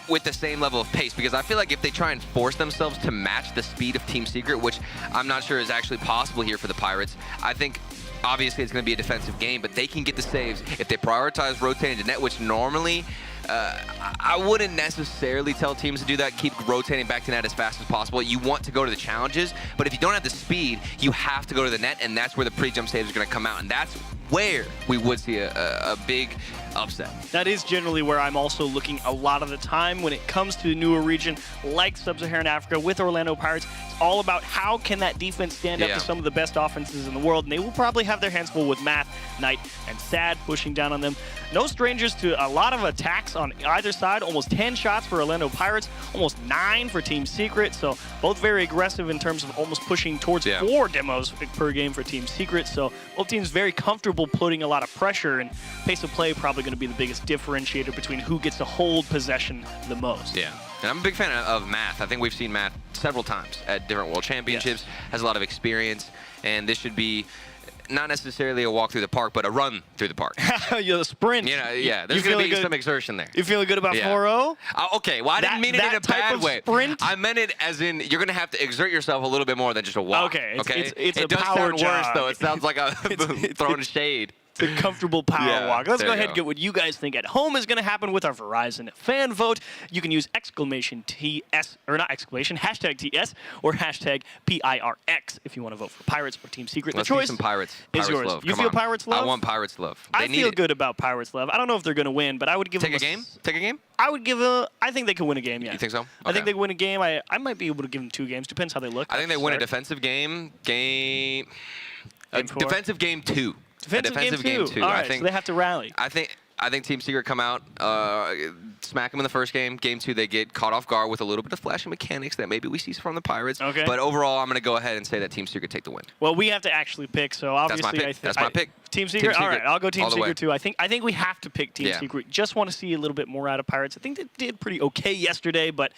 with the same level of pace, because I feel like if they try and force themselves to match the speed of Team Secret, which I'm not sure is actually possible here for the Pirates, I think obviously it's going to be a defensive game, but they can get the saves if they prioritize rotating to net, which normally I wouldn't necessarily tell teams to do that. Keep rotating back to net as fast as possible. You want to go to the challenges, but if you don't have the speed, you have to go to the net, and that's where the pre-jump saves are going to come out, and that's where we would see a big upset. That is generally where I'm also looking a lot of the time when it comes to a newer region like Sub-Saharan Africa with Orlando Pirates. It's all about how can that defense stand up to some of the best offenses in the world, and they will probably have their hands full with Math, Knight, and Sad pushing down on them. No strangers to a lot of attacks on either side. Almost 10 shots for Orlando Pirates, almost 9 for Team Secret, so both very aggressive in terms of almost pushing towards 4 demos per game for Team Secret, so both teams very comfortable putting a lot of pressure, and pace of play probably going to be the biggest differentiator between who gets to hold possession the most. Yeah, and I'm a big fan of Math. I think we've seen Math several times at different world championships, has a lot of experience, and this should be not necessarily a walk through the park, but a run through the park. You're the sprint. You know, yeah, there's going to be some exertion there. You feeling good about 4-0? Okay, well, I didn't mean it in a bad way. Sprint? I meant it as in you're going to have to exert yourself a little bit more than just a walk. Okay, it's a power job. It does sound worse, though. It sounds like I'm throwing shade. It's a comfortable power walk. Let's go ahead and get what you guys think at home is going to happen with our Verizon fan vote. You can use exclamation TS, or not exclamation, hashtag TS, or hashtag PIRX if you want to vote for Pirates or Team Secret. Let's the choice some Pirates. is yours. Love. You feel Pirates love? I want Pirates love. I feel good about Pirates love. I don't know if they're going to win, but I would give them a game? Take a game? I would give I think they can win a game, yeah. You think so? Okay. I think they win a game. I might be able to give them 2 games. Depends how they look. I think they win a defensive game. Defensive game 2. Defensive game 2. All right, so they have to rally. I think Team Secret come out, smack them in the first game. Game 2, they get caught off guard with a little bit of flashy mechanics that maybe we see from the Pirates. Okay. But overall, I'm going to go ahead and say that Team Secret take the win. Well, we have to actually pick, so obviously That's my pick. Team Secret? All right, I'll go Team Secret too. I think we have to pick Team Secret. Just want to see a little bit more out of Pirates. I think they did pretty okay yesterday, but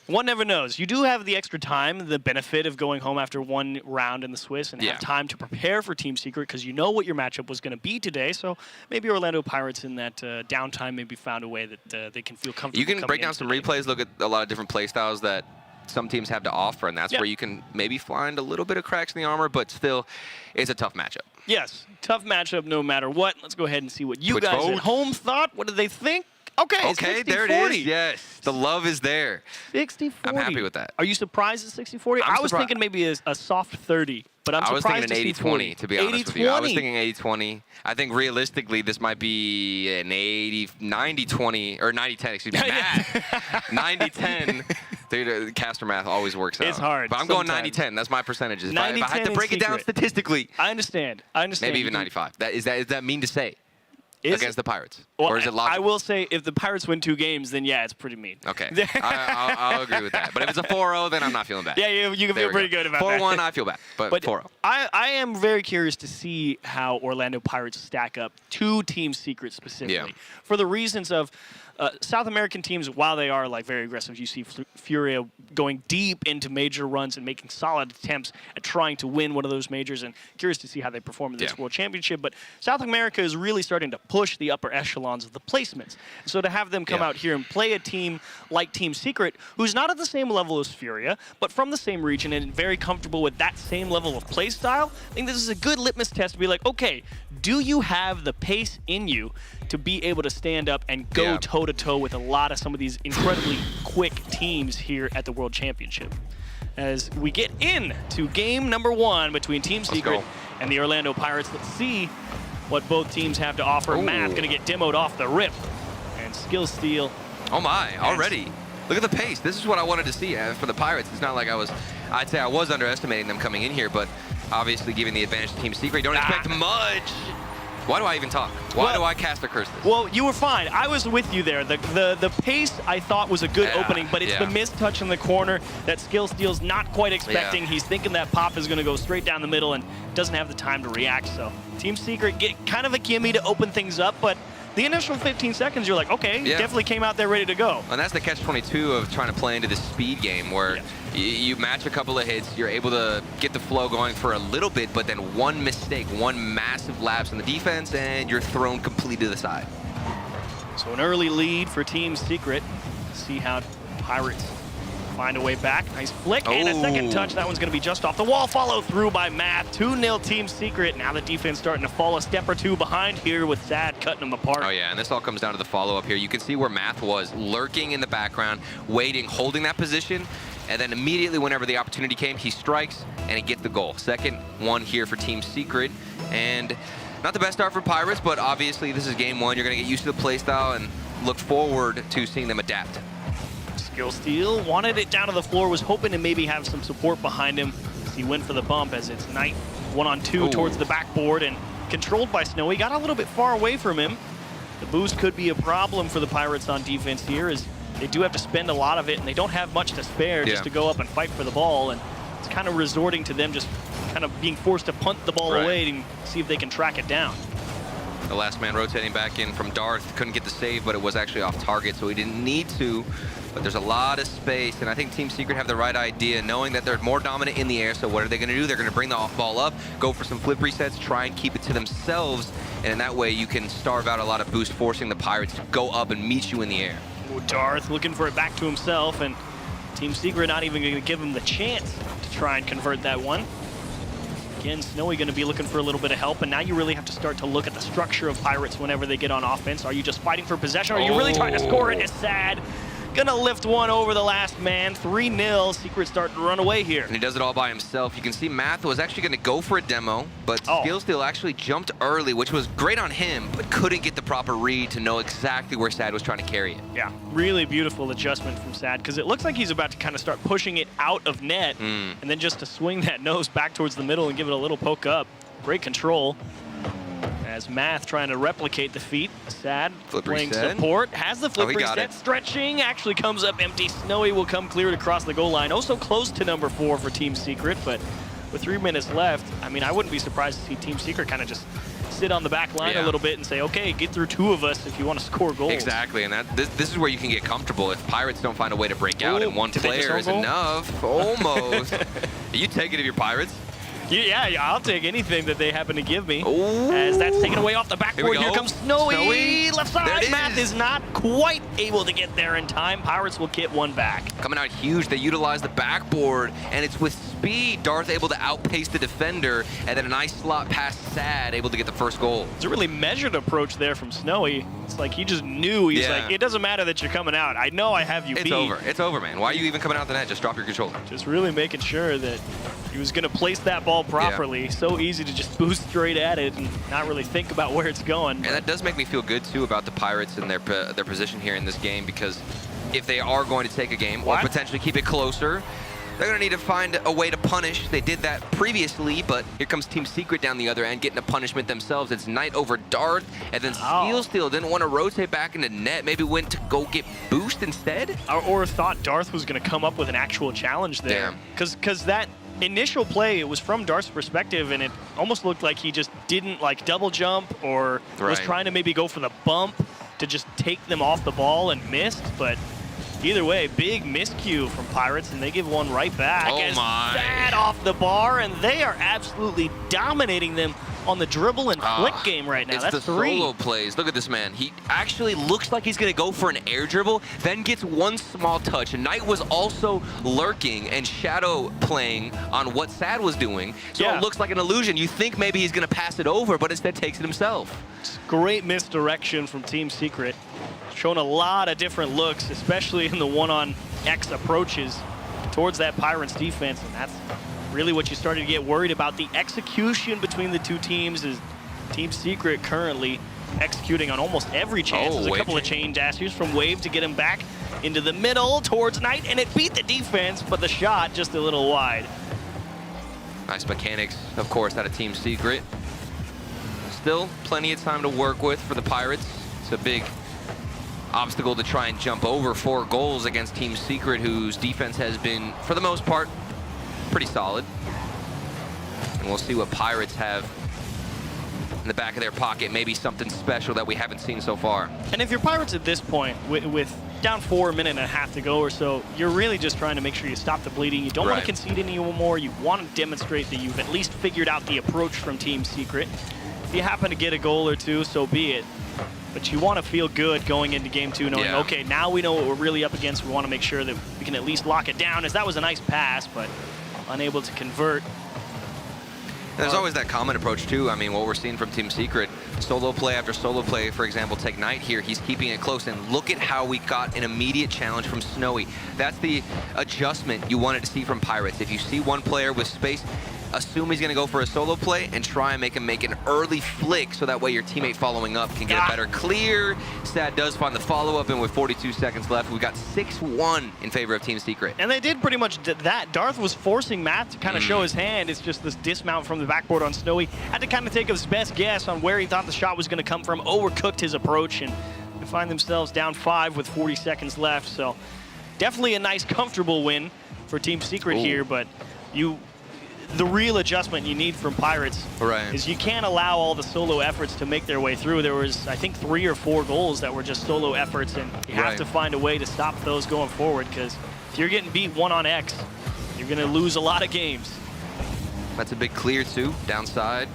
one never knows. You do have the extra time, the benefit of going home after 1 round in the Swiss and have time to prepare for Team Secret because you know what your matchup was going to be today. So maybe Orlando Pirates in that downtime maybe found a way that they can feel comfortable. You can break down some replays, look at a lot of different play styles that some teams have to offer, and that's where you can maybe find a little bit of cracks in the armor, but still, it's a tough matchup. Yes, tough matchup no matter what. Let's go ahead and see what you guys at home thought. What did they think? Okay, there it is. Yes, the love is there. 60-40. I'm happy with that. Are you surprised at 60-40? I was thinking maybe a soft 30, but I'm surprised I was thinking an 80-20, to be honest with you. I was thinking 80-20. I think realistically, this might be an 90-20, or 90-10, excuse me. 90-10. Dude, caster math always works out. It's hard. But I'm going 90-10 . That's my percentages. If I had to break it down statistically. I understand. Maybe even 95. Is that mean to say? Against the Pirates? Well, or is it logical? I will say if the Pirates win 2 games, then yeah, it's pretty mean. Okay. I'll agree with that. But if it's a 4-0, then I'm not feeling bad. Yeah, you can feel pretty good about that. 4-1, I feel bad. But 4-0. I am very curious to see how Orlando Pirates stack up to Team Secret specifically. For the reasons of South American teams, while they are like very aggressive, you see Furia going deep into major runs and making solid attempts at trying to win one of those majors, and curious to see how they perform in this World Championship. But South America is really starting to push the upper echelons of the placements. So to have them come out here and play a team like Team Secret, who's not at the same level as Furia, but from the same region and very comfortable with that same level of play style, I think this is a good litmus test to be like, okay, do you have the pace in you to be able to stand up and go toe-to-toe with a lot of some of these incredibly quick teams here at the World Championship? As we get into game number 1 between Team Secret and the Orlando Pirates, let's see what both teams have to offer. Math going to get demoed off the rip. And Skill Steal. Oh my, already. Look at the pace. This is what I wanted to see for the Pirates. It's not like I'd say I was underestimating them coming in here, but obviously giving the advantage to Team Secret. Don't expect much. Why do I even talk? Why do I cast a curse this? Well, you were fine. I was with you there. The pace I thought was a good opening, but it's the missed touch in the corner that Skill Steel's not quite expecting. He's thinking that pop is going to go straight down the middle and doesn't have the time to react. So Team Secret get kind of a gimme to open things up, but the initial 15 seconds, you're like, okay, definitely came out there ready to go. And that's the catch-22 of trying to play into this speed game where you match a couple of hits, you're able to get the flow going for a little bit, but then one mistake, one massive lapse in the defense, and you're thrown completely to the side. So an early lead for Team Secret. See how Pirates find a way back. Nice flick and a second touch. That one's going to be just off the wall. Follow through by Math. 2-0 Team Secret. Now the defense starting to fall a step or two behind here with Sad cutting them apart. Oh yeah, and this all comes down to the follow-up here. You can see where Math was lurking in the background, waiting, holding that position, and then immediately whenever the opportunity came, he strikes and he gets the goal. Second one here for Team Secret, and not the best start for Pirates, but obviously this is game one. You're going to get used to the playstyle and look forward to seeing them adapt. Skill Steal wanted it down to the floor, was hoping to maybe have some support behind him. He went for the bump as it's Knight 1-on-2 towards the backboard and controlled by Snowy. Got a little bit far away from him. The boost could be a problem for the Pirates on defense here as they do have to spend a lot of it and they don't have much to spare just to go up and fight for the ball. And it's kind of resorting to them just kind of being forced to punt the ball away and see if they can track it down. The last man rotating back in from Darth. Couldn't get the save, but it was actually off target, so he didn't need to. But there's a lot of space, and I think Team Secret have the right idea, knowing that they're more dominant in the air. So what are they going to do? They're going to bring the ball up, go for some flip resets, try and keep it to themselves, and in that way you can starve out a lot of boost, forcing the Pirates to go up and meet you in the air. Darth looking for it back to himself, and Team Secret not even going to give him the chance to try and convert that one. Again, Snowy going to be looking for a little bit of help, and now you really have to start to look at the structure of Pirates whenever they get on offense. Are you just fighting for possession, or are you really trying to score it? It's Sad. Gonna lift one over the last man. 3-0. Secret starting to run away here. And he does it all by himself. You can see Math was actually going to go for a demo, but Skill Steal actually jumped early, which was great on him, but couldn't get the proper read to know exactly where Sad was trying to carry it. Yeah, really beautiful adjustment from Sad, because it looks like he's about to kind of start pushing it out of net, and then just to swing that nose back towards the middle and give it a little poke up. Great control. As Math trying to replicate the feat. Sad playing support. Has the flip reset. Stretching. Actually comes up empty. Snowy will come cleared across the goal line. Oh, so close to number 4 for Team Secret. But with 3 minutes left, I mean, I wouldn't be surprised to see Team Secret kind of just sit on the back line a little bit and say, okay, get through 2 of us if you want to score goals. Exactly, and this is where you can get comfortable. If Pirates don't find a way to break out and one player is enough, almost. Are you taking it of your Pirates? Yeah, I'll take anything that they happen to give me. As that's taken away off the backboard. Here comes Snowy. Left side. Math is not quite able to get there in time. Pirates will get one back. Coming out huge. They utilize the backboard, and it's with speed. Darth able to outpace the defender, and then a nice slot past Sad, able to get the first goal. It's a really measured approach there from Snowy. It's like he just knew. He's like, it doesn't matter that you're coming out. I know I have you beat. It's over. It's over, man. Why are you even coming out the net? Just drop your controller. Just really making sure that he was going to place that ball properly. So easy to just boost straight at it and not really think about where it's going. And that does make me feel good, too, about the Pirates and their position here in this game, because if they are going to take a game or potentially keep it closer, they're going to need to find a way to punish. They did that previously, but here comes Team Secret down the other end, getting a punishment themselves. It's Knight over Darth, and then Steal didn't want to rotate back into net. Maybe went to go get boost instead? Or thought Darth was going to come up with an actual challenge there. Because that initial play, it was from Darth's perspective, and it almost looked like he just didn't like double jump or was trying to maybe go for the bump to just take them off the ball and missed, but either way, big miscue from Pirates, and they give one right back. Sad off the bar, and they are absolutely dominating them on the dribble and flick game right now. It's That's the 3. solo plays. Look at this man. He actually looks like he's going to go for an air dribble, then gets one small touch. And Knight was also lurking and shadow playing on what Sad was doing. So it looks like an illusion. You think maybe he's going to pass it over, but instead takes it himself. Great misdirection from Team Secret. Showing a lot of different looks, especially in the one-on-X approaches towards that Pirates defense. And that's really what you started to get worried about. The execution between the two teams is Team Secret currently executing on almost every chance. There's a couple of chain dashes from Wave to get him back into the middle towards Knight, and it beat the defense, but the shot just a little wide. Nice mechanics, of course, out of Team Secret. Still plenty of time to work with for the Pirates. It's a big obstacle to try and jump over 4 goals against Team Secret, whose defense has been, for the most part, pretty solid. And we'll see what Pirates have in the back of their pocket, maybe something special that we haven't seen so far. And if you're Pirates at this point, with down 4 minutes and a half to go or so, you're really just trying to make sure you stop the bleeding. You don't want to concede anymore. You want to demonstrate that you've at least figured out the approach from Team Secret. If you happen to get a goal or two, so be it. But you want to feel good going into game 2, knowing, okay, now we know what we're really up against. We want to make sure that we can at least lock it down, as that was a nice pass, but unable to convert. And there's always that common approach, too. I mean, what we're seeing from Team Secret, solo play after solo play, for example, take Knight here. He's keeping it close, and look at how we got an immediate challenge from Snowy. That's the adjustment you wanted to see from Pirates. If you see one player with space, assume he's going to go for a solo play and try and make him make an early flick so that way your teammate following up can get a better clear. Sad does find the follow-up, and with 42 seconds left, we got 6-1 in favor of Team Secret. And they did pretty much that. Darth was forcing Matt to kind of show his hand. It's just this dismount from the backboard on Snowy. Had to kind of take his best guess on where he thought the shot was going to come from. Overcooked his approach, and they find themselves down 5 with 40 seconds left. So definitely a nice, comfortable win for Team Secret here, but the real adjustment you need from Pirates is you can't allow all the solo efforts to make their way through. There was, I think, 3 or 4 goals that were just solo efforts, and you have to find a way to stop those going forward, because if you're getting beat 1 on X, you're going to lose a lot of games. That's a big clear, too, downside.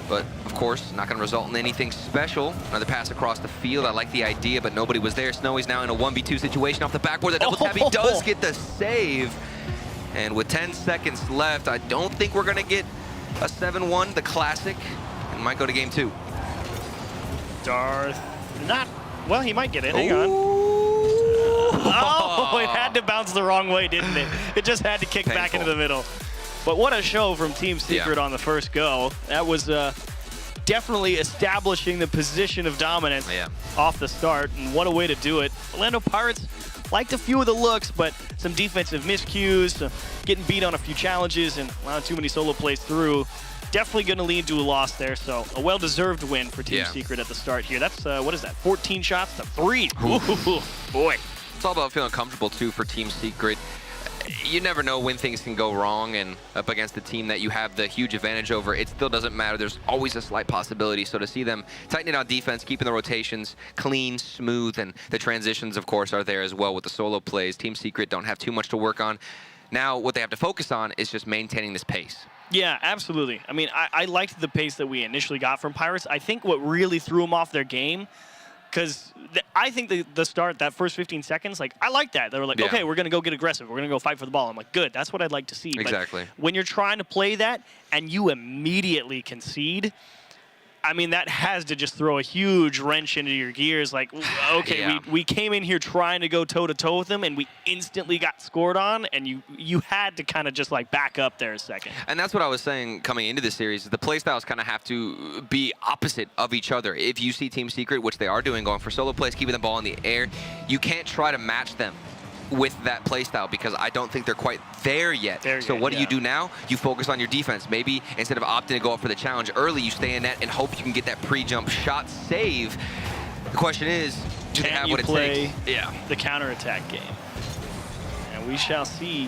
But, of course, not going to result in anything special. Another pass across the field. I like the idea, but nobody was there. Snowy's now in a 1v2 situation off the backboard. The double tap, he does get the save. And with 10 seconds left, I don't think we're going to get a 7-1, the classic. It might go to game 2. Darth, well, he might get it. Hang on. Oh, it had to bounce the wrong way, didn't it? It just had to kick back into the middle. But what a show from Team Secret on the first go. That was definitely establishing the position of dominance off the start, and what a way to do it. Orlando Pirates liked a few of the looks, but some defensive miscues, getting beat on a few challenges, and allowing too many solo plays through. Definitely going to lead to a loss there, so a well-deserved win for Team Secret at the start here. That's, what is that, 14 shots to 3. Ooh, boy. It's all about feeling comfortable, too, for Team Secret. You never know when things can go wrong, and up against the team that you have the huge advantage over, it still doesn't matter. There's always a slight possibility. So to see them tighten it on defense, keeping the rotations clean, smooth, and the transitions, of course, are there as well with the solo plays. Team Secret don't have too much to work on. Now, what they have to focus on is just maintaining this pace. Yeah, absolutely. I mean, I liked the pace that we initially got from Pirates. I think what really threw them off their game, because I think the start, that first 15 seconds, like, I like that. They were like, okay, we're going to go get aggressive. We're going to go fight for the ball. I'm like, good. That's what I'd like to see. Exactly. But when you're trying to play that and you immediately concede, I mean, that has to just throw a huge wrench into your gears. Like, okay, we came in here trying to go toe-to-toe with them, and we instantly got scored on, and you had to kind of just, like, back up there a second. And that's what I was saying coming into the series. The play styles kind of have to be opposite of each other. If you see Team Secret, which they are doing, going for solo plays, keeping the ball in the air, you can't try to match them with that play style, because I don't think they're quite there yet. So what do you do now? You focus on your defense. Maybe instead of opting to go up for the challenge early, you stay in net and hope you can get that pre-jump shot save. The question is, do they have what it takes? The counterattack game? And we shall see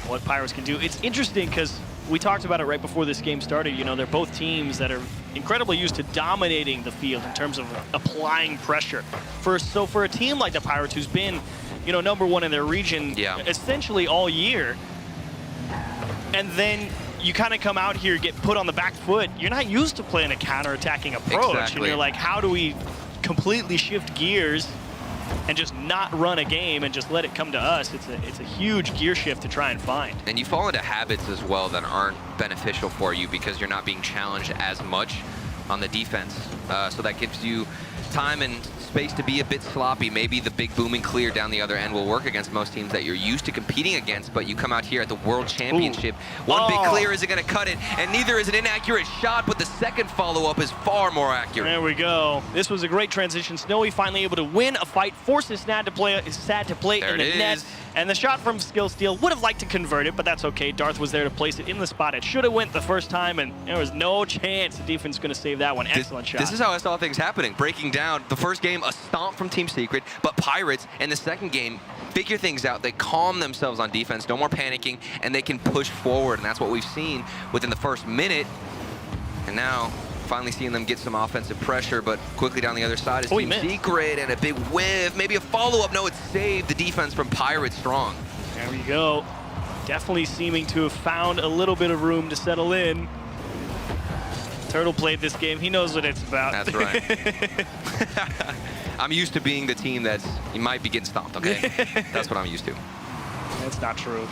what Pirates can do. It's interesting because we talked about it right before this game started. You know, they're both teams that are incredibly used to dominating the field in terms of applying pressure. So for a team like the Pirates, who's been, you know, #1 in their region essentially all year, and then you kind of come out here, get put on the back foot, you're not used to playing a counter-attacking approach. And you're like, how do we completely shift gears and just not run a game and just let it come to us? It's a huge gear shift to try and find. And you fall into habits as well that aren't beneficial for you, because you're not being challenged as much on the defense. So that gives you time and space to be a bit sloppy. Maybe the big booming clear down the other end will work against most teams that you're used to competing against, but you come out here at the World Championship. One big clear isn't going to cut it, and neither is an inaccurate shot, but the second follow-up is far more accurate. There we go. This was a great transition. Snowy finally able to win a fight, forces Sad to play in the net. And the shot from Skill Steal would have liked to convert it, but that's okay. Darth was there to place it in the spot it should have went the first time, and there was no chance the defense is going to save that one. Excellent shot. This is how I saw things happening. Breaking down. The first game, a stomp from Team Secret, but Pirates in the second game figure things out. They calm themselves on defense, no more panicking, and they can push forward, and that's what we've seen within the first minute. And now, finally seeing them get some offensive pressure, but quickly down the other side is Team Secret, and a big whiff, maybe a follow-up. No, it saved the defense from Pirates strong. There we go. Definitely seeming to have found a little bit of room to settle in. Turtle played this game. He knows what it's about. That's right. I'm used to being the team that's, you might be getting stomped, okay? That's what I'm used to. That's not true.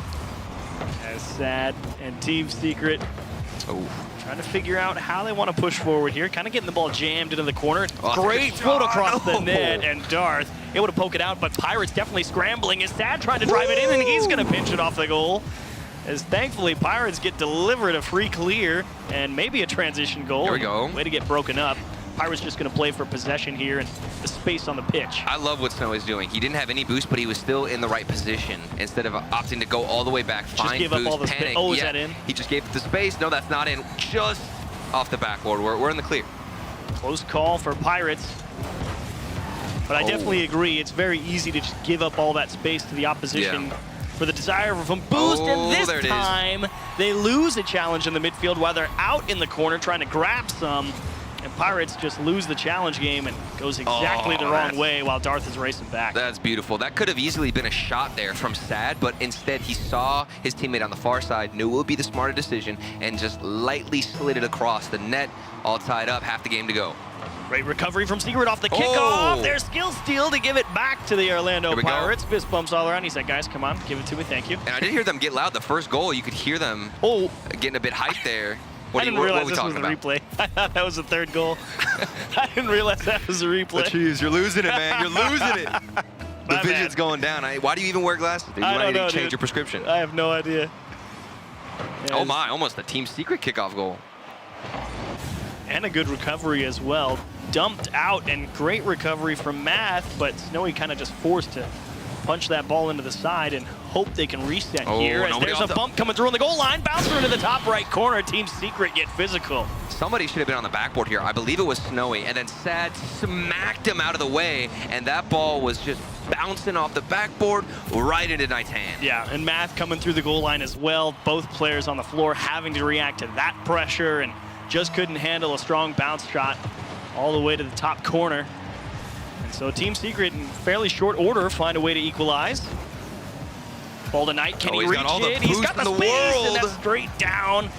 As Sad and Team Secret trying to figure out how they want to push forward here. Kind of getting the ball jammed into the corner. Great float across the net, and Darth able to poke it out, but Pirates definitely scrambling. Is Sad trying to drive it in, and he's going to pinch it off the goal. As thankfully Pirates get delivered a free clear and maybe a transition goal. There we go. Way to get broken up. Pirates just going to play for possession here and the space on the pitch. I love what Snow is doing. He didn't have any boost, but he was still in the right position. Instead of opting to go all the way back, find give boost, up all the panic. Oh, is that in? He just gave it the space. No, that's not in. Just off the backboard. We're in the clear. Close call for Pirates. But I definitely agree. It's very easy to just give up all that space to the opposition for the desire of a boost. And this time, they lose a challenge in the midfield while they're out in the corner trying to grab some. And Pirates just lose the challenge game and goes exactly the wrong way while Darth is racing back. That's beautiful. That could have easily been a shot there from Sad, but instead he saw his teammate on the far side, knew it would be the smarter decision, and just lightly slid it across the net, all tied up, half the game to go. Great recovery from Secret off the kickoff. There's Skill Steal to give it back to the Orlando Pirates. Fist bumps all around. He said, guys, come on, give it to me, thank you. And I did hear them get loud. The first goal, you could hear them getting a bit hyped there. I didn't realize this was the replay. I thought that was the third goal. I didn't realize that was the replay. Jeez, you're losing it, man. You're losing it. The vision's going down. Why do you even wear glasses? You might need to change your prescription. I have no idea. Oh my, almost a Team Secret kickoff goal. And a good recovery as well. Dumped out, and great recovery from Math, but Snowy kind of just forced to punch that ball into the side and hope they can reset here. As there's a bump coming through on the goal line, bouncer into the top right corner. Team Secret get physical. Somebody should have been on the backboard here. I believe it was Snowy, and then Sad smacked him out of the way, and that ball was just bouncing off the backboard right into Knight's hand. Yeah, and Math coming through the goal line as well. Both players on the floor having to react to that pressure and just couldn't handle a strong bounce shot all the way to the top corner. And so Team Secret, in fairly short order, find a way to equalize. Ball to Knight, can he reach it? He's got the space, and that's straight down.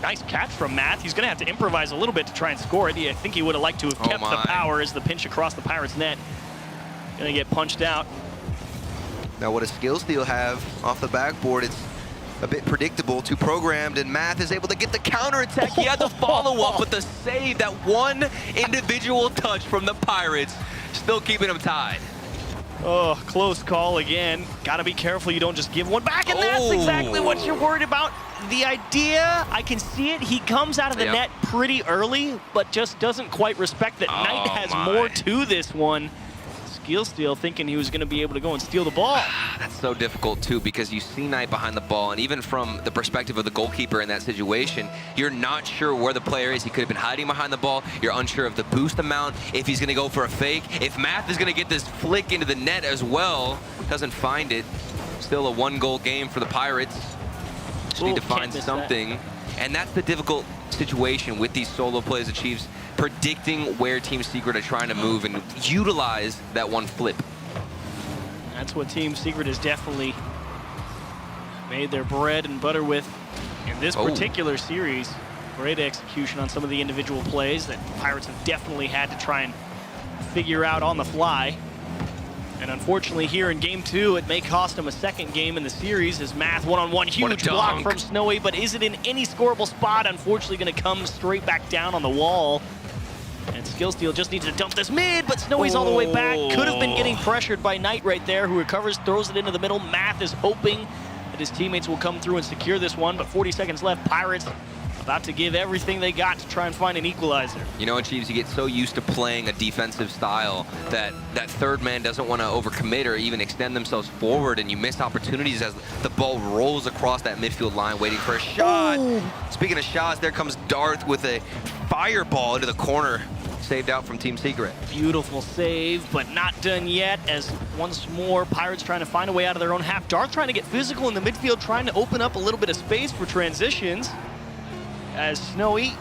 Nice catch from Math. He's going to have to improvise a little bit to try and score it. I think he would have liked to have kept the power as the pinch across the Pirates' net. Going to get punched out. Now what does Skill Steal have off the backboard? It's a bit predictable, too programmed, and Math is able to get the counterattack. He had the follow-up with the save, that one individual touch from the Pirates, still keeping them tied. Oh, close call again. Gotta be careful you don't just give one back, and that's exactly what you're worried about. The idea, I can see it, he comes out of the net pretty early, but just doesn't quite respect that Knight has more to this one. Skill Steal thinking he was going to be able to go and steal the ball. That's so difficult too, because you see Knight behind the ball, and even from the perspective of the goalkeeper in that situation, you're not sure where the player is. He could have been hiding behind the ball. You're unsure of the boost amount, if he's going to go for a fake, if Math is going to get this flick into the net as well. Doesn't find it. Still a one-goal game for the Pirates. Just need to find something. And that's the difficult situation with these solo plays of Chiefs, predicting where Team Secret are trying to move and utilize that one flip. That's what Team Secret has definitely made their bread and butter with in this particular series. Great execution on some of the individual plays that Pirates have definitely had to try and figure out on the fly. And unfortunately here in game 2, it may cost him a second game in the series as Math one-on-one huge block from Snowy, but is it in any scoreable spot? Unfortunately going to come straight back down on the wall. And Skill Steal just needs to dump this mid, but Snowy's all the way back. Could have been getting pressured by Knight right there, who recovers, throws it into the middle. Math is hoping that his teammates will come through and secure this one, but 40 seconds left. Pirates about to give everything they got to try and find an equalizer. You know, Chiefs, you get so used to playing a defensive style that that third man doesn't want to overcommit or even extend themselves forward, and you miss opportunities as the ball rolls across that midfield line waiting for a shot. Ooh. Speaking of shots, there comes Darth with a fireball into the corner, saved out from Team Secret. Beautiful save, but not done yet, as once more Pirates trying to find a way out of their own half. Darth trying to get physical in the midfield, trying to open up a little bit of space for transitions. As Snowy,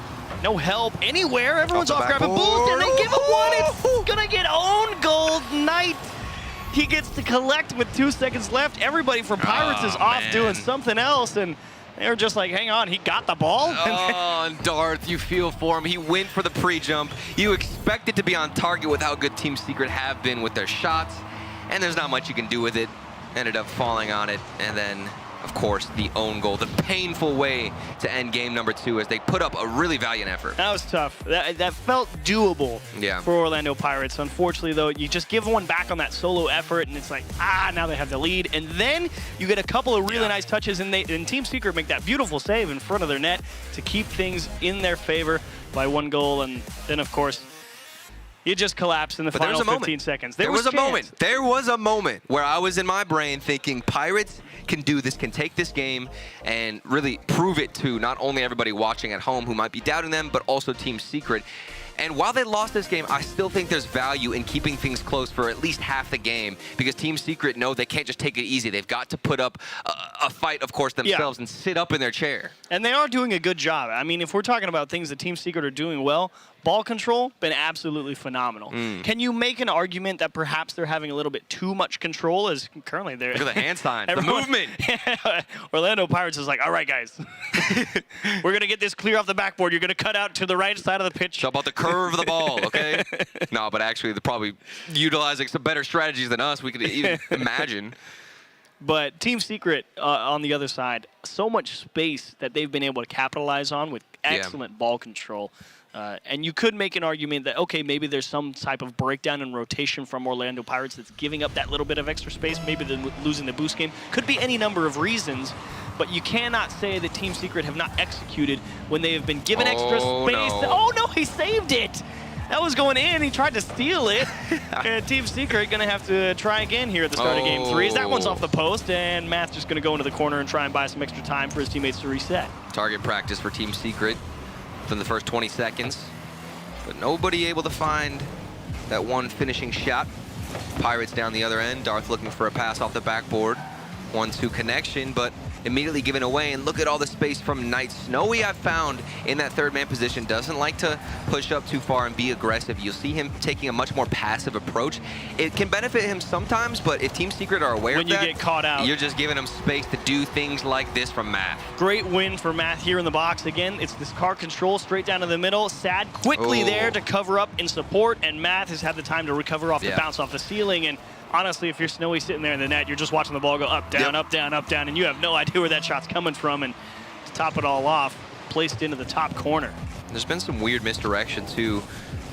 no help anywhere. Everyone's off grab and boost, and they give him one. It's gonna get own goal. Knight, he gets to collect with 2 seconds left. Everybody from Pirates is off doing something else, and they were just like, hang on, he got the ball. Oh, and Darth, you feel for him. He went for the pre-jump. You expect it to be on target with how good Team Secret have been with their shots, and there's not much you can do with it. Ended up falling on it, and then of course, the own goal, the painful way to end game number 2 as they put up a really valiant effort. That was tough. That felt doable for Orlando Pirates. Unfortunately, though, you just give one back on that solo effort, and it's like, now they have the lead. And then you get a couple of really nice touches, and Team Secret make that beautiful save in front of their net to keep things in their favor by 1 goal. And then, of course, you just collapse in the final 15 seconds. There was a moment where I was in my brain thinking Pirates can do this, can take this game and really prove it to not only everybody watching at home who might be doubting them, but also Team Secret. And while they lost this game, I still think there's value in keeping things close for at least half the game, because Team Secret know they can't just take it easy. They've got to put up a fight, of course, themselves and sit up in their chair. And they are doing a good job. I mean, if we're talking about things that Team Secret are doing well, ball control, been absolutely phenomenal. Can you make an argument that perhaps they're having a little bit too much control, as currently they're... Look at the hand sign, the movement. Orlando Pirates is like, all right, guys, we're going to get this clear off the backboard. You're going to cut out to the right side of the pitch. So about the curve of the ball, okay? No, but actually they're probably utilizing some better strategies than us. We could even imagine. But Team Secret, on the other side, so much space that they've been able to capitalize on with excellent ball control. And you could make an argument that, okay, maybe there's some type of breakdown and rotation from Orlando Pirates that's giving up that little bit of extra space. Maybe they're losing the boost game. Could be any number of reasons. But you cannot say that Team Secret have not executed when they have been given extra space. Oh, no, he saved it. That was going in. He tried to steal it. And Team Secret going to have to try again here at the start of game 3. That one's off the post, and Matt's just going to go into the corner and try and buy some extra time for his teammates to reset. Target practice for Team Secret within the first 20 seconds. But nobody able to find that one finishing shot. Pirates down the other end. Darth looking for a pass off the backboard. 1-2 connection, but immediately given away. And look at all the space from Knight. Snowy, I've found, in that third man position, doesn't like to push up too far and be aggressive. You'll see him taking a much more passive approach. It can benefit him sometimes, but if Team Secret are aware of that, when you get caught out, you're just giving him space to do things like this from Math. Great win for Math here in the box. Again, it's this car control straight down to the middle. Sad quickly there to cover up in support, and Math has had the time to recover off the bounce off the ceiling. And honestly, if you're Snowy sitting there in the net, you're just watching the ball go up, down, up, down, up, down, and you have no idea where that shot's coming from. And to top it all off, placed into the top corner. There's been some weird misdirection, too.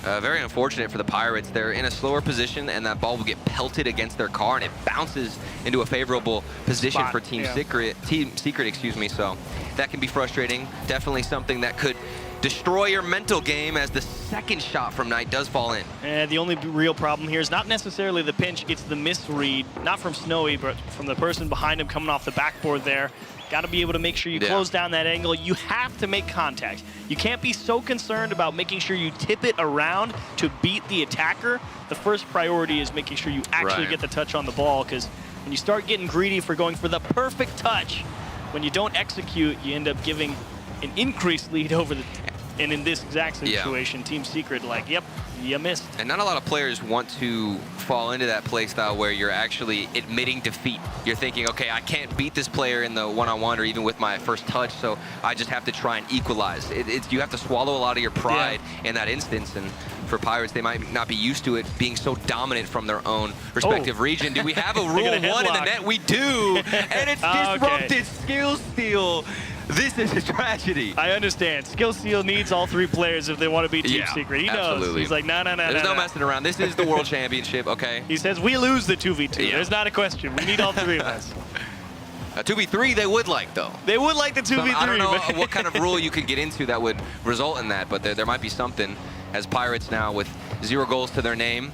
Very unfortunate for the Pirates. They're in a slower position, and that ball will get pelted against their car, and it bounces into a favorable position for Team Secret. So that can be frustrating. Definitely something that could destroy your mental game, as the second shot from Knight does fall in. And the only real problem here is not necessarily the pinch, it's the misread, not from Snowy, but from the person behind him coming off the backboard there. Got to be able to make sure you close down that angle. You have to make contact. You can't be so concerned about making sure you tip it around to beat the attacker. The first priority is making sure you actually get the touch on the ball, because when you start getting greedy for going for the perfect touch, when you don't execute, you end up giving an increased lead over the... And in this exact situation, Team Secret, like, yep, you missed. And not a lot of players want to fall into that play style where you're actually admitting defeat. You're thinking, okay, I can't beat this player in the one-on-one or even with my first touch, so I just have to try and equalize. You have to swallow a lot of your pride in that instance. And for Pirates, they might not be used to it being so dominant from their own respective region. Do we have a rule 1 in the net? We do. And it's disrupted skill steal. This is a tragedy. I understand. Skillsteel needs all 3 players if they want to be Team Secret. He knows. Absolutely. He's like, no. There's no messing around. This is the World Championship, okay? He says we lose the 2v2. Yeah. There's not a question. We need all 3 of us. A 2v3 they would like, though. They would like the 2v3. I don't know but what kind of rule you could get into that would result in that, but there might be something. As Pirates now with 0 goals to their name,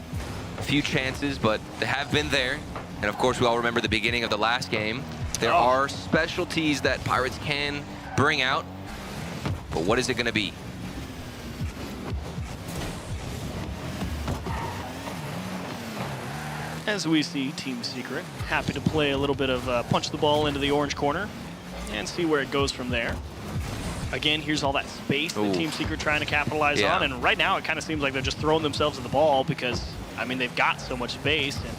a few chances, but they have been there. And of course, we all remember the beginning of the last game. There are specialties that Pirates can bring out, but what is it going to be? As we see Team Secret happy to play a little bit of punch the ball into the orange corner and see where it goes from there. Again, here's all that space that Team Secret trying to capitalize on, and right now it kind of seems like they're just throwing themselves at the ball because, I mean, they've got so much space, and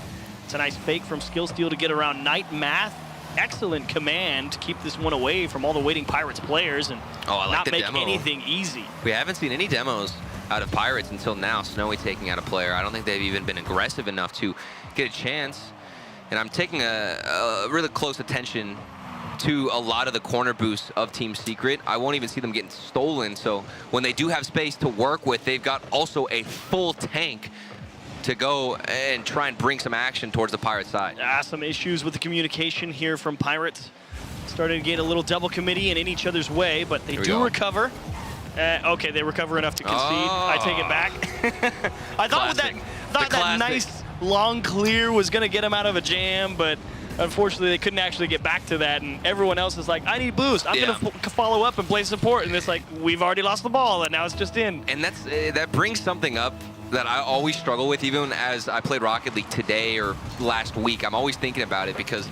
it's a nice fake from Skillsteel to get around Knight. Math, excellent command to keep this one away from all the waiting Pirates players and not make anything easy. We haven't seen any demos out of Pirates until now. Snowy taking out a player. I don't think they've even been aggressive enough to get a chance, and I'm taking a really close attention to a lot of the corner boosts of Team Secret. I won't even see them getting stolen, so when they do have space to work with, they've got also a full tank to go and try and bring some action towards the Pirate side. Some issues with the communication here from Pirates. Starting to get a little double committee and in each other's way, but they do recover. Okay, they recover enough to concede. I take it back. I thought that nice long clear was going to get him out of a jam, but unfortunately, they couldn't actually get back to that, and everyone else is like, I need boost. I'm going to follow up and play support, and it's like, we've already lost the ball, and now it's just in. And that brings something up that I always struggle with, even as I played Rocket League today or last week. I'm always thinking about it because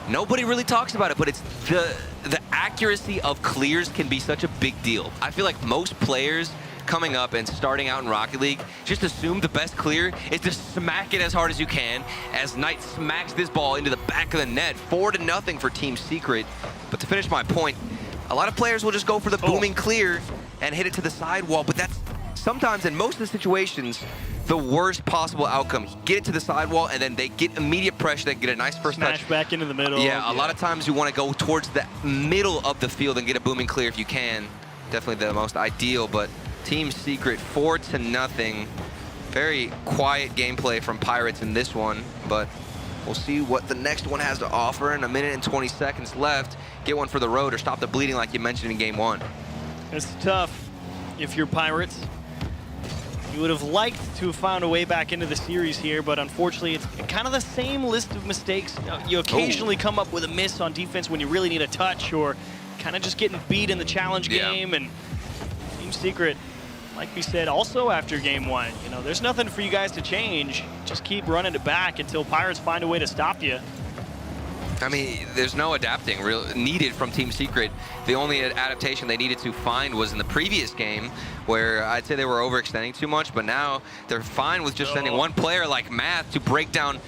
nobody really talks about it, but it's the accuracy of clears can be such a big deal. I feel like most players coming up and starting out in Rocket League just assume the best clear is to smack it as hard as you can as Knight smacks this ball into the back of the net. 4-0 for Team Secret. But to finish my point, a lot of players will just go for the booming clear and hit it to the sidewall, but that's sometimes, in most of the situations, the worst possible outcome. Get it to the sidewall, and then they get immediate pressure. They get a nice first touch. Smash back into the middle. Yeah, a lot of times you want to go towards the middle of the field and get a booming clear if you can. Definitely the most ideal, but Team Secret 4-0. Very quiet gameplay from Pirates in this one, but we'll see what the next one has to offer. In 1 minute and 20 seconds left, get one for the road or stop the bleeding like you mentioned in game 1. It's tough if you're Pirates. You would have liked to have found a way back into the series here, but unfortunately it's kind of the same list of mistakes. You occasionally come up with a miss on defense when you really need a touch, or kind of just getting beat in the challenge game. And Team Secret, like we said also after game 1, you know, there's nothing for you guys to change. Just keep running it back until Pirates find a way to stop you. I mean, there's no adapting needed from Team Secret. The only adaptation they needed to find was in the previous game, where I'd say they were overextending too much, but now they're fine with just sending one player like Math to break down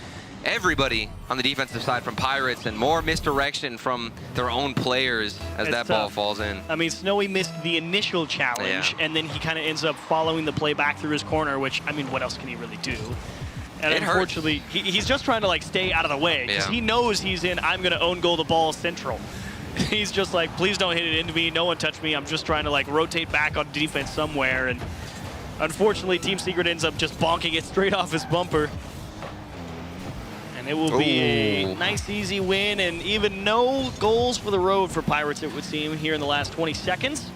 everybody on the defensive side from Pirates, and more misdirection from their own players as that ball falls in. I mean, Snowy missed the initial challenge, and then he kind of ends up following the play back through his corner, which, I mean, what else can he really do? And unfortunately, he's just trying to like stay out of the way because he knows he's in, I'm going to own goal the ball central. He's just like, please don't hit it into me. No one touch me. I'm just trying to like rotate back on defense somewhere. And unfortunately, Team Secret ends up just bonking it straight off his bumper. And it will be a nice, easy win. And even no goals for the road for Pirates, it would seem, here in the last 20 seconds.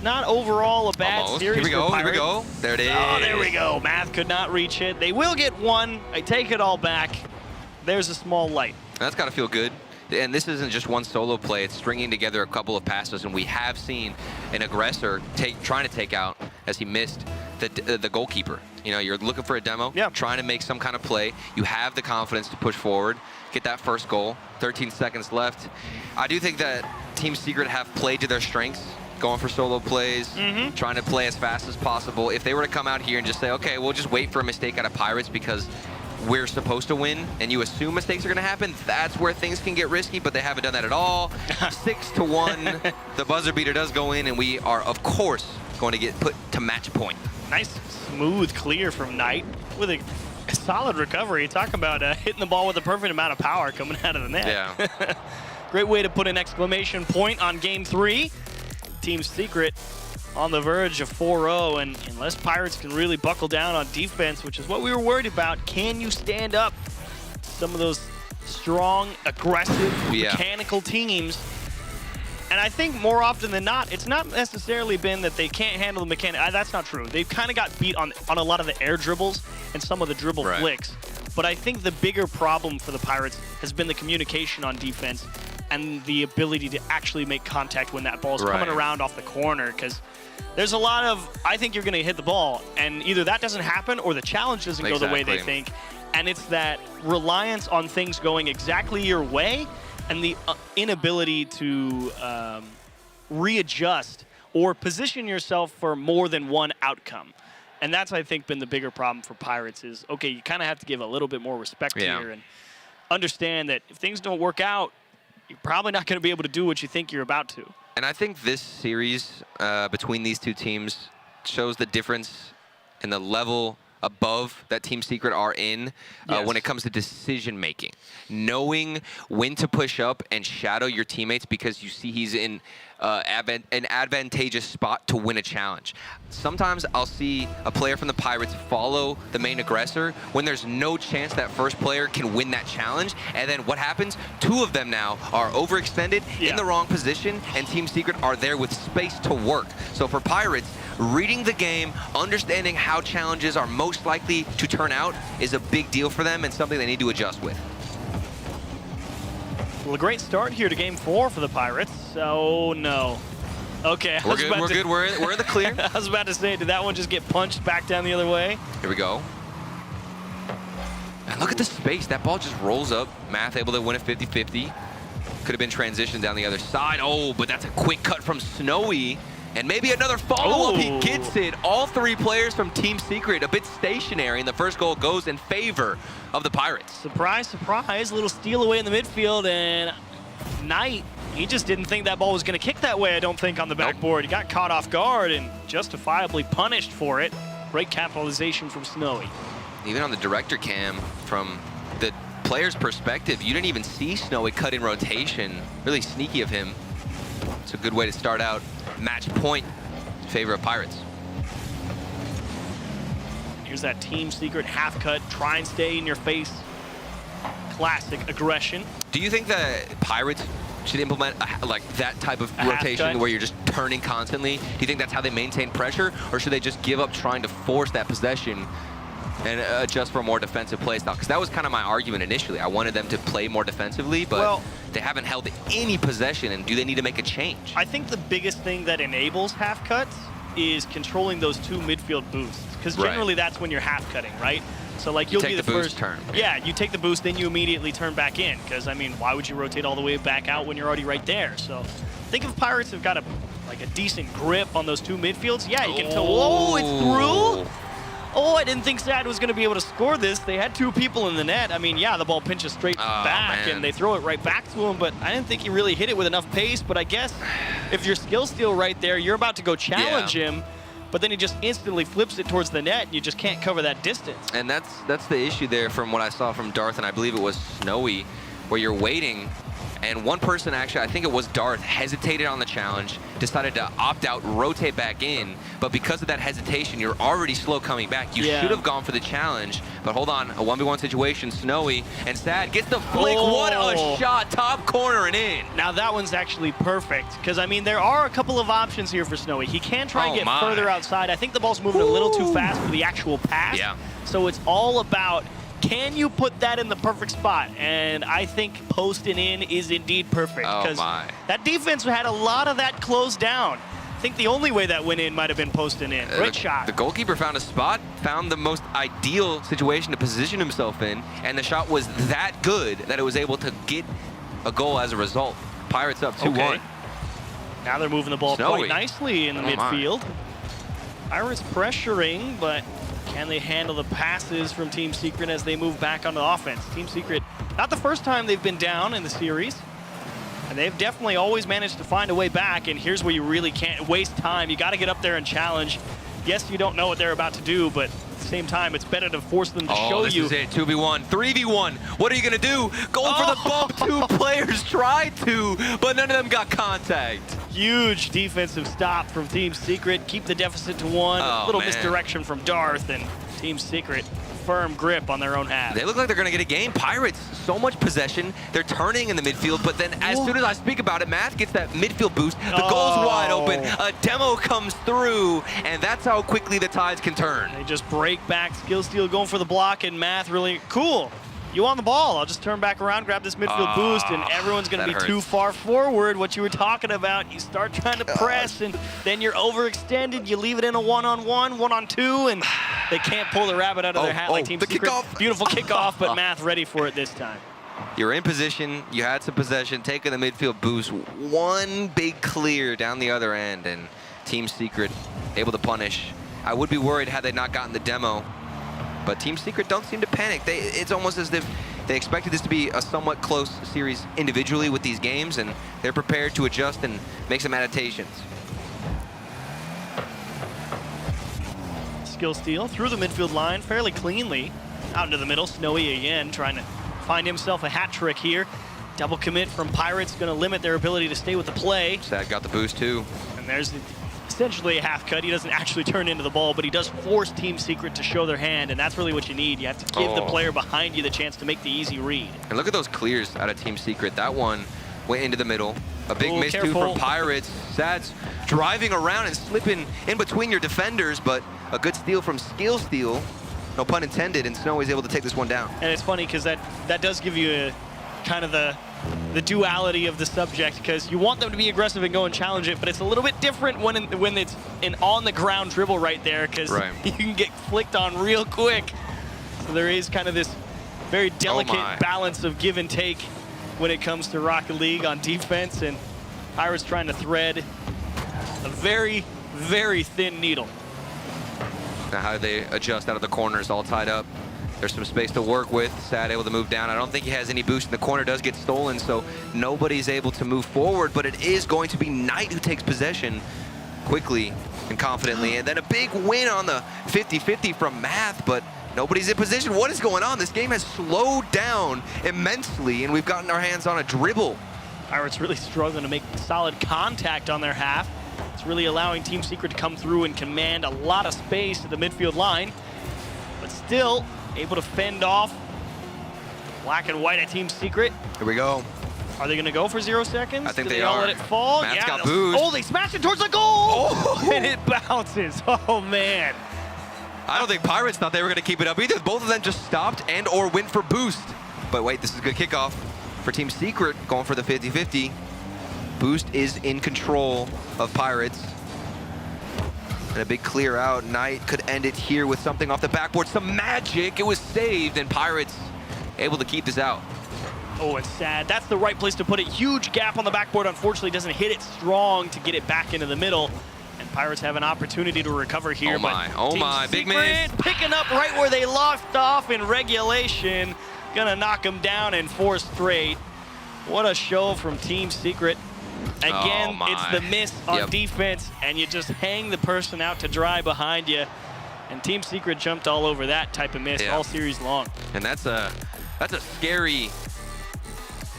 Not overall a bad series for Pirates. Here we go. There it is. Oh, there we go. Math could not reach it. They will get one. I take it all back. There's a small light. That's got to feel good. And this isn't just one solo play. It's stringing together a couple of passes, and we have seen an aggressor trying to take out, as he missed, the goalkeeper. You know, you're looking for a demo, trying to make some kind of play. You have the confidence to push forward, get that first goal. 13 seconds left. I do think that Team Secret have played to their strengths, going for solo plays, trying to play as fast as possible. If they were to come out here and just say, okay, we'll just wait for a mistake out of Pirates because we're supposed to win, and you assume mistakes are going to happen, that's where things can get risky, but they haven't done that at all. 6-1, the buzzer beater does go in, and we are, of course, going to get put to match point. Nice, smooth clear from Knight with a solid recovery. Talk about hitting the ball with the perfect amount of power coming out of the net. Yeah. Great way to put an exclamation point on Game 3. Team Secret on the verge of 4-0, and unless Pirates can really buckle down on defense, which is what we were worried about, can you stand up some of those strong, aggressive, mechanical teams? And I think more often than not, it's not necessarily been that they can't handle the mechanic. That's not true. They've kind of got beat on a lot of the air dribbles and some of the dribble flicks. But I think the bigger problem for the Pirates has been the communication on defense and the ability to actually make contact when that ball's coming around off the corner. Because there's a lot of, I think you're going to hit the ball, and either that doesn't happen or the challenge doesn't go the way they think. And it's that reliance on things going exactly your way and the inability to readjust or position yourself for more than one outcome. And that's, I think, been the bigger problem for Pirates is, okay, you kind of have to give a little bit more respect here and understand that if things don't work out, you're probably not going to be able to do what you think you're about to. And I think this series between these two teams shows the difference in the level above that Team Secret are in when it comes to decision making. Knowing when to push up and shadow your teammates because you see he's in an advantageous spot to win a challenge. Sometimes I'll see a player from the Pirates follow the main aggressor when there's no chance that first player can win that challenge, and then what happens? Two of them now are overextended in the wrong position, and Team Secret are there with space to work. So for Pirates, reading the game, understanding how challenges are most likely to turn out is a big deal for them and something they need to adjust with. Well, a great start here to Game 4 for the Pirates. Oh, no. Okay. We're good. We're in the clear. I was about to say, did that one just get punched back down the other way? Here we go. And look at the space. That ball just rolls up. Math able to win it 50-50. Could have been transitioned down the other side. Oh, but that's a quick cut from Snowy. And maybe another follow-up. He gets it. All three players from Team Secret a bit stationary, and the first goal goes in favor of the Pirates. Surprise, surprise. A little steal away in the midfield, and Knight, he just didn't think that ball was going to kick that way, I don't think, on the backboard. He got caught off guard and justifiably punished for it. Great capitalization from Snowy. Even on the director cam, from the player's perspective, you didn't even see Snowy cut in rotation. Really sneaky of him. It's a good way to start out. Match point in favor of Pirates. Here's that Team Secret half cut, try and stay in your face. Classic aggression. Do you think that Pirates should implement like that type of rotation where you're just turning constantly? Do you think that's how they maintain pressure, or should they just give up trying to force that possession and adjust for a more defensive play style? Because that was kind of my argument initially. I wanted them to play more defensively, but they haven't held any possession, and do they need to make a change? I think the biggest thing that enables half cuts is controlling those two midfield boosts, because generally that's when you're half cutting, right? So like you'll be the first turn. Yeah, you take the boost, then you immediately turn back in, because I mean, why would you rotate all the way back out when you're already right there? So I think if Pirates have got a decent grip on those two midfields, yeah, you can tell. Oh, it's through. Oh, I didn't think Sad was going to be able to score this. They had two people in the net. I mean, yeah, the ball pinches straight back, and they throw it right back to him, but I didn't think he really hit it with enough pace. But I guess if your skill's still right there, you're about to go challenge him, but then he just instantly flips it towards the net, and you just can't cover that distance. And that's the issue there from what I saw from Darth, and I believe it was Snowy, where you're waiting, and one person actually, I think it was Darth, hesitated on the challenge, decided to opt out, rotate back in, but because of that hesitation, you're already slow coming back. You should have gone for the challenge, but hold on, a 1v1 situation, Snowy, and Sad gets the flick. What a shot, top corner and in. Now that one's actually perfect, because I mean, there are a couple of options here for Snowy. He can try and get further outside. I think the ball's moving a little too fast for the actual pass. So it's all about, can you put that in the perfect spot? And I think posting in is indeed perfect, because that defense had a lot of that closed down. I think the only way that went in might have been posting in. Great shot. The goalkeeper found a spot, found the most ideal situation to position himself in, and the shot was that good that it was able to get a goal as a result. Pirates up 2-1. Now they're moving the ball quite nicely in the midfield. Pirates pressuring, but can they handle the passes from Team Secret as they move back onto offense? Team Secret, not the first time they've been down in the series, and they've definitely always managed to find a way back, and here's where you really can't waste time. You got to get up there and challenge. yes, you don't know what they're about to do, but at the same time, it's better to force them to show this you. is it. 2v1, 3v1. What are you going to do? Going for the bump. 2 players tried to, but none of them got contact. Huge defensive stop from Team Secret. Keep the deficit to 1. A little misdirection from Darth, and Team Secret firm grip on their own half. They look like they're going to get a game. Pirates, so much possession. They're turning in the midfield, but then as soon as I speak about it, Math gets that midfield boost. The goal's wide open. A demo comes through, and that's how quickly the tides can turn. They just break back. Skill Steal going for the block, and Math really cool. You on the ball. I'll just turn back around, grab this midfield boost, and everyone's going to be too far forward. What you were talking about, you start trying to press, and then you're overextended. You leave it in a one-on-one, one-on-two, and they can't pull the rabbit out of their hat like Team Secret. Kickoff. Beautiful kickoff, but Math ready for it this time. You're in position. You had some possession, taking the midfield boost. One big clear down the other end, and Team Secret able to punish. I would be worried had they not gotten the demo. But Team Secret don't seem to panic. It's almost as if they expected this to be a somewhat close series individually with these games, and they're prepared to adjust and make some adaptations. Skill Steal through the midfield line fairly cleanly. Out into the middle, Snowy again trying to find himself a hat trick here. Double commit from Pirates, going to limit their ability to stay with the play. Sad got the boost too. And there's essentially a half cut. He doesn't actually turn into the ball, but he does force Team Secret to show their hand, and that's really what you need. You have to give the player behind you the chance to make the easy read. And look at those clears out of Team Secret. That one went into the middle. A big miss too from Pirates. Sad's driving around and slipping in between your defenders, but a good steal from Skill Steal. No pun intended, and Snowy's able to take this one down. And it's funny because that does give you a kind of the duality of the subject, because you want them to be aggressive and go and challenge it, but it's a little bit different when it's an on-the-ground dribble right there, because you can get flicked on real quick. So there is kind of this very delicate balance of give and take when it comes to Rocket League on defense, and Pirates trying to thread a very, very thin needle. Now how do they adjust out of the corners, all tied up? There's some space to work with. Sad able to move down. I don't think he has any boost in the corner. Does get stolen, so nobody's able to move forward, but it is going to be Knight who takes possession quickly and confidently. And then a big win on the 50-50 from Math, but nobody's in position. What is going on? This game has slowed down immensely, and we've gotten our hands on a dribble. Pirates really struggling to make solid contact on their half. It's really allowing Team Secret to come through and command a lot of space at the midfield line, but still able to fend off black and white at Team Secret. Here we go. Are they going to go for 0 seconds? I think Do they all are. let it fall? Matt's got boost. Oh, they smashed it towards the goal! And it bounces. Oh, man. I don't think Pirates thought they were going to keep it up either. Both of them just stopped and or went for boost. But wait, this is a good kickoff for Team Secret, going for the 50-50. Boost is in control of Pirates. And a big clear out. Knight could end it here with something off the backboard. Some magic. It was saved, and Pirates able to keep this out. Oh, it's sad. That's the right place to put it. Huge gap on the backboard. Unfortunately, doesn't hit it strong to get it back into the middle. And Pirates have an opportunity to recover here. Oh my, big miss. Picking up right where they left off in regulation. Gonna knock them down in 4 straight. What a show from Team Secret. Again, it's the miss on defense, and you just hang the person out to dry behind you. And Team Secret jumped all over that type of miss all series long. And that's a scary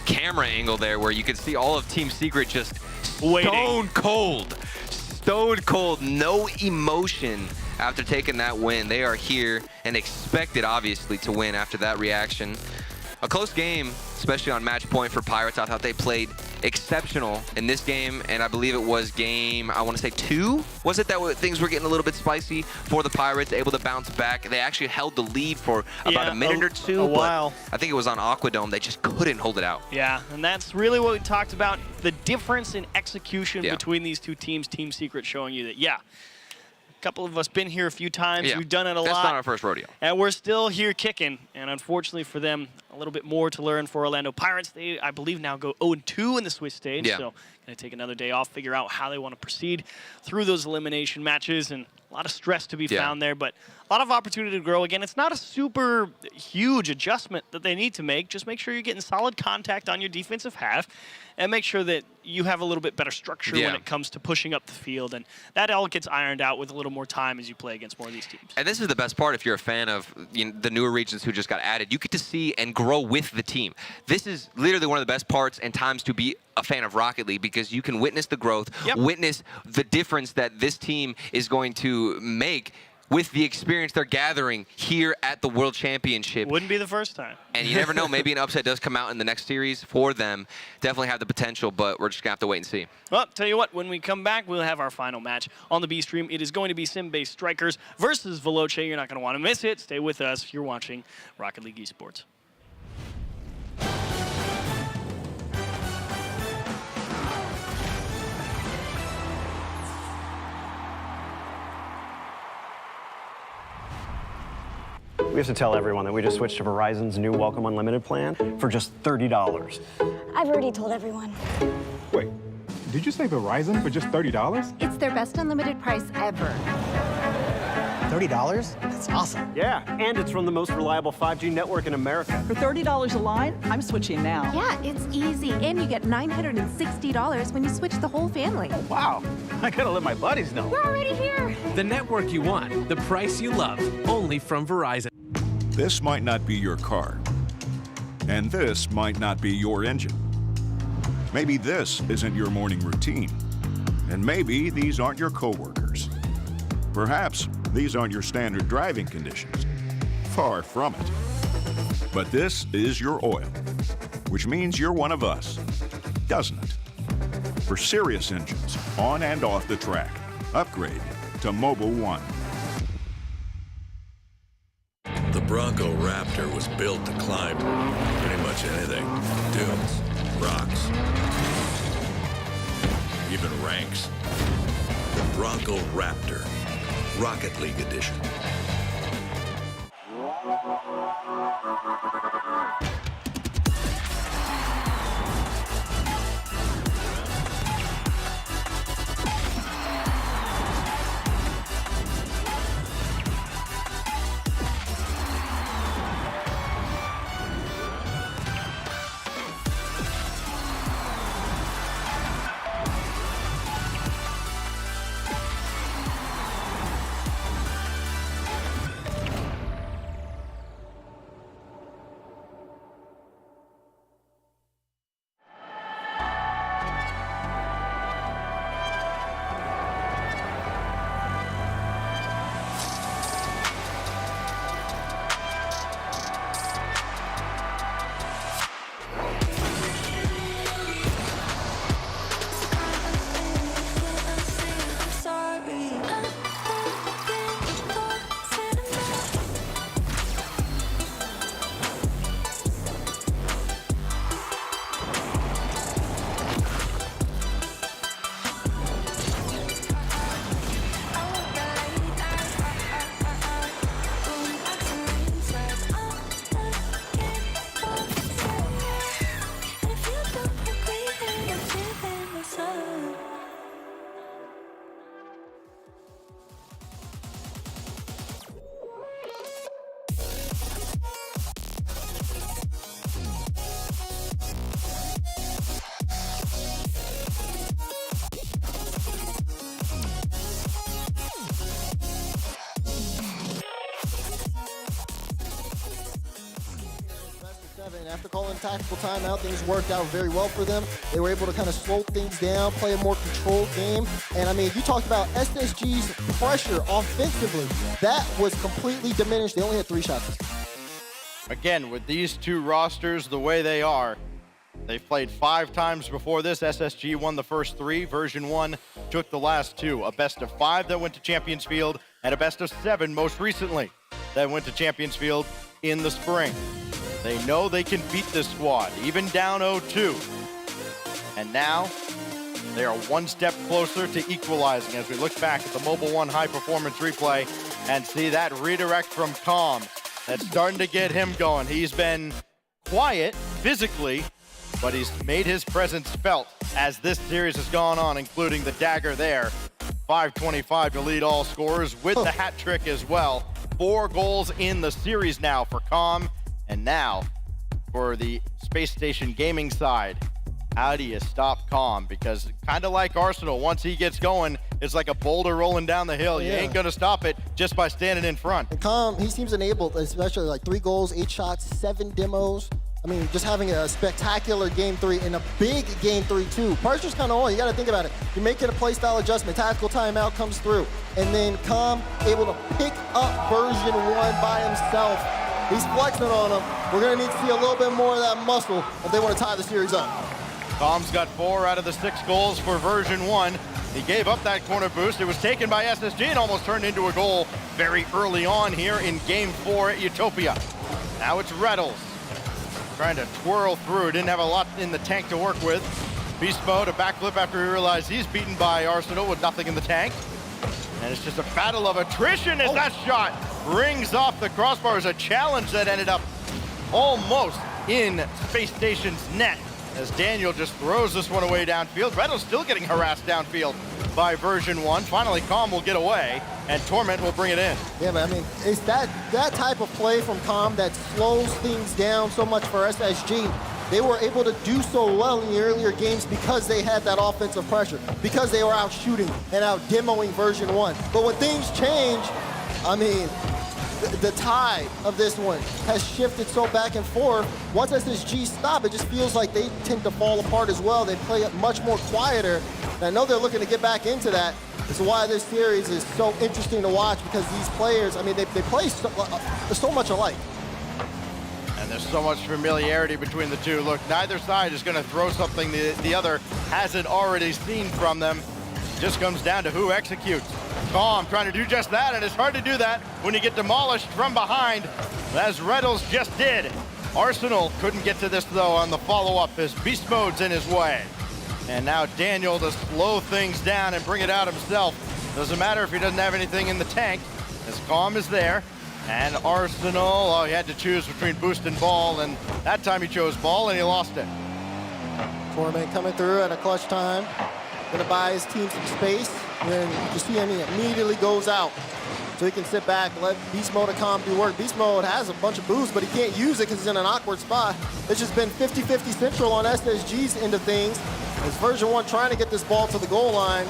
camera angle there, where you can see all of Team Secret just stone cold, no emotion after taking that win. They are here and expected, obviously, to win after that reaction. A close game, especially on match point for Pirates. I thought they played exceptional in this game, and I believe it was game, I want to say 2? Was it that things were getting a little bit spicy for the Pirates, able to bounce back? They actually held the lead for about a minute or two, a while. But I think it was on Aquadome. They just couldn't hold it out. Yeah, and that's really what we talked about, the difference in execution between these two teams. Team Secret showing you that, a couple of us been here a few times. We've done it a lot. That's not our first rodeo. And we're still here kicking. And unfortunately for them, a little bit more to learn for Orlando Pirates. They, I believe, now go 0-2 in the Swiss stage. So Going to take another day off, figure out how they want to proceed through those elimination matches, and a lot of stress to be found there, but a lot of opportunity to grow. Again, it's not a super huge adjustment that they need to make. Just make sure you're getting solid contact on your defensive half and make sure that you have a little bit better structure when it comes to pushing up the field. And that all gets ironed out with a little more time as you play against more of these teams. And this is the best part if you're a fan of the newer regions who just got added. You get to see and grow with the team. This is literally one of the best parts and times to be a fan of Rocket League because you can witness the growth, witness the difference that this team is going to make with the experience they're gathering here at the World Championship. Wouldn't be the first time. And you never know, maybe an upset does come out in the next series for them. Definitely have the potential, but we're just going to have to wait and see. Well, tell you what, when we come back, we'll have our final match on the B stream. It is going to be Senbei Strikers versus Veloce. You're not going to want to miss it. Stay with us. You're watching Rocket League Esports. We have to tell everyone that we just switched to Verizon's new Welcome Unlimited plan for just $30. I've already told everyone. Wait, did you say Verizon for just $30? It's their best unlimited price ever. $30? That's awesome. Yeah, and it's from the most reliable 5G network in America. For $30 a line, I'm switching now. Yeah, it's easy. And you get $960 when you switch the whole family. Wow, I gotta let my buddies know. We're already here. The network you want, the price you love, only from Verizon. This might not be your car. And this might not be your engine. Maybe this isn't your morning routine. And maybe these aren't your coworkers. Perhaps these aren't your standard driving conditions. Far from it. But this is your oil, which means you're one of us, doesn't it? For serious engines, on and off the track, upgrade to Mobile One. The Bronco Raptor was built to climb pretty much anything. Dunes, rocks, even ranks. The Bronco Raptor, Rocket League Edition. After calling tactical timeout, things worked out very well for them. They were able to kind of slow things down, play a more controlled game. And I mean, you talked about SSG's pressure offensively. That was completely diminished. They only had 3 shots. Again, with these two rosters the way they are, they've played 5 times before this. SSG won the first 3. Version 1 took the last 2. A best of 5 that went to Champions Field, and a best of 7 most recently that went to Champions Field in the spring. They know they can beat this squad, even down 0-2. And now, they are one step closer to equalizing as we look back at the Mobile One high-performance replay and see that redirect from Calm. That's starting to get him going. He's been quiet physically, but he's made his presence felt as this series has gone on, including the dagger there. 5:25 to lead all scorers with the hat trick as well. 4 goals in the series now for Calm. And now for the Space Station Gaming side. How do you stop Calm? Because kind of like Arsenal, once he gets going, it's like a boulder rolling down the hill. You ain't gonna stop it just by standing in front. And Calm, he seems enabled, especially like 3 goals, 8 shots, 7 demos. I mean, just having a spectacular game 3 and a big game 3 too. Pressure's kind of on. You got to think about it. You're making a play style adjustment. Tactical timeout comes through, and then Calm able to pick up version 1 by himself. He's flexing on him. We're gonna need to see a little bit more of that muscle if they want to tie the series up. Calm's got 4 out of the 6 goals for version 1. He gave up that corner boost. It was taken by SSG and almost turned into a goal very early on here in game 4 at Utopia. Now it's Reddles trying to twirl through. Didn't have a lot in the tank to work with. Beast mode, a backflip after he realized he's beaten by Arsenal with nothing in the tank. And it's just a battle of attrition as that shot rings off the crossbar. As a challenge that ended up almost in Space Station's net as Daniel just throws this one away downfield. Reddle's still getting harassed downfield by version 1. Finally, Calm will get away, and Torment will bring it in. Yeah, but I mean, it's that type of play from Calm that slows things down so much for SSG. They were able to do so well in the earlier games because they had that offensive pressure, because they were out shooting and out demoing version 1. But when things change, I mean, the tide of this one has shifted so back and forth. Once SSG stop, it just feels like they tend to fall apart as well. They play it much more quieter. And I know they're looking to get back into that. It's why this series is so interesting to watch, because these players, I mean, they play so much alike. And there's so much familiarity between the two. Look, neither side is going to throw something the other hasn't already seen from them. It just comes down to who executes. Calm trying to do just that, and it's hard to do that when you get demolished from behind, as Reddles just did. Arsenal couldn't get to this, though, on the follow-up as Beast Mode's in his way. And now Daniel to slow things down and bring it out himself. Doesn't matter if he doesn't have anything in the tank, as Calm is there. And Arsenal, oh, he had to choose between boost and ball, and that time he chose ball, and he lost it. Torment coming through at a clutch time. Gonna buy his team some space. And then you see him, he immediately goes out. So he can sit back, let Beast Mode and Calm do work. Beast Mode has a bunch of boost, but he can't use it because he's in an awkward spot. It's just been 50-50 central on SSG's end of things. As version 1 trying to get this ball to the goal line.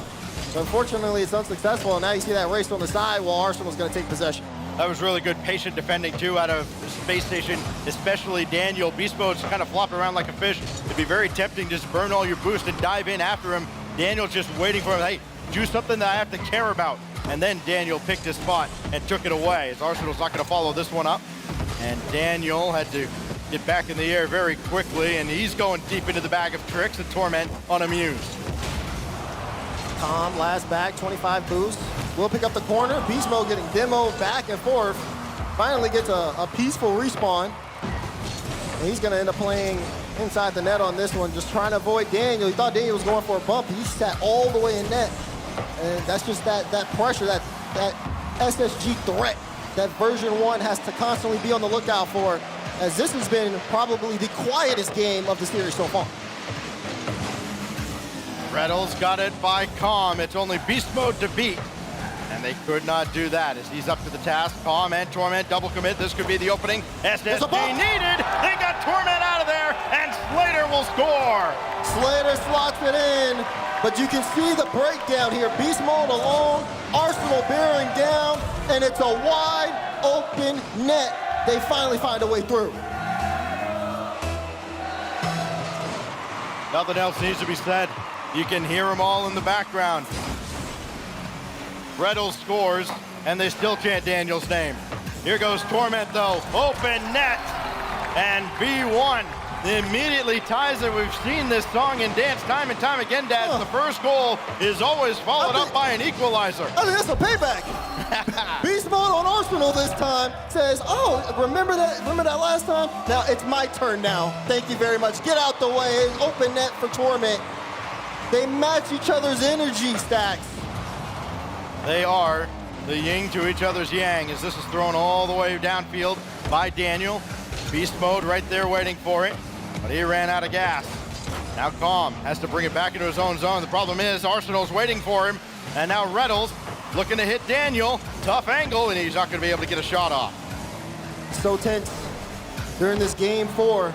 But unfortunately, it's unsuccessful. And now you see that race on the side while Arsenal's gonna take possession. That was really good patient defending, too, out of Space Station, especially Daniel. Beast Mode's kind of flopping around like a fish. It'd be very tempting to just burn all your boost and dive in after him. Daniel's just waiting for him. Hey, do something that I have to care about. And then Daniel picked his spot and took it away, as Arsenal's not going to follow this one up. And Daniel had to get back in the air very quickly, and he's going deep into the bag of tricks, and Torment unamused. Calm, last back, 25 boost. Will pick up the corner. Beast Mode getting demoed back and forth. Finally gets a peaceful respawn. And he's going to end up playing inside the net on this one, just trying to avoid Daniel. He thought Daniel was going for a bump. He sat all the way in net. And that's just that pressure, that SSG threat that version 1 has to constantly be on the lookout for, as this has been probably the quietest game of the series so far. Reddles got it by Calm. It's only Beast Mode to beat. And they could not do that as he's up to the task. Calm and Torment double commit. This could be the opening. SSG needed. They got Torment out of there, and Slater will score. Slater slots it in, but you can see the breakdown here. Beast Mode alone, Arsenal bearing down, and it's a wide open net. They finally find a way through. Nothing else needs to be said. You can hear them all in the background. Reddles scores, and they still chant Daniel's name. Here goes Torment, though. Open net, and B1 immediately ties it. We've seen this song and dance time and time again, Dad. The first goal is always followed up by an equalizer. I think that's a payback. Beast Mode on Arsenal this time says, oh, remember that last time? Now it's my turn now. Thank you very much. Get out the way. Open net for Torment. They match each other's energy stacks. They are the yin to each other's yang, as this is thrown all the way downfield by Daniel. Beast Mode right there waiting for it, but he ran out of gas. Now Calm has to bring it back into his own zone. The problem is Arsenal's waiting for him. And now Reddles looking to hit Daniel. Tough angle, and he's not going to be able to get a shot off. So tense during this game 4.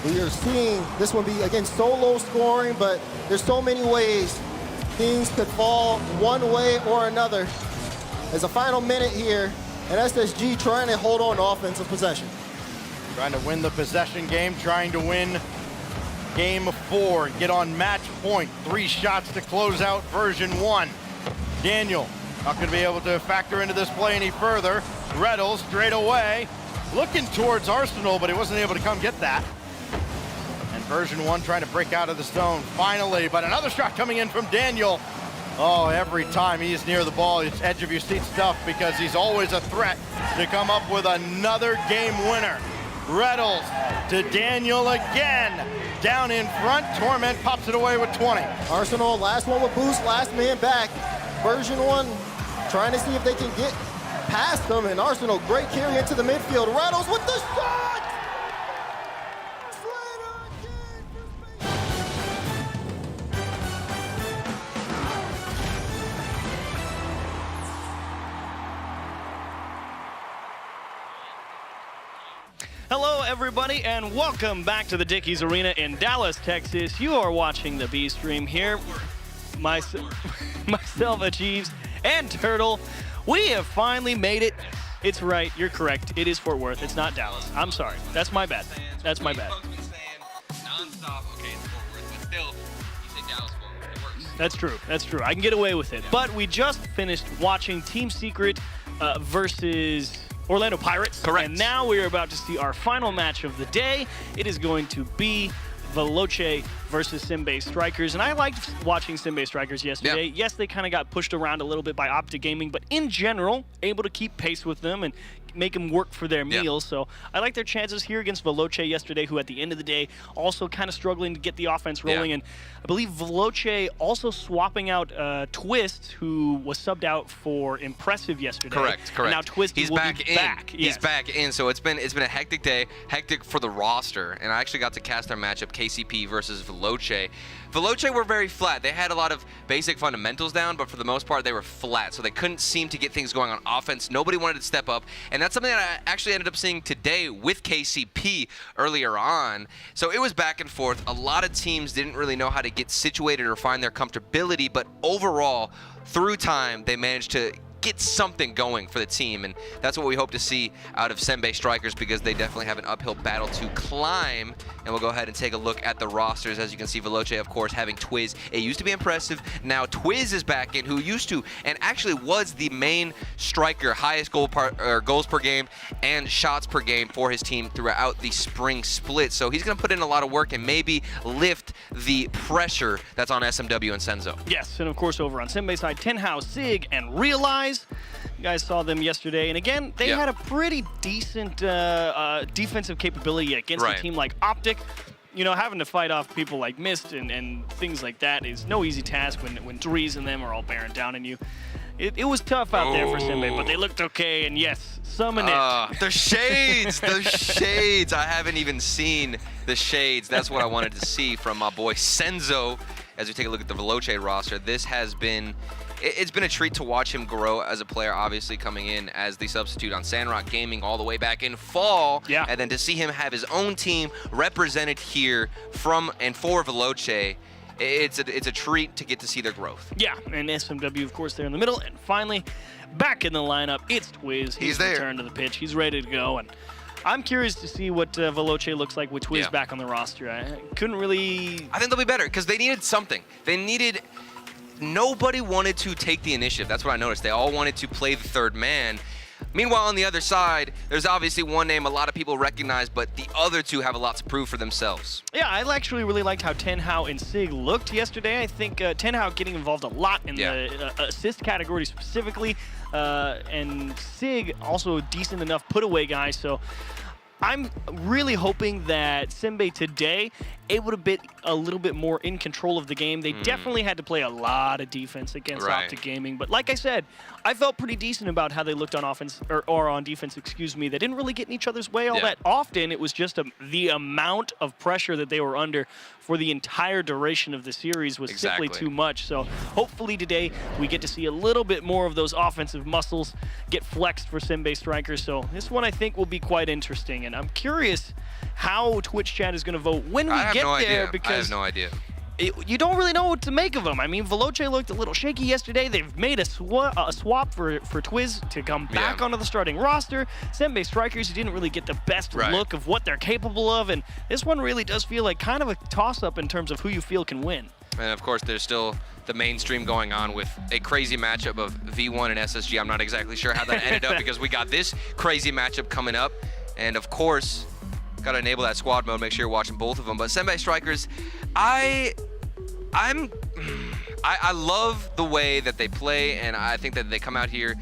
We are seeing this one be, again, so low scoring, but there's so many ways things could fall one way or another. There's a final minute here, and SSG trying to hold on to offensive possession. Trying to win the possession game, trying to win game 4, get on match point. 3 shots to close out version 1. Daniel not going to be able to factor into this play any further. Reddles straight away, looking towards Arsenal, but he wasn't able to come get that. And version 1 trying to break out of the zone finally, but another shot coming in from Daniel. Oh, every time he's near the ball, it's edge of your seat stuff because he's always a threat to come up with another game winner. Reddles to Daniel again. Down in front, Torment pops it away with 20. Arsenal, last one with boost, last man back. Version 1 trying to see if they can get past them, and Arsenal, great carry into the midfield. Reddles with the shot! Hello, everybody, and welcome back to the Dickies Arena in Dallas, Texas. You are watching the B stream here. Myself, Achieves, and Turtle. We have finally made it. It's right. You're correct. It is Fort Worth. It's not Dallas. I'm sorry. That's my bad. That's my bad. That's true. That's true. I can get away with it. But we just finished watching Team Secret versus Orlando Pirates. Correct. And now we are about to see our final match of the day. It is going to be Veloce versus Senbei Strikers. And I liked watching Senbei Strikers yesterday. Yep. Yes, they kind of got pushed around a little bit by Optic Gaming, but in general, able to keep pace with them and make them work for their meals. So I like their chances here against Veloce yesterday, who at the end of the day also kind of struggling to get the offense rolling. And I believe Veloce also swapping out Twist, who was subbed out for Impressive yesterday. Correct. And now Twist He's will back be in. back. He's back in. So it's been a hectic day, hectic for the roster. And I actually got to cast our matchup, KCP versus Veloce. Veloce were very flat. They had a lot of basic fundamentals down, but for the most part, they were flat. So they couldn't seem to get things going on offense. Nobody wanted to step up. And that's something that I actually ended up seeing today with KCP earlier on. So it was back and forth. A lot of teams didn't really know how to get situated or find their comfortability, but overall, through time, they managed to get something going for the team, and that's what we hope to see out of Senbei Strikers, because they definitely have an uphill battle to climb. And we'll go ahead and take a look at the rosters. As you can see, Veloce, of course, having Twiz. It used to be Impressive. Now Twiz is back in, who used to and actually was the main striker, highest goals per game and shots per game for his team throughout the spring split. So he's going to put in a lot of work and maybe lift the pressure that's on SMW and Senzo. Yes, and of course over on Senbei side, Tenhao, Sig, and Realize. You guys saw them yesterday, and again, they had a pretty decent defensive capability against a team like Optic. You know, having to fight off people like Mist and things like that is no easy task when Dries and them are all bearing down on you. It was tough out there for Senbei, but they looked okay, and yes, summon it. The shades, the shades. I haven't even seen the shades. That's what I wanted to see from my boy Senzo. As we take a look at the Veloce roster, this has been... It's been a treat to watch him grow as a player, obviously coming in as the substitute on Sandrock Gaming all the way back in fall. Yeah. And then to see him have his own team represented here from and for Veloce, it's a treat to get to see their growth. Yeah, and SMW, of course, there in the middle. And finally, back in the lineup, it's Twiz. He's there. Returned to the pitch. He's ready to go. And I'm curious to see what Veloce looks like with Twiz back on the roster. I couldn't really... I think they'll be better because they needed something. They needed... Nobody wanted to take the initiative. That's what I noticed. They all wanted to play the third man. Meanwhile, on the other side, there's obviously one name a lot of people recognize, but the other two have a lot to prove for themselves. Yeah, I actually really liked how Tenhao and Sig looked yesterday. I think Tenhao getting involved a lot in the assist category specifically, and Sig also a decent enough put-away guy. So I'm really hoping that Senbei today able to be a little bit more in control of the game. They definitely had to play a lot of defense against Optic Gaming, but like I said, I felt pretty decent about how they looked on offense or on defense, excuse me. They didn't really get in each other's way all that often. It was just the amount of pressure that they were under for the entire duration of the series was simply too much. So hopefully today we get to see a little bit more of those offensive muscles get flexed for Senbei Strikers. So this one I think will be quite interesting. And I'm curious how Twitch chat is going to vote when we get there, because I have no idea. You don't really know what to make of them. I mean, Veloce looked a little shaky yesterday. They've made a swap for Twiz to come back onto the starting roster. Senbei Strikers, you didn't really get the best look of what they're capable of, and this one really does feel like kind of a toss-up in terms of who you feel can win. And of course, there's still the mainstream going on with a crazy matchup of V1 and SSG. I'm not exactly sure how that ended up because we got this crazy matchup coming up. And of course, got to enable that squad mode, make sure you're watching both of them. But Senbei Strikers, I love the way that they play, and I think that they come out here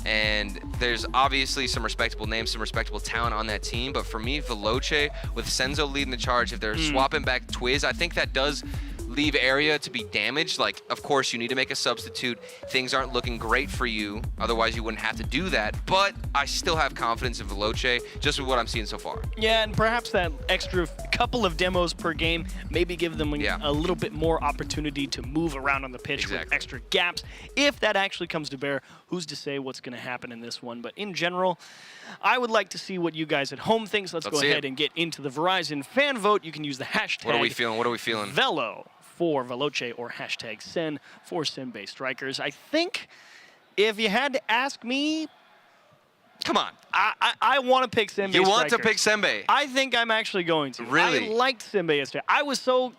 and there's obviously some respectable names, some respectable talent on that team. But for me, Veloce with Senzo leading the charge, if they're swapping back Twiz, I think that does leave area to be damaged. Like, of course, you need to make a substitute. Things aren't looking great for you. Otherwise, you wouldn't have to do that. But I still have confidence in Veloce, just with what I'm seeing so far. Yeah, and perhaps that extra couple of demos per game maybe give them a little bit more opportunity to move around on the pitch with extra gaps. If that actually comes to bear, who's to say what's going to happen in this one? But in general, I would like to see what you guys at home think. So let's go ahead and get into the Verizon fan vote. You can use the hashtag. What are we feeling? What are we feeling? Velo for Veloce or hashtag Sen for Senbei Strikers. I think if you had to ask me, come on. I want to pick Senbei You want Strikers. to pick Senbei? I think I'm actually going to. Really? I liked Senbei yesterday. I was so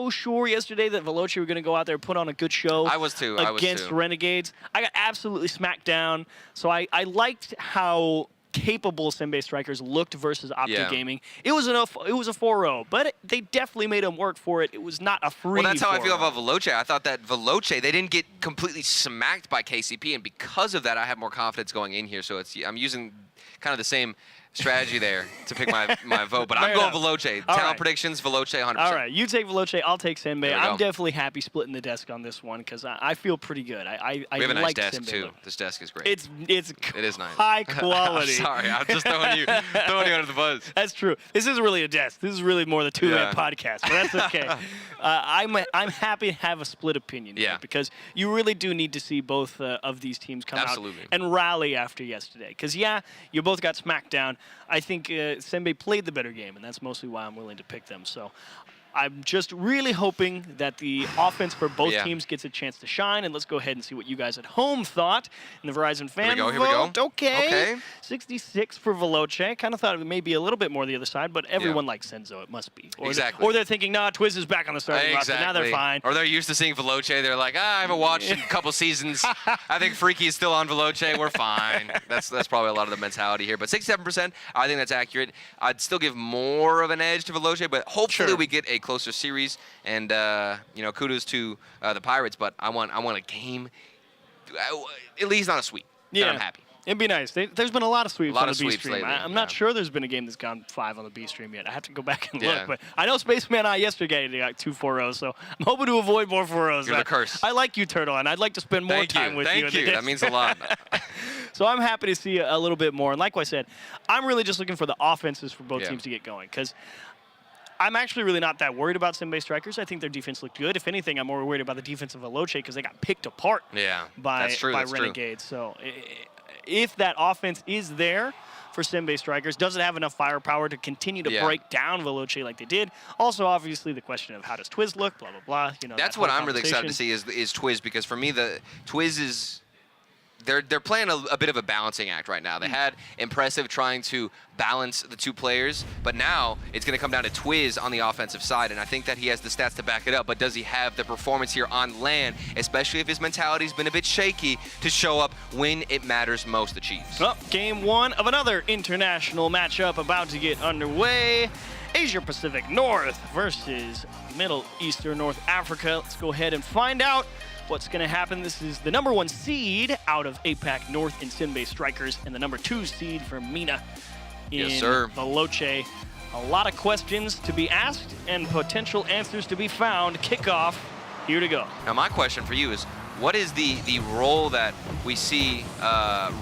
sure yesterday that Veloce were going to go out there and put on a good show. I was too. Against Renegades. I got absolutely smacked down. So I liked how capable Senbei Strikers looked versus Optic Gaming. It was a 4-0, but they definitely made them work for it. It was not a free. Well, that's how I feel 4-0. about Veloce. I thought that Veloce, they didn't get completely smacked by KCP, and because of that, I have more confidence going in here. So I'm using kind of the same strategy there to pick my vote, but I'm going Veloce. Talent predictions, Veloce 100%. All right, you take Veloce, I'll take Senbei. I'm definitely happy splitting the desk on this one because I feel pretty good. I we have a nice like desk Senbei too. look. This desk is great. It is nice. High quality. I'm sorry, I'm just throwing you under the bus. That's true. This isn't really a desk. This is really more the two-man podcast, but that's okay. I'm happy to have a split opinion here because you really do need to see both of these teams come out and rally after yesterday. Because you both got smacked down. I think Senbei played the better game, and that's mostly why I'm willing to pick them. So I'm just really hoping that the offense for both teams gets a chance to shine, and let's go ahead and see what you guys at home thought in the Verizon fan vote. Here we go. Okay. 66 for Veloce. Kind of thought it may be a little bit more the other side, but everyone likes Senzo. It must be. Or they're thinking, nah, Twiz is back on the starting roster. Now they're fine. Or they're used to seeing Veloce. They're like, I haven't watched a couple seasons. I think Freaky is still on Veloce. We're fine. That's probably a lot of the mentality here. But 67%, I think that's accurate. I'd still give more of an edge to Veloce, but hopefully we get a closer series. And kudos to the Pirates, but I want a game, at least not a sweep. Yeah, I'm happy. It'd be nice. There's been a lot of sweeps on the B stream. Lately, I'm not sure there's been a game that's gone 5 on the B stream yet. I have to go back and look. But I know Spaceman I yesterday got 2 4-0s, so I'm hoping to avoid more 4-0s. You're the curse. I like you, Turtle, and I'd like to spend more time with you. Thank you. That means a lot. So I'm happy to see a little bit more. And like I said, I'm really just looking for the offenses for both teams to get going because I'm actually really not that worried about Senbei Strikers. I think their defense looked good. If anything, I'm more worried about the defense of Veloce because they got picked apart by Renegades. So if that offense is there for Senbei Strikers, does it have enough firepower to continue to break down Veloce like they did? Also, obviously, the question of how does Twiz look, blah, blah, blah. You know, that's what I'm really excited to see is Twiz, because for me, the Twiz is... They're playing a bit of a balancing act right now. They had Impressive trying to balance the two players, but now it's going to come down to Twiz on the offensive side, and I think that he has the stats to back it up, but does he have the performance here on LAN, especially if his mentality's been a bit shaky, to show up when it matters most, the Chiefs? Well, game 1 of another international matchup about to get underway. Asia Pacific North versus Middle Eastern North Africa. Let's go ahead and find out what's going to happen. This is the number 1 seed out of APAC North in Senbei Strikers and the number 2 seed for MENA Yes, in sir. Veloce. A lot of questions to be asked and potential answers to be found. Kickoff, here to go. Now, my question for you is, what is the role that we see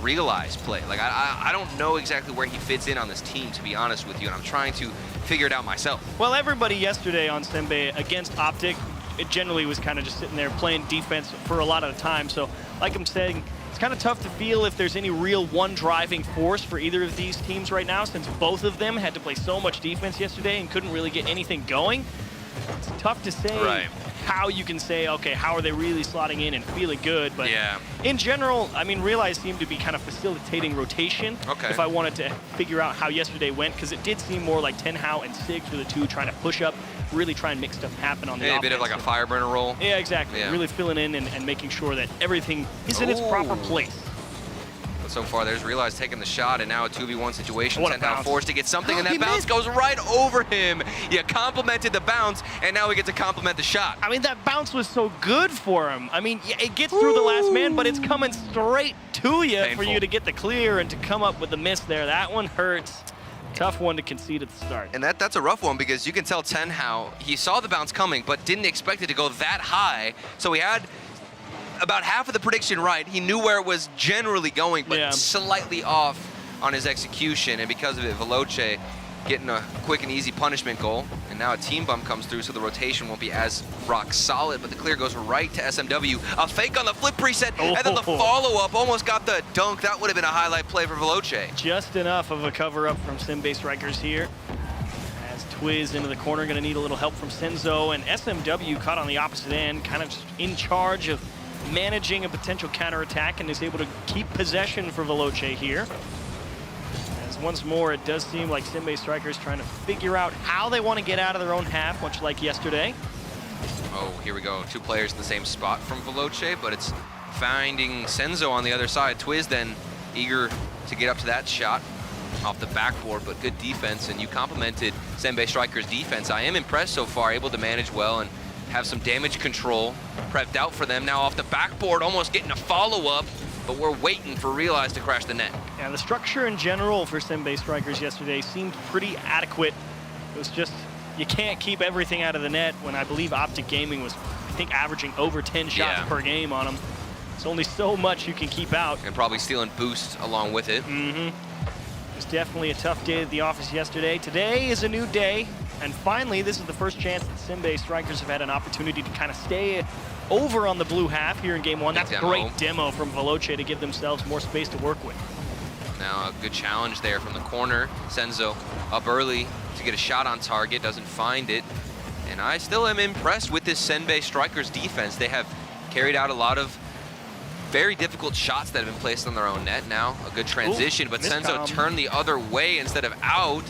Realize play? Like, I don't know exactly where he fits in on this team, to be honest with you, and I'm trying to figure it out myself. Well, everybody yesterday on Senbei against Optic, it generally was kind of just sitting there playing defense for a lot of the time. So, like I'm saying, it's kind of tough to feel if there's any real one driving force for either of these teams right now, since both of them had to play so much defense yesterday and couldn't really get anything going. It's tough to say how you can say, okay, how are they really slotting in and feeling good? But in general, I mean, Realize seemed to be kind of facilitating rotation. If I wanted to figure out how yesterday went, because it did seem more like Tenhao and Sigs were the two trying to push up, really try and make stuff happen on the offense. A bit of like a fire burner role. Yeah, exactly. Really filling in and making sure that everything is in its proper place. But so far, there's Realize taking the shot, and now a 2v1 situation. What a Tenhao bounce. forced to get something, and that He bounce missed. goes right over him. You complimented the bounce, and now we get to compliment the shot. I mean, that bounce was so good for him. I mean, it gets through the last man, but it's coming straight to you for you to get the clear and to come up with the miss there. That one hurts. Tough one to concede at the start. And that's a rough one, because you can tell Tenhao, he saw the bounce coming, but didn't expect it to go that high. So he had about half of the prediction right. He knew where it was generally going, but slightly off on his execution. And because of it, Veloce getting a quick and easy punishment goal. And now a team bump comes through, so the rotation won't be as rock solid, but the clear goes right to SMW. A fake on the flip preset, and then the follow-up almost got the dunk. That would have been a highlight play for Veloce. Just enough of a cover-up from Senbei strikers here. As Twiz into the corner, gonna need a little help from Senzo, and SMW caught on the opposite end, kind of in charge of managing a potential counterattack, and is able to keep possession for Veloce here. As once more, it does seem like Senbei strikers trying to figure out how they want to get out of their own half, much like yesterday. Oh, here we go. Two players in the same spot from Veloce, but it's finding Senzo on the other side. Twiz then eager to get up to that shot off the backboard, but good defense, and you complimented Senbei strikers' defense. I am impressed so far, able to manage well and have some damage control prepped out for them. Now off the backboard, almost getting a follow-up, but we're waiting for Realize to crash the net. Yeah, the structure in general for Senbei strikers yesterday seemed pretty adequate. It was just, you can't keep everything out of the net when I believe Optic Gaming was, I think, averaging over 10 shots per game on them. It's only so much you can keep out. And probably stealing boosts along with it. It was definitely a tough day at the office yesterday. Today is a new day. And finally, this is the first chance that Senbei strikers have had an opportunity to kind of stay over on the blue half here in game one. That's a great demo from Veloce to give themselves more space to work with. Now a good challenge there from the corner. Senzo up early to get a shot on target, doesn't find it. And I still am impressed with this Senbei strikers defense. They have carried out a lot of very difficult shots that have been placed on their own net. Now a good transition, but Senzo turned the other way instead of out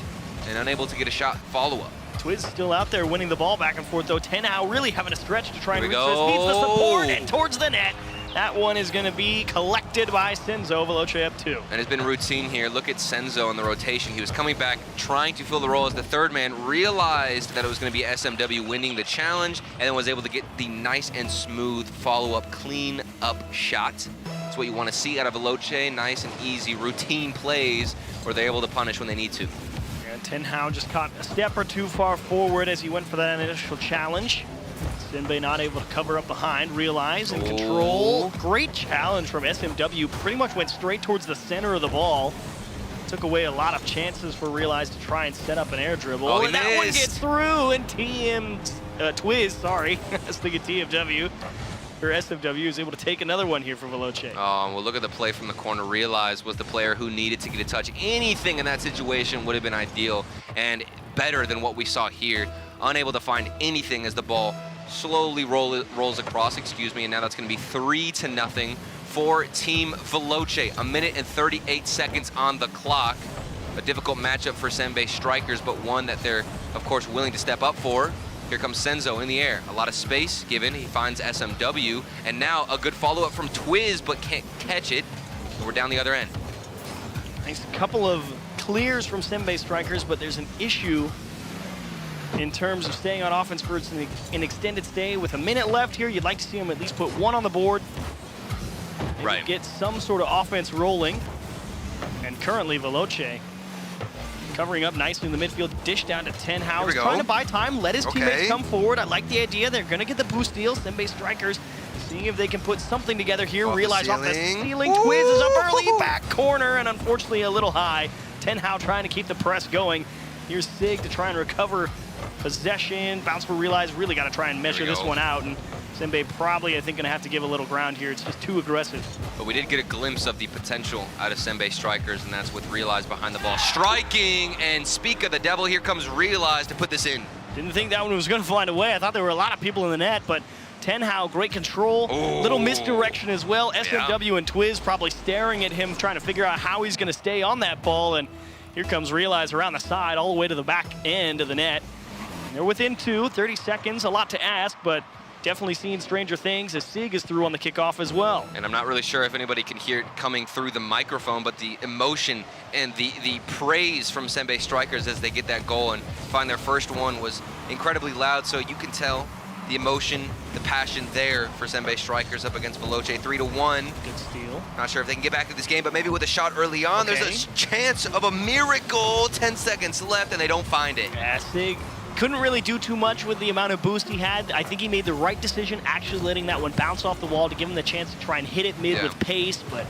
and unable to get a shot follow-up. Twiz still out there winning the ball back and forth, though. Tenhao really having a stretch to try and reach this. Needs the support and towards the net. That one is going to be collected by Senzo. Veloce up 2. And it's been routine here. Look at Senzo in the rotation. He was coming back, trying to fill the role as the third man, realized that it was going to be SMW winning the challenge, and then was able to get the nice and smooth follow-up, clean-up shot. That's what you want to see out of Veloce. Nice and easy routine plays where they're able to punish when they need to. Tenhao just caught a step or two far forward as he went for that initial challenge. Senbei not able to cover up behind, Realize and control. Great challenge from SMW. Pretty much went straight towards the center of the ball. Took away a lot of chances for Realize to try and set up an air dribble. Oh, and that one gets through, and Twiz, sorry, I was thinking TFW. Or SMW is able to take another one here for Veloce. Well, look at the play from the corner. Realize was the player who needed to get a touch. Anything in that situation would have been ideal and better than what we saw here. Unable to find anything as the ball slowly rolls across, and now that's going to be 3-0 for Team Veloce. 1 minute and 38 seconds on the clock. A difficult matchup for Senbei strikers, but one that they're, of course, willing to step up for. Here comes Senzo in the air. A lot of space given. He finds SMW. And now a good follow-up from Twiz, but can't catch it. We're down the other end. Nice couple of clears from Senbei strikers, but there's an issue in terms of staying on offense for an extended stay. With a minute left here, you'd like to see him at least put one on the board. Maybe get some sort of offense rolling. And currently, Veloce Covering up nicely in the midfield, dish down to Tenhao. Here we go. Trying to buy time, let his teammates Okay. come forward. I like the idea. They're going to get the boost steal. Senbei Strikers seeing if they can put something together here. Off the Realize off the ceiling. ceiling. Twiz is up early, back corner, and unfortunately a little high. Tenhao trying to keep the press going. Here's Sig to try and recover possession. Bounce for Realize. Really got to try and measure this one out. And Senbei probably, I think, going to have to give a little ground here. It's just too aggressive. But we did get a glimpse of the potential out of Senbei Strikers, and that's with Realize behind the ball. Striking, and speak of the devil, here comes Realize to put this in. Didn't think that one was going to find a way. I thought there were a lot of people in the net, but Tenhao, great control. Little misdirection as well. SMW and Twiz probably staring at him, trying to figure out how he's going to stay on that ball. And here comes Realize around the side, all the way to the back end of the net. And they're within 30 seconds, a lot to ask, but definitely seeing stranger things as Sig is through on the kickoff as well. And I'm not really sure if anybody can hear it coming through the microphone, but the emotion and the praise from Senbei Strikers as they get that goal and find their first one was incredibly loud, so you can tell the emotion, the passion there for Senbei Strikers up against Veloce. 3-1. Good steal. Not sure if they can get back to this game, but maybe with a shot early on, there's a chance of a miracle. 10 seconds left, and they don't find it. Yeah, Sig couldn't really do too much with the amount of boost he had. I think he made the right decision actually letting that one bounce off the wall to give him the chance to try and hit it mid with pace, but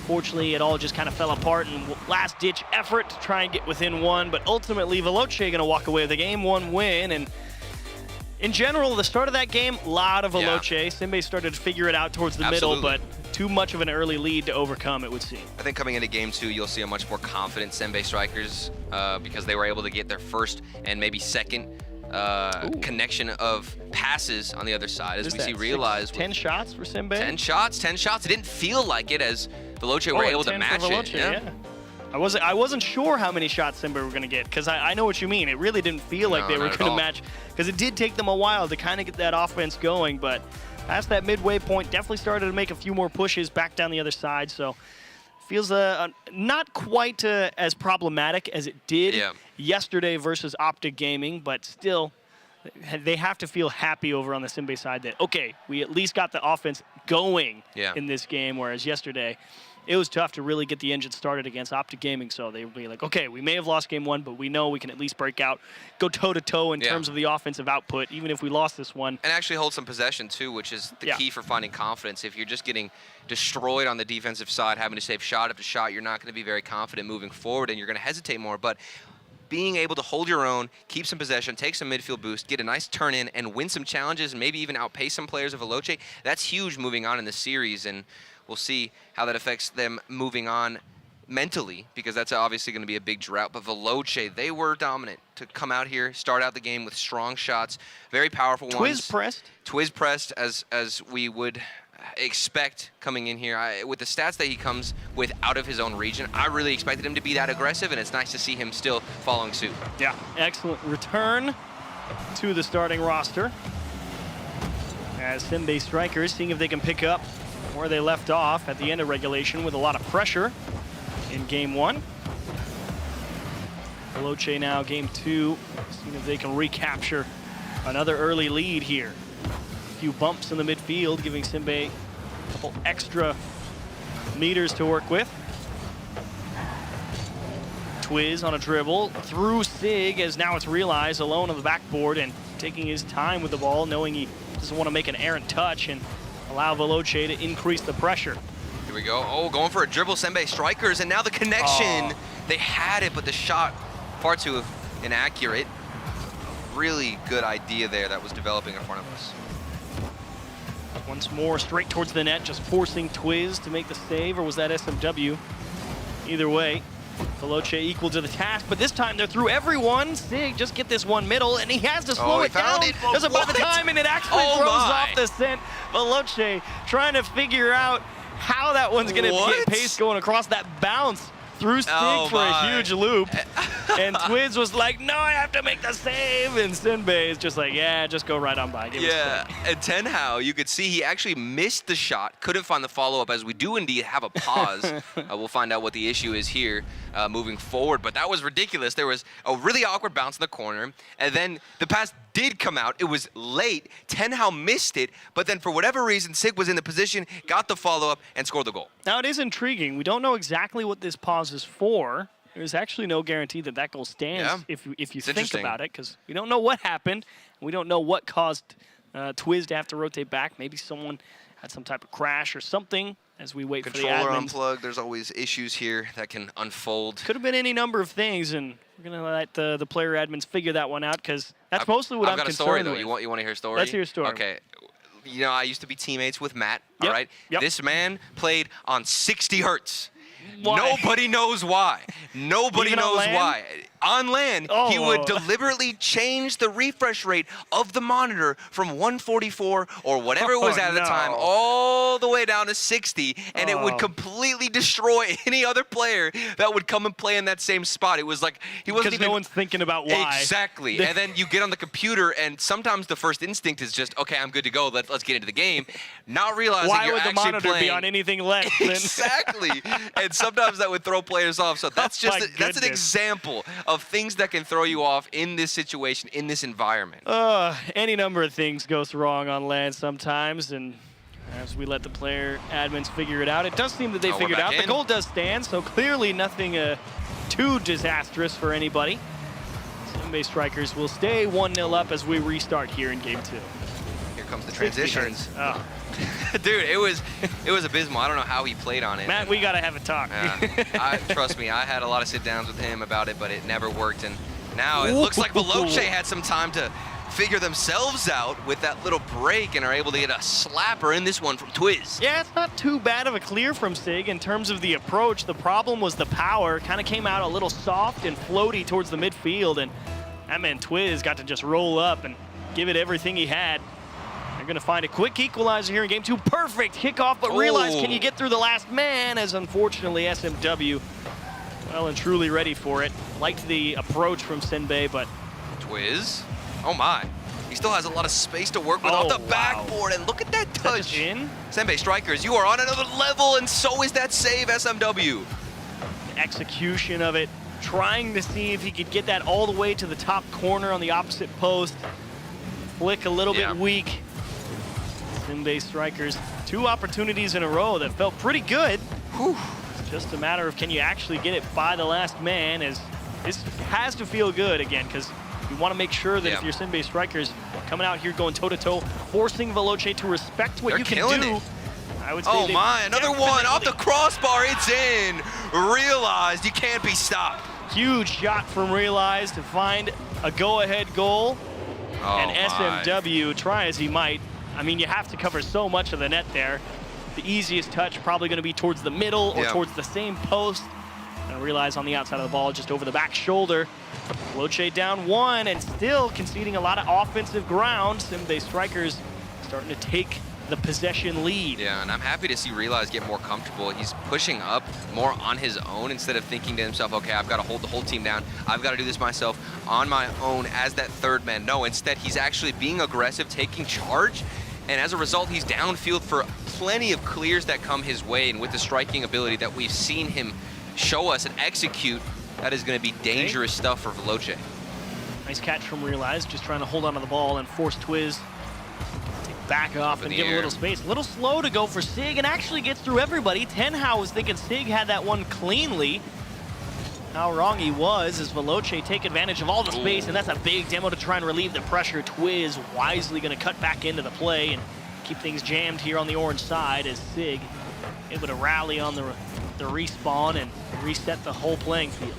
fortunately it all just kind of fell apart and last-ditch effort to try and get within one, but ultimately Veloce going to walk away with a Game 1 win. And in general, the start of that game, a lot of Veloce. Senbei started to figure it out towards the middle, but too much of an early lead to overcome, it would seem. I think coming into Game 2, you'll see a much more confident Senbei Strikers because they were able to get their first and maybe second connection of passes on the other side. As we see Realize. 10 shots for Senbei? 10 shots. It didn't feel like it as Veloce were able to match it. Yeah. I wasn't sure how many shots Senbei were going to get because I know what you mean. It really didn't feel like they were going to match because it did take them a while to kind of get that offense going, but past that midway point, definitely started to make a few more pushes back down the other side. So feels not quite as problematic as it did yesterday versus Optic Gaming, but still they have to feel happy over on the Senbei side that, okay, we at least got the offense going in this game, whereas yesterday it was tough to really get the engine started against Optic Gaming, so they would be like, okay, we may have lost Game 1, but we know we can at least break out, go toe-to-toe in terms of the offensive output, even if we lost this one. And actually hold some possession, too, which is the key for finding confidence. If you're just getting destroyed on the defensive side, having to save shot after shot, you're not going to be very confident moving forward, and you're going to hesitate more. But being able to hold your own, keep some possession, take some midfield boost, get a nice turn in, and win some challenges, and maybe even outpace some players of Veloce, that's huge moving on in the series. And we'll see how that affects them moving on mentally, because that's obviously going to be a big drought. But Veloce, they were dominant to come out here, start out the game with strong shots, very powerful ones. Twiz pressed as we would expect coming in here. With the stats that he comes with out of his own region, I really expected him to be that aggressive, and it's nice to see him still following suit. Yeah, excellent return to the starting roster as Senbei Strikers seeing if they can pick up where they left off at the end of regulation with a lot of pressure in Game 1. Veloce now Game 2, seeing if they can recapture another early lead here. A few bumps in the midfield, giving Senbei a couple extra meters to work with. Twiz on a dribble through Sig, as now it's Realize alone on the backboard and taking his time with the ball, knowing he doesn't want to make an errant touch and allow Veloce to increase the pressure. Here we go. Oh, going for a dribble, Senbei Strikers, and now the connection. They had it, but the shot far too inaccurate. Really good idea there that was developing in front of us. Once more, straight towards the net, just forcing Twiz to make the save, or was that SMW? Either way, Veloce equal to the task, but this time they're through everyone. Sig, just get this one middle, and he has to slow it down. Does it by the time, and it actually throws off the scent. Veloce trying to figure out how that one's going to get pace going across that bounce through Sig for a huge loop. And Twiz was like, no, I have to make the save. And Senbei is just like, yeah, just go right on by. And Tenhao, you could see he actually missed the shot, couldn't find the follow-up, as we do indeed have a pause. We'll find out what the issue is here moving forward. But that was ridiculous. There was a really awkward bounce in the corner, and then the pass did come out. It was late. Tenhao missed it, but then for whatever reason, Sig was in the position, got the follow-up, and scored the goal. Now, it is intriguing. We don't know exactly what this pause is for. there's actually no guarantee that that goal stands if you It's think interesting. about it, because we don't know what happened. We don't know what caused Twiz to have to rotate back. Maybe someone had some type of crash or something as we wait for the Controller admins. unplugged. There's always issues here that can unfold. Could have been any number of things, and we're going to let the player admins figure that one out, because that's mostly what I'm I've got a concerned story, though. with. You want to hear a story? Let's hear a story. Okay. You know, I used to be teammates with Matt, all right? Yep. This man played on 60 hertz. Why? Nobody knows why. Nobody Even on knows LAN? why. On LAN, Oh. he would deliberately change the refresh rate of the monitor from 144 or whatever it was Oh, at the time no. all the way down to 60, and it would Oh. completely destroy any other player that would come and play in that same spot. It was like he wasn't Because even no one's thinking about why. Exactly. And then you get on the computer, and sometimes the first instinct is just, okay, I'm good to go. Let's get into the game. Not realizing Why you're would the actually monitor playing be on anything less than... exactly. And sometimes that would throw players off. So that's Oh my that's an goodness. example of things that can throw you off in this situation, in this environment. Any number of things goes wrong on LAN sometimes, and as we let the player admins figure it out, it does seem that they Oh, we're figured back out. The in. goal does stand, so clearly nothing too disastrous for anybody. Senbei Strikers will stay 1-0 up as we restart here in Game 2. Here comes the 60 transitions. hertz. Oh. Dude, it was abysmal. I don't know how he played on it. Matt, we got to have a talk. Trust me, I had a lot of sit-downs with him about it, but it never worked. And now it looks like Veloce had some time to figure themselves out with that little break and are able to get a slapper in this one from Twiz. Yeah, it's not too bad of a clear from Sig in terms of the approach. The problem was the power. Kind of came out a little soft and floaty towards the midfield, and that man Twiz got to just roll up and give it everything he had. They're going to find a quick equalizer here in Game 2. Perfect kickoff, but realize, can you get through the last man? As unfortunately SMW, well and truly ready for it. Liked the approach from Senbei, but... Twiz. Oh my. He still has a lot of space to work with off the backboard, and look at that touch. Senbei Strikers, you are on another level, and so is that save, SMW. The execution of it, trying to see if he could get that all the way to the top corner on the opposite post. Flick a little bit weak. Senbei Strikers, 2 opportunities in a row that felt pretty good. It's just a matter of can you actually get it by the last man, as this has to feel good again, because you want to make sure that if you're Senbei Strikers coming out here going toe-to-toe, forcing Veloce to respect what They're you can killing do. it. I would say Oh my, another one off the crossbar, it's in. Realized you can't be stopped. Huge shot from Realize to find a go-ahead goal. And my. SMW, try as he might, I mean, you have to cover so much of the net there. The easiest touch probably going to be towards the middle or towards the same post. And Realize on the outside of the ball, just over the back shoulder. Veloce down 1 and still conceding a lot of offensive ground. Senbei Strikers starting to take the possession lead. Yeah, and I'm happy to see Realize get more comfortable. He's pushing up more on his own instead of thinking to himself, okay, I've got to hold the whole team down. I've got to do this myself on my own as that third man. No, instead he's actually being aggressive, taking charge. And as a result, he's downfield for plenty of clears that come his way. And with the striking ability that we've seen him show us and execute, that is going to be dangerous stuff for Veloce. Nice catch from Realize, just trying to hold onto the ball and force Twiz to back off and the give a air. little space. A little slow to go for Sig, and actually gets through everybody. Tenhau was thinking Sig had that one cleanly. How wrong he was as Veloce take advantage of all the space, and that's a big demo to try and relieve the pressure. Twiz wisely going to cut back into the play and keep things jammed here on the orange side as Sig able to rally on the respawn and reset the whole playing field.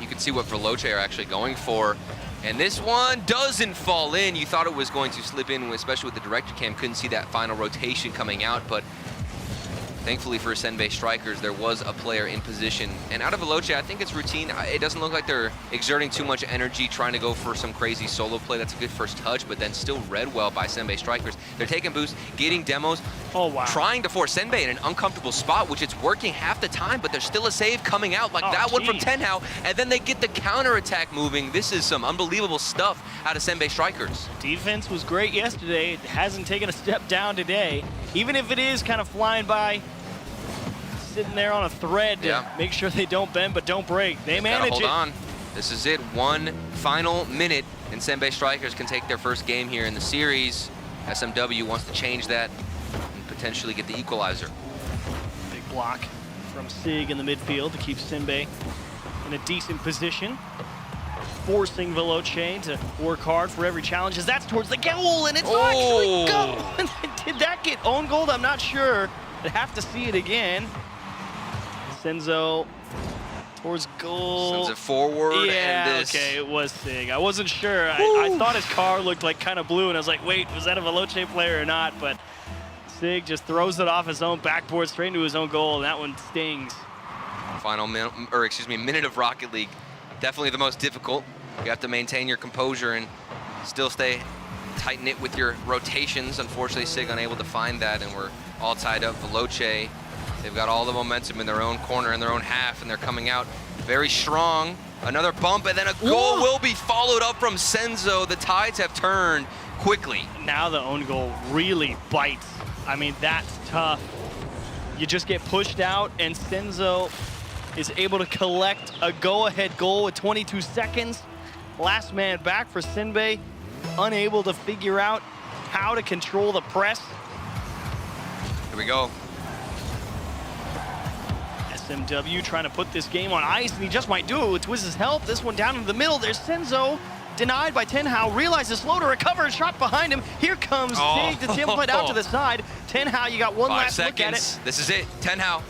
You can see what Veloce are actually going for. And this one doesn't fall in. You thought it was going to slip in, especially with the director cam. Couldn't see that final rotation coming out, but thankfully for Senbei Strikers, there was a player in position. And out of Veloce, I think it's routine. It doesn't look like they're exerting too much energy trying to go for some crazy solo play. That's a good first touch, but then still read well by Senbei Strikers. They're taking boosts, getting demos, trying to force Senbei in an uncomfortable spot, which it's working half the time, but there's still a save coming out like that one from Tenhau, and then they get the counter-attack moving. This is some unbelievable stuff out of Senbei Strikers. Defense was great yesterday. It hasn't taken a step down today. Even if it is kind of flying by, sitting there on a thread to make sure they don't bend but don't break. They manage hold it. on. This is it. One final minute, and Senbei Strikers can take their first game here in the series. SMW wants to change that and potentially get the equalizer. Big block from Sig in the midfield to keep Senbei in a decent position, forcing Veloce to work hard for every challenge, as that's towards the goal, and it's actually goal. Did that get own goal? I'm not sure. I'd have to see it again. Senzo towards goal. Sends it forward. Yeah, and this. okay, it was Sig. I wasn't sure. I thought his car looked like kind of blue, and I was like, wait, was that a Veloce player or not? But Sig just throws it off his own backboard straight into his own goal, and that one stings. Final minute of Rocket League. Definitely the most difficult. You have to maintain your composure and still stay tight-knit with your rotations. Unfortunately, Sig unable to find that, and we're all tied up. Veloce, they've got all the momentum in their own corner, in their own half, and they're coming out very strong. Another bump, and then a goal will be followed up from Senzo. The tides have turned quickly. Now the own goal really bites. I mean, that's tough. You just get pushed out, and Senzo is able to collect a go-ahead goal with 22 seconds. Last man back for Senbei, unable to figure out how to control the press. Here we go. SMW trying to put this game on ice, and he just might do it with Twiz's help. This one down in the middle. There's Senzo, denied by Tenhao, realizes slow to recover, shot behind him. Here comes Sig to template out to the side. Tenhao, you got one last look at it. This is it. Tenhao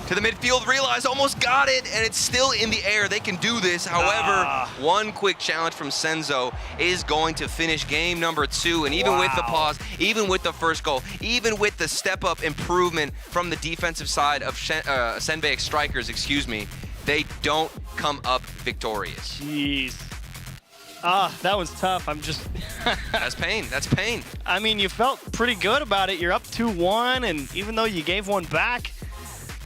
to the midfield, realize, almost got it, and it's still in the air. They can do this. However, one quick challenge from Senzo is going to finish game number 2, and even with the pause, even with the first goal, even with the step-up improvement from the defensive side of Senbei strikers, they don't come up victorious. Jeez. That one's tough. I'm just... That's pain. That's pain. I mean, you felt pretty good about it. You're up 2-1, and even though you gave one back,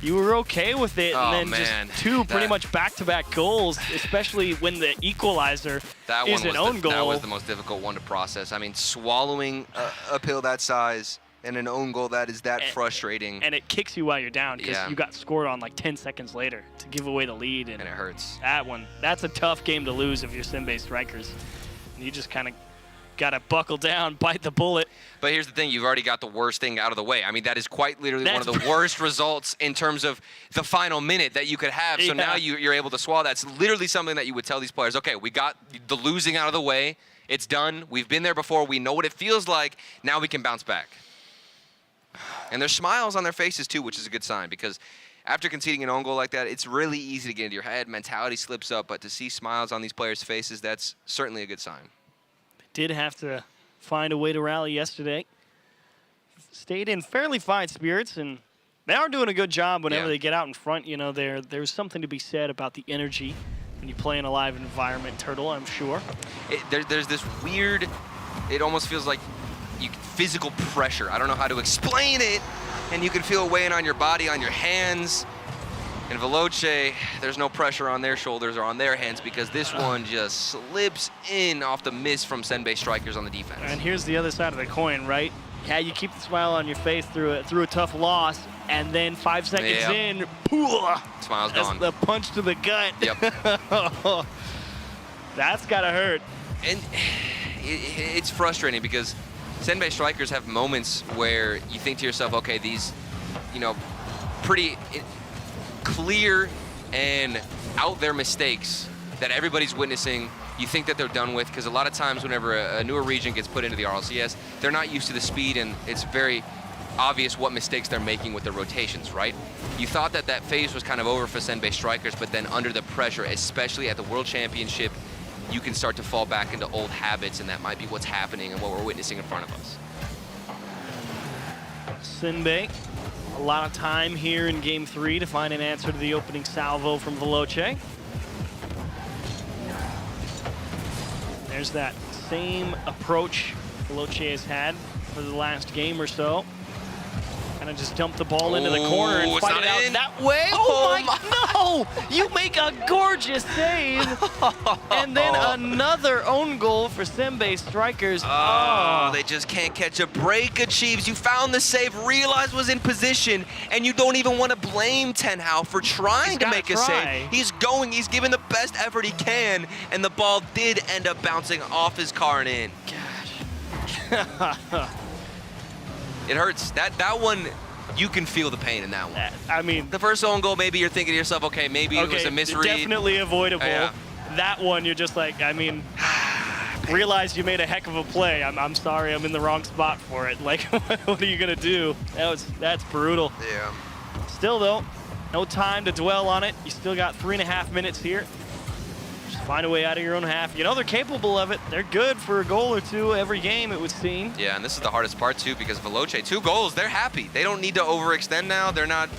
you were okay with it, and then just two pretty much back-to-back goals, especially when the equalizer is an own goal. That was the most difficult one to process. I mean, swallowing a pill that size and an own goal that is frustrating. And it kicks you while you're down, because you got scored on like 10 seconds later to give away the lead. And it hurts. That's a tough game to lose if you're Senbei strikers. And you just kind of got to buckle down, bite the bullet. But here's the thing, you've already got the worst thing out of the way. I mean, that is quite literally one of the worst results in terms of the final minute that you could have. So now you're able to swallow that. It's literally something that you would tell these players, okay, we got the losing out of the way. It's done. We've been there before. We know what it feels like. Now we can bounce back. And there's smiles on their faces too, which is a good sign, because after conceding an own goal like that, it's really easy to get into your head. Mentality slips up, but to see smiles on these players' faces, that's certainly a good sign. Did have to find a way to rally yesterday. Stayed in fairly fine spirits, and they are doing a good job whenever they get out in front. You know, there's something to be said about the energy when you play in a live environment, Turtle, I'm sure. There's this weird, it almost feels like physical pressure. I don't know how to explain it, and you can feel it weighing on your body, on your hands. And Veloce, there's no pressure on their shoulders or on their hands, because this one just slips in off the miss from Senbei strikers on the defense. And here's the other side of the coin, right? Yeah, you keep the smile on your face through a tough loss, and then 5 seconds in, smile's gone. The punch to the gut. Yep. That's gotta hurt. And it's frustrating, because Senbei strikers have moments where you think to yourself, okay, these, pretty clear and out there mistakes that everybody's witnessing, you think that they're done with, because a lot of times whenever a newer region gets put into the RLCS, they're not used to the speed, and it's very obvious what mistakes they're making with their rotations, right? You thought that phase was kind of over for Senbei strikers, but then under the pressure, especially at the World Championship, you can start to fall back into old habits, and that might be what's happening and what we're witnessing in front of us. Senbei, a lot of time here in Game 3 to find an answer to the opening salvo from Veloce. There's that same approach Veloce has had for the last game or so. Kind of just dump the ball into the corner and fight it out that way. Oh my, no! You make a gorgeous save, and then another own goal for Senbei strikers. Oh, they just can't catch a break, Achieves. You found the save, realized was in position, and you don't even want to blame Tenhao for trying to make a save. He's going, he's giving the best effort he can, and the ball did end up bouncing off his car and in. Gosh. It hurts. That one, you can feel the pain in that one. I mean, the first own goal, maybe you're thinking to yourself, okay, maybe it was a misread. Definitely avoidable. Yeah. That one, you're just like, I mean, realize you made a heck of a play. I'm sorry, I'm in the wrong spot for it. Like, what are you gonna do? That's brutal. Yeah. Still though, no time to dwell on it. You still got 3.5 minutes here. Just find a way out of your own half. You know they're capable of it. They're good for a goal or two every game, it would seem. Yeah, and this is the hardest part too, because Veloce, 2 goals, they're happy. They don't need to overextend now. They're not.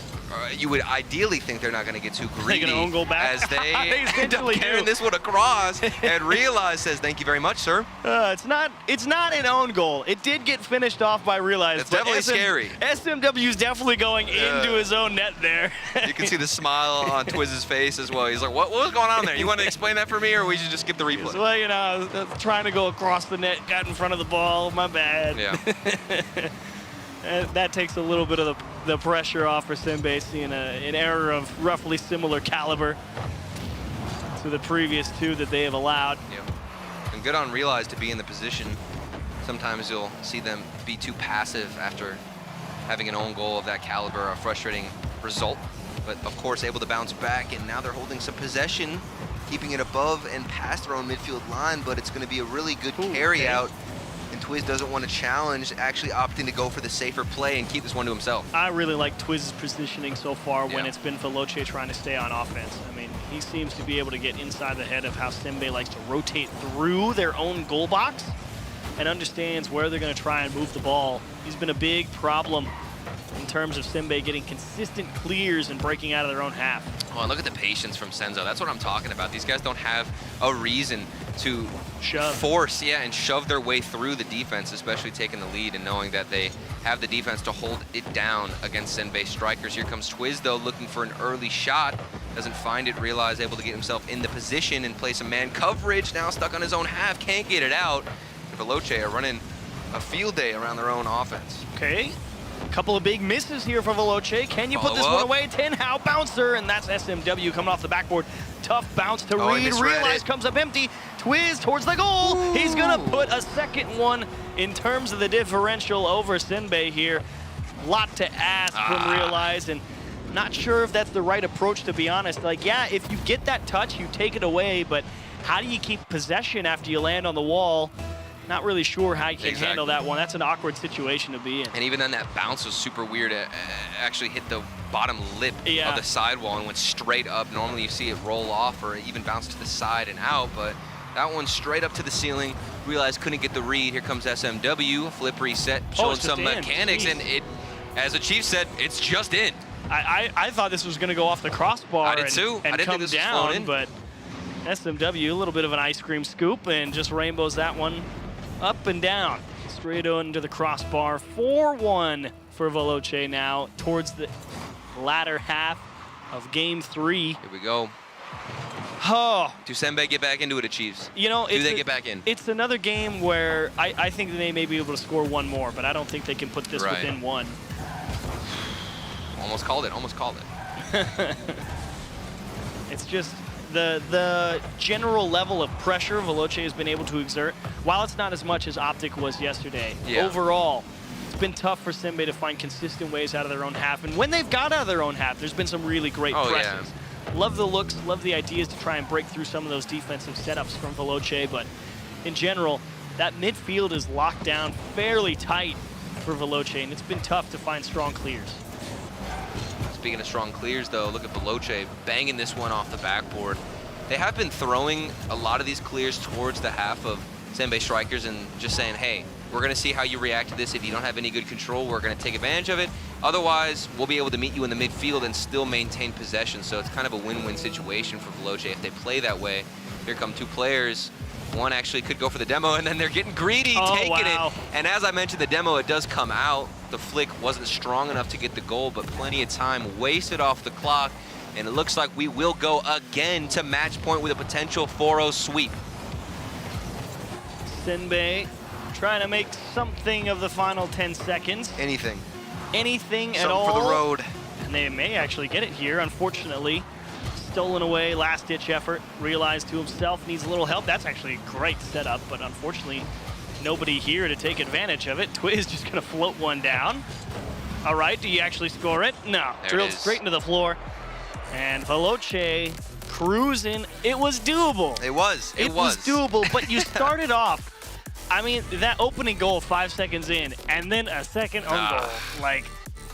You would ideally think they're not going to get too greedy own goal back. as they end up carrying this one across and Realize says, thank you very much, sir. It's not an own goal. It did get finished off by Realize. It's definitely scary. SMW's definitely going into his own net there. You can see the smile on Twizz's face as well. He's like, what was going on there? You want to explain that for me, or we should just skip the replay? Well, you know, I was trying to go across the net, got in front of the ball. My bad. Yeah. That takes a little bit of the pressure off for Senbei, seeing an error of roughly similar caliber to the previous 2 that they have allowed. Yeah. And good on Realize to be in the position. Sometimes you'll see them be too passive after having an own goal of that caliber, a frustrating result. But of course, able to bounce back, and now they're holding some possession, keeping it above and past their own midfield line, but it's going to be a really good carry out. And Twizz doesn't want to challenge, actually opting to go for the safer play and keep this one to himself. I really like Twizz's positioning so far when it's been Veloce trying to stay on offense. I mean, he seems to be able to get inside the head of how Senbei likes to rotate through their own goal box and understands where they're going to try and move the ball. He's been a big problem in terms of Senbei getting consistent clears and breaking out of their own half. Oh, and look at the patience from Senzo. That's what I'm talking about. These guys don't have a reason to force, and shove their way through the defense, especially taking the lead and knowing that they have the defense to hold it down against Senbei strikers. Here comes Twizz, though, looking for an early shot. Doesn't find it. Realize able to get himself in the position and play some man coverage. Now stuck on his own half, can't get it out. Veloce are running a field day around their own offense. Okay. A couple of big misses here for Veloce. Can you put this one away? Tin-How bouncer, and that's SMW coming off the backboard. Tough bounce to read. Realize comes up empty. Twizz towards the goal. Ooh. He's gonna put a second one in terms of the differential over Senbei here. A lot to ask from Realize, and not sure if that's the right approach, to be honest. Like, yeah, if you get that touch, you take it away, but how do you keep possession after you land on the wall? Not really sure how you can handle that one. That's an awkward situation to be in. And even then, that bounce was super weird. It actually hit the bottom lip of the sidewall and went straight up. Normally you see it roll off or even bounce to the side and out, but that one straight up to the ceiling. Realized couldn't get the read. Here comes SMW. Flip reset, showing some mechanics. And it, as the Chief said, it's just in. I thought this was going to go off the crossbar. I did too. And I didn't come think this down, was flown in. But SMW, a little bit of an ice cream scoop, and just rainbows that one up and down, straight into the crossbar. 4-1 for Veloce now towards the latter half of game 3. Here we go. Oh. Do Senbei get back into it, Chiefs? You know, do they get back in? It's another game where I think that they may be able to score one more, but I don't think they can put this within one. Almost called it, almost called it. It's just the general level of pressure Veloce has been able to exert, while it's not as much as Optic was yesterday. Overall, it's been tough for Senbei to find consistent ways out of their own half. And when they've got out of their own half, there's been some really great presses. Love the looks, love the ideas to try and break through some of those defensive setups from Veloce, but in general, that midfield is locked down fairly tight for Veloce, and it's been tough to find strong clears. Speaking of strong clears, though, look at Veloce banging this one off the backboard. They have been throwing a lot of these clears towards the half of Senbei strikers and just saying, hey, we're going to see how you react to this. If you don't have any good control, we're going to take advantage of it. Otherwise, we'll be able to meet you in the midfield and still maintain possession. So it's kind of a win-win situation for Veloce if they play that way. Here come 2 players. One actually could go for the demo, and then they're getting greedy, taking it. And as I mentioned, the demo, it does come out. The flick wasn't strong enough to get the goal, but plenty of time wasted off the clock. And it looks like we will go again to match point with a potential 4-0 sweep. Senbei trying to make something of the final 10 seconds. Anything. Anything at all. Something for the road. And they may actually get it here, unfortunately. Stolen away, last-ditch effort. Realized to himself, needs a little help. That's actually a great setup, but unfortunately, nobody here to take advantage of it. Twiz just gonna float one down. All right, do you actually score it? No, drilled straight into the floor. And Veloce cruising. It was doable. It was. It was doable, but you started off. I mean, that opening goal 5 seconds in, and then a second own goal. Like,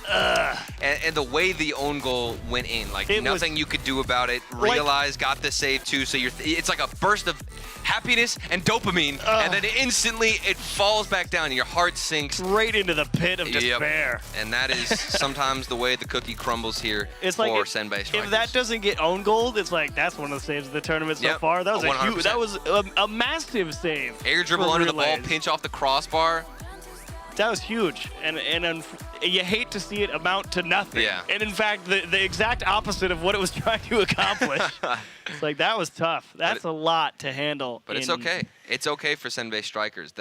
And the way the own goal went in, like nothing you could do about it. Realize, got the save too, so it's like a burst of happiness and dopamine, and then instantly it falls back down and your heart sinks right into the pit of despair. And that is sometimes the way the cookie crumbles here it's for like Senbei Strikers. If that doesn't get own gold, it's like that's one of the saves of the tournament so far. That was 100%. that was a massive save. Air dribble under the ball, pinch off the crossbar. That was huge, and you hate to see it amount to nothing. Yeah. And in fact, the exact opposite of what it was trying to accomplish. It's like, that was tough. That's a lot to handle. But it's okay. It's okay for Senbei Strikers.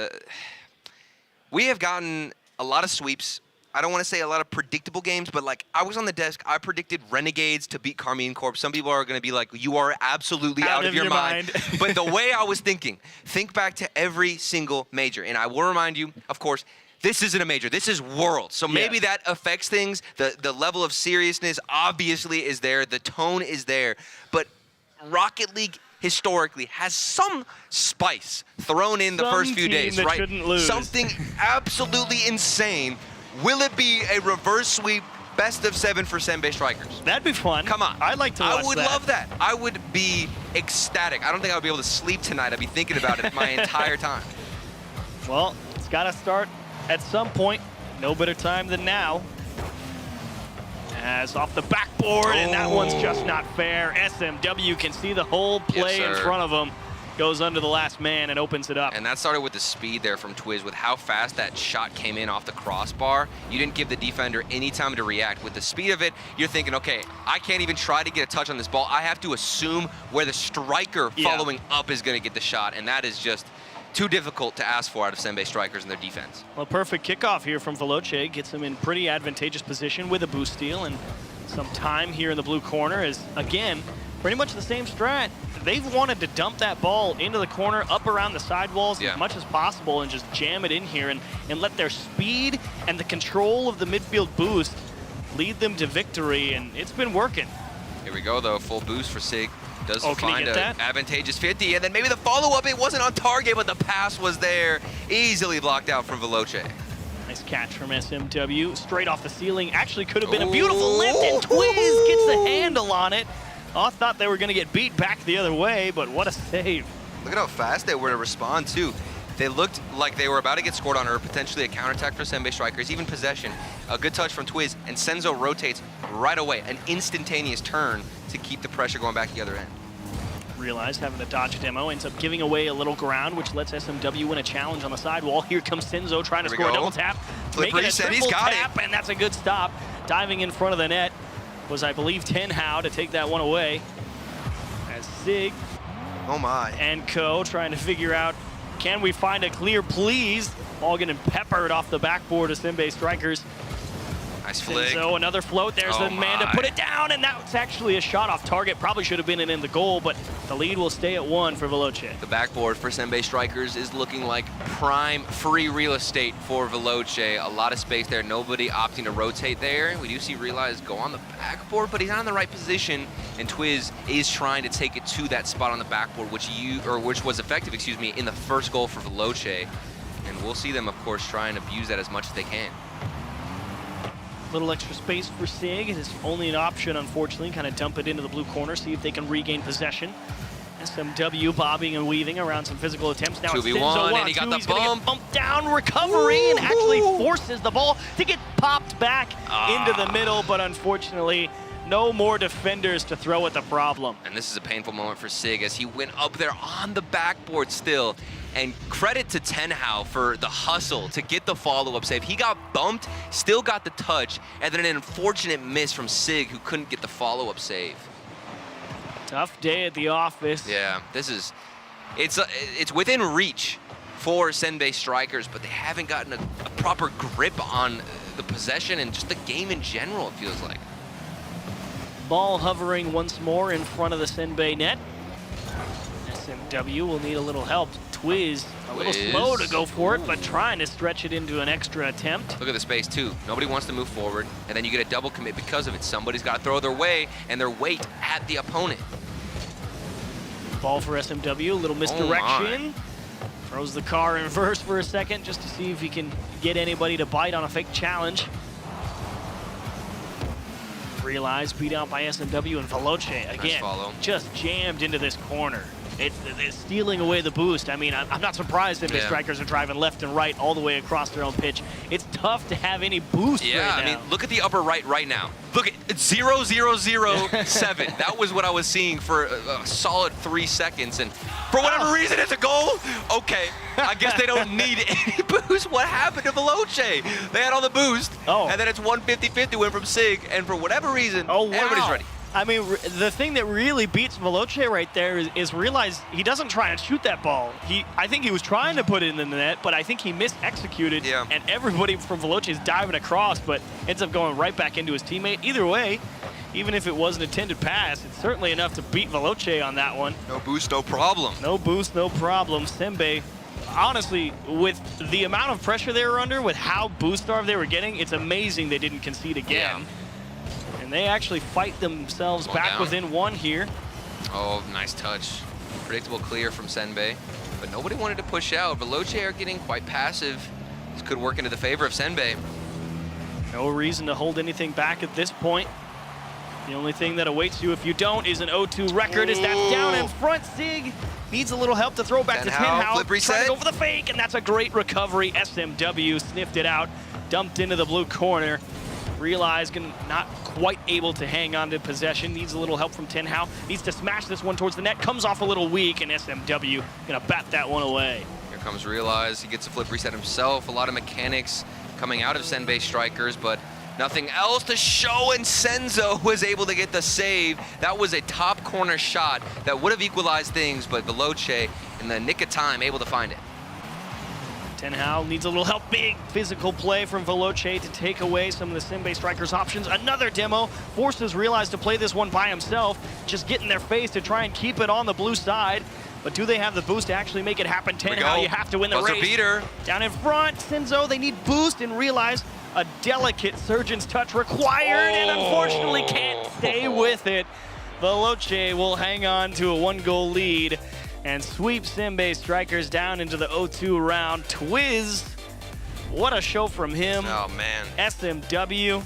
We have gotten a lot of sweeps. I don't want to say a lot of predictable games, but like I was on the desk, I predicted Renegades to beat Carmine Corp. Some people are going to be like, you are absolutely out of your mind. But the way I was thinking, think back to every single major. And I will remind you, of course, this isn't a major. This is Worlds. So maybe that affects things. The level of seriousness obviously is there. The tone is there. But Rocket League historically has some spice thrown in the first few days, that right? Shouldn't lose. Something absolutely insane. Will it be a reverse sweep best of 7 for Senbei Strikers? That'd be fun. Come on. I'd like to watch I would love that. I would be ecstatic. I don't think I would be able to sleep tonight. I'd be thinking about it my entire time. Well, it's got to start at some point. No better time than now. As off the backboard, and that one's just not fair. SMW can see the whole play in front of them. Goes under the last man and opens it up. And that started with the speed there from Twiz, with how fast that shot came in off the crossbar. You didn't give the defender any time to react. With the speed of it, you're thinking, okay, I can't even try to get a touch on this ball. I have to assume where the striker following up is going to get the shot, and that is just too difficult to ask for out of Senbei Strikers and their defense. Well, perfect kickoff here from Veloce. Gets him in pretty advantageous position with a boost steal, and some time here in the blue corner is, again, pretty much the same strat. They've wanted to dump that ball into the corner, up around the sidewalls as much as possible, and just jam it in here and let their speed and the control of the midfield boost lead them to victory, and it's been working. Here we go, though. Full boost for Sig. Does can he find get an that? advantageous 50, and then maybe the follow-up, it wasn't on target, but the pass was there. Easily blocked out from Veloce. Nice catch from SMW. Straight off the ceiling. Actually could have been a beautiful lift, and Twiz gets the handle on it. I thought they were going to get beat back the other way, but what a save. Look at how fast they were to respond, too. They looked like they were about to get scored on, or potentially a counterattack for Senbei Strikers, even possession. A good touch from Twiz, and Senzo rotates right away. An instantaneous turn to keep the pressure going back the other end. Realized having a dodge demo, ends up giving away a little ground, which lets SMW win a challenge on the sidewall. Here comes Senzo trying to score a double tap. Flip Making a reset, triple he's got tap, and that's a good stop. Diving in front of the net was, I believe, Tenhao to take that one away. As Sig and Co trying to figure out, can we find a clear please? Ball getting peppered off the backboard of Senbei Strikers. Nice flick. So another float. There's the man to put it down, and that's actually a shot off target. Probably should have been in the goal, but the lead will stay at 1 for Veloce. The backboard for Senbei Strikers is looking like prime free real estate for Veloce. A lot of space there. Nobody opting to rotate there. We do see Realize go on the backboard, but he's not in the right position. And Twiz is trying to take it to that spot on the backboard, which was effective, excuse me, in the first goal for Veloce. And we'll see them, of course, try and abuse that as much as they can. Little extra space for Sig. It is only an option, unfortunately. Kind of dump it into the blue corner, see if they can regain possession. SMW bobbing and weaving around some physical attempts. Now it's 2v1, and he got the He's gonna get bumped down, recovery, and actually forces the ball to get popped back into the middle, but unfortunately, no more defenders to throw at the problem. And this is a painful moment for Sig as he went up there on the backboard still. And credit to Tenhao for the hustle to get the follow-up save. He got bumped, still got the touch, and then an unfortunate miss from Sig, who couldn't get the follow-up save. Tough day at the office. Yeah, it's within reach for Senbei Strikers, but they haven't gotten a proper grip on the possession and just the game in general, it feels like. Ball hovering once more in front of the Senbei net. SMW will need a little help. Twiz, a little slow to go for it, but trying to stretch it into an extra attempt. Look at the space too. Nobody wants to move forward, and then you get a double commit because of it. Somebody's got to throw their way and their weight at the opponent. Ball for SMW, a little misdirection. Throws the car in reverse for a second just to see if he can get anybody to bite on a fake challenge. Realize beat out by SMW, and Veloce again just jammed into this corner. It's stealing away the boost. I mean, I'm not surprised that the strikers are driving left and right all the way across their own pitch. It's tough to have any boost right now. I mean, look at the upper right now. Look at 0-0-0-7. That was what I was seeing for a solid 3 seconds, and for whatever reason, it's a goal. Okay, I guess they don't need any boost. What happened to Veloce? They had all the boost, and then it's 150-50 win from Sig, and for whatever reason, everybody's ready. I mean, the thing that really beats Veloce right there is realize he doesn't try and shoot that ball. I think he was trying to put it in the net, but I think he mis-executed, and everybody from Veloce is diving across, but ends up going right back into his teammate. Either way, even if it was an intended pass, it's certainly enough to beat Veloce on that one. No boost, no problem. No boost, no problem. Senbei, honestly, with the amount of pressure they were under, with how boost-starved they were getting, it's amazing they didn't concede again. And they actually fight themselves back within one here. Oh, nice touch. Predictable clear from Senbei, but nobody wanted to push out. Veloce are getting quite passive. This could work into the favor of Senbei. No reason to hold anything back at this point. The only thing that awaits you if you don't is an 0-2 record. As that's down in front. Sig needs a little help to throw back to timeout. Flip reset. Trying to go for the fake, and that's a great recovery. SMW sniffed it out, dumped into the blue corner. Realize not quite able to hang on to possession. Needs a little help from Tenhao. Needs to smash this one towards the net. Comes off a little weak, and SMW gonna bat that one away. Here comes Realize. He gets a flip reset himself. A lot of mechanics coming out of Senbei strikers, but nothing else to show, and Senzo was able to get the save. That was a top corner shot that would have equalized things, but Veloce, in the nick of time, able to find it. Tenhao needs a little help. Big physical play from Veloce to take away some of the Senbei strikers' options. Another demo forces Realize to play this one by himself, just get in their face to try and keep it on the blue side. But do they have the boost to actually make it happen? Tenhao, you have to win the Buzzer race. Beater. Down in front, Senzo, they need boost, and Realize a delicate surgeon's touch required, and unfortunately can't stay with it. Veloce will hang on to a 1-goal lead and sweep Senbei strikers down into the 0-2 round. Twiz, what a show from him. Oh, man. SMW,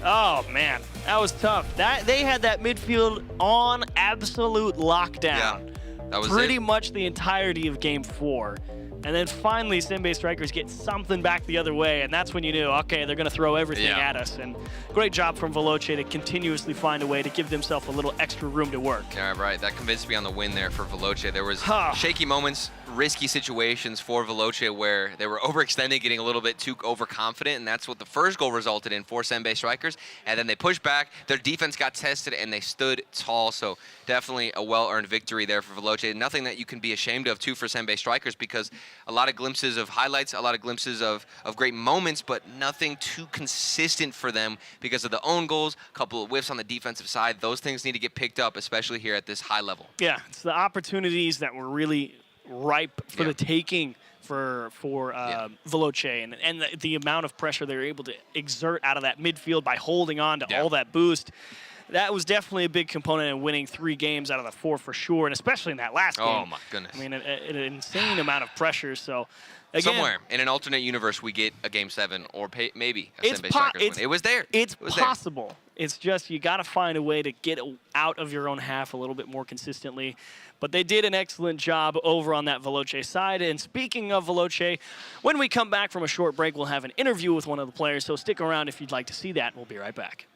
oh, man, that was tough. They had that midfield on absolute lockdown. That was pretty much the entirety of game 4. And then finally, Senbei strikers get something back the other way, and that's when you knew, okay, they're going to throw everything at us. And great job from Veloce to continuously find a way to give themselves a little extra room to work. Yeah, right. That convinced me on the win there for Veloce. There was shaky moments, risky situations for Veloce where they were overextended, getting a little bit too overconfident, and that's what the first goal resulted in for Senbei strikers. And then they pushed back, their defense got tested, and they stood tall. So definitely a well-earned victory there for Veloce. Nothing that you can be ashamed of, too, for Senbei strikers, because a lot of glimpses of highlights, a lot of glimpses of great moments, but nothing too consistent for them because of the own goals, a couple of whiffs on the defensive side. Those things need to get picked up, especially here at this high level. Yeah, it's the opportunities that were really ripe for the taking for Veloce, and the amount of pressure they were able to exert out of that midfield by holding on to all that boost. That was definitely a big component in winning 3 games out of the 4 for sure, and especially in that last game. Oh, my goodness. I mean, an insane amount of pressure. So, again, somewhere in an alternate universe, we get a Game 7 or maybe a Senbei strikers win. It was there. It's possible. It's just you got to find a way to get out of your own half a little bit more consistently. But they did an excellent job over on that Veloce side. And speaking of Veloce, when we come back from a short break, we'll have an interview with one of the players. So stick around if you'd like to see that. We'll be right back.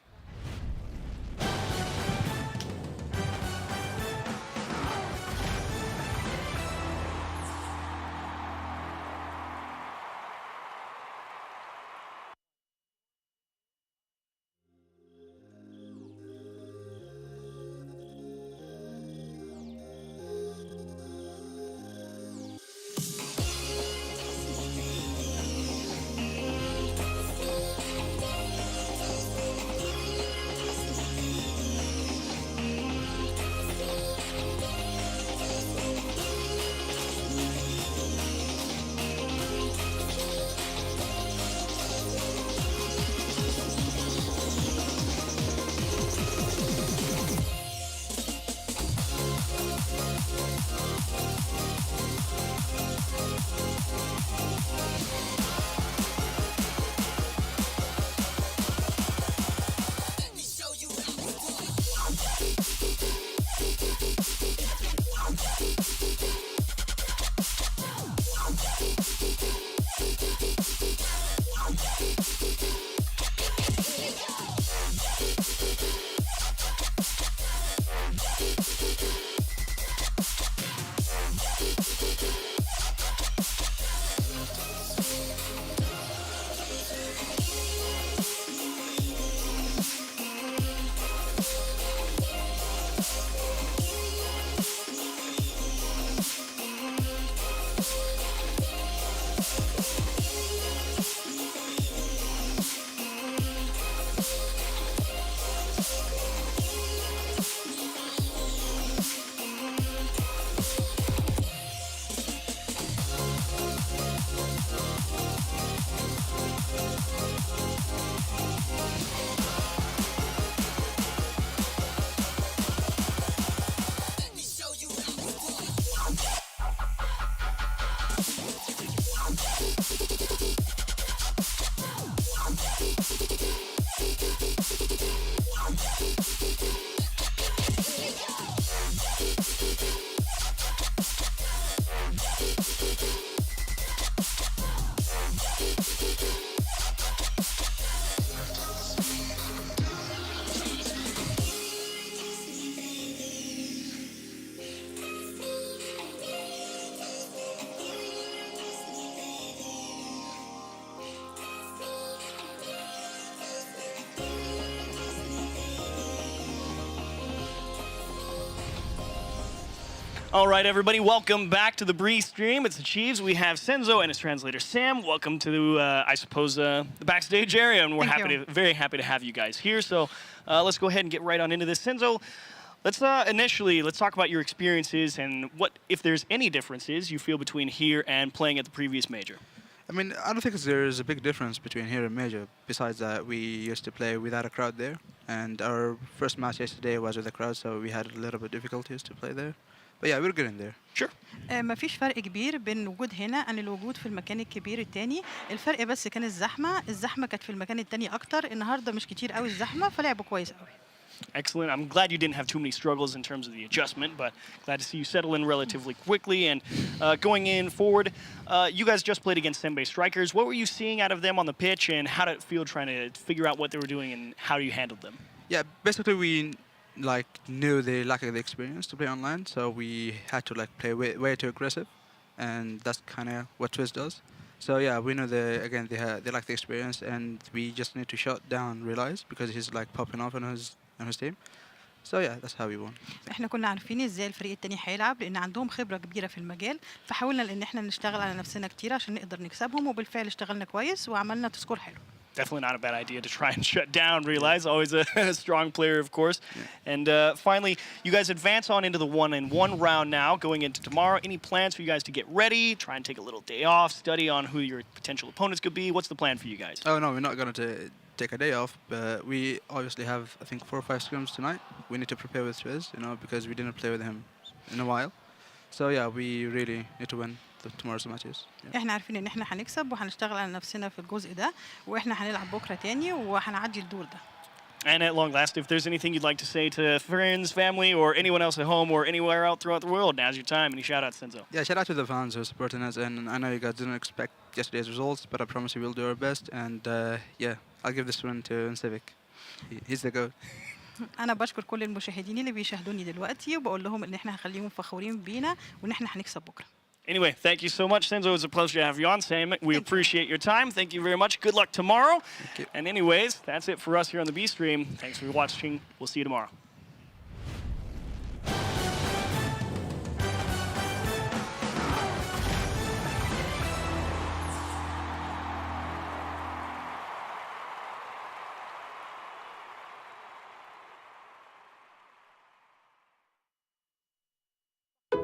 All right, everybody, welcome back to the Bree stream. It's the Chiefs. We have Senzo and his translator, Sam. Welcome to, I suppose, the backstage area, and we're very happy to have you guys here. So let's go ahead and get right on into this. Senzo, let's talk about your experiences and what, if there's any differences you feel between here and playing at the previous major. I mean, I don't think there's a big difference between here and major. Besides that, we used to play without a crowd there, and our first match yesterday was with a crowd, so we had a little bit difficulties to play there. But yeah, we're good in there. Sure. مفيش فرق كبير بين الوجود هنا عن الوجود في المكان الكبير التاني. الفرق بس كان الزحمة كانت في المكان التاني أكتر. النهاردة مش كتير قوي الزحمة فلعبوا كويس قوي. Excellent. I'm glad you didn't have too many struggles in terms of the adjustment, but glad to see you settle in relatively quickly. And going in forward, you guys just played against Senbei Strikers. What were you seeing out of them on the pitch, and how did it feel trying to figure out what they were doing and how you handled them? Yeah, basically we knew they lacked the experience to play online, so we had to play way too aggressive, and that's kind of what Twist does. So yeah, we know they lack the experience, and we just need to shut down Realize because he's popping off on his team. So yeah, that's how we won. احنا كنا عارفين ازاي الفريق التاني هيلعب لان عندهم خبرة كبيرة في المجال، فحاولنا ان احنا نشتغل على نفسنا كتير عشان نقدر نكسبهم، وبالفعل اشتغلنا كويس وعملنا تسكور حلو. Definitely not a bad idea to try and shut down Realize. Always a strong player, of course. Yeah. And finally, you guys advance on into the 1-1 round now, going into tomorrow. Any plans for you guys to get ready, try and take a little day off, study on who your potential opponents could be? What's the plan for you guys? Oh, no, we're not going to take a day off, but we obviously have, I think, 4 or 5 scrims tonight. We need to prepare with Twiz, because we didn't play with him in a while. So yeah, we really need to win tomorrow's matches. Yeah. احنا عارفين ان احنا هنكسب وهنشتغل على نفسنا في الجزء ده، واحنا هنلعب بكره تاني وهنعدي الدور ده. And at long last, if there's anything you'd like to say to friends, family, or anyone else at home or anywhere out throughout the world, now's your time. Any shout-outs, Senzo? Yeah, shout-out to the fans who are supporting us. And I know you guys didn't expect yesterday's results, but I promise you we'll do our best. And yeah, I'll give this one to Civic. He's the GOAT. أنا بشكر كل المشاهدين اللي بيشاهدوني دلوقتي وبقول لهم إن إحنا هنخليهم فخورين بينا وإن إحنا هنكسب بكرة. Anyway, thank you so much, Senzo. It was a pleasure to have you on, Sam. We appreciate your time. Thank you very much. Good luck tomorrow. Thank you. And anyways, that's it for us here on the B Stream. Thanks for watching. We'll see you tomorrow.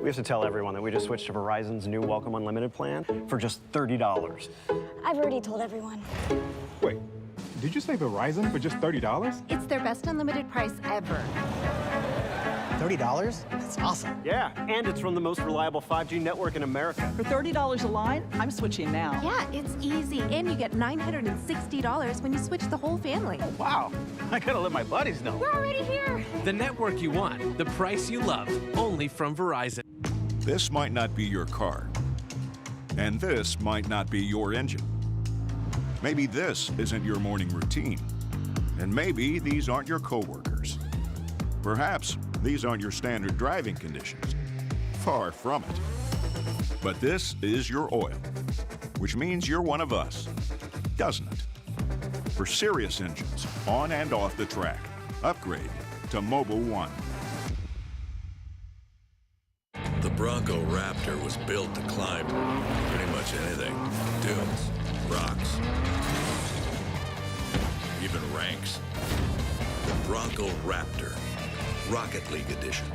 We have to tell everyone that we just switched to Verizon's new Welcome Unlimited plan for just $30. I've already told everyone. Wait, did you say Verizon for just $30? It's their best unlimited price ever. $30? That's awesome. Yeah, and it's from the most reliable 5G network in America. For $30 a line, I'm switching now. Yeah, it's easy. And you get $960 when you switch the whole family. Wow, I gotta let my buddies know. We're already here. The network you want, the price you love, only from Verizon. This might not be your car. And this might not be your engine. Maybe this isn't your morning routine. And maybe these aren't your coworkers. Perhaps these aren't your standard driving conditions. Far from it. But this is your oil, which means you're one of us, doesn't it? For serious engines, on and off the track, upgrade to Mobile One. The Bronco Raptor was built to climb pretty much anything. Dunes, rocks, even ranks. The Bronco Raptor, Rocket League Edition.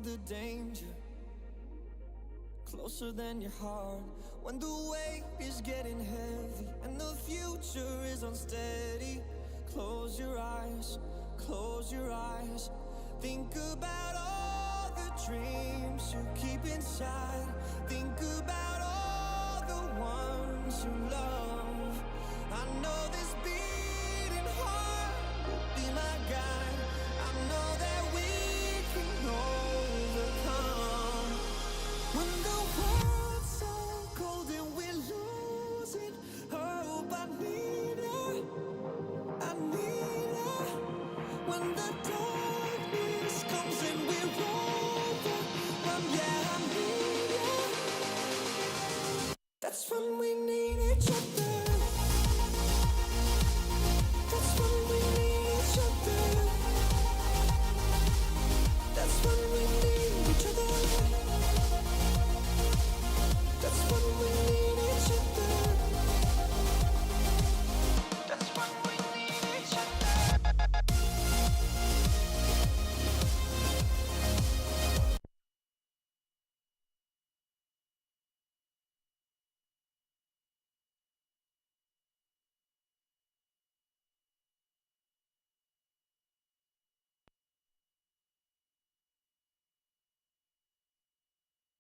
feel the danger closer than your heart. When the weight is getting heavy and the future is unsteady, close your eyes, close your eyes. Think about all the dreams you keep inside. Think about all the ones you love. I know this beating heart will be my guide.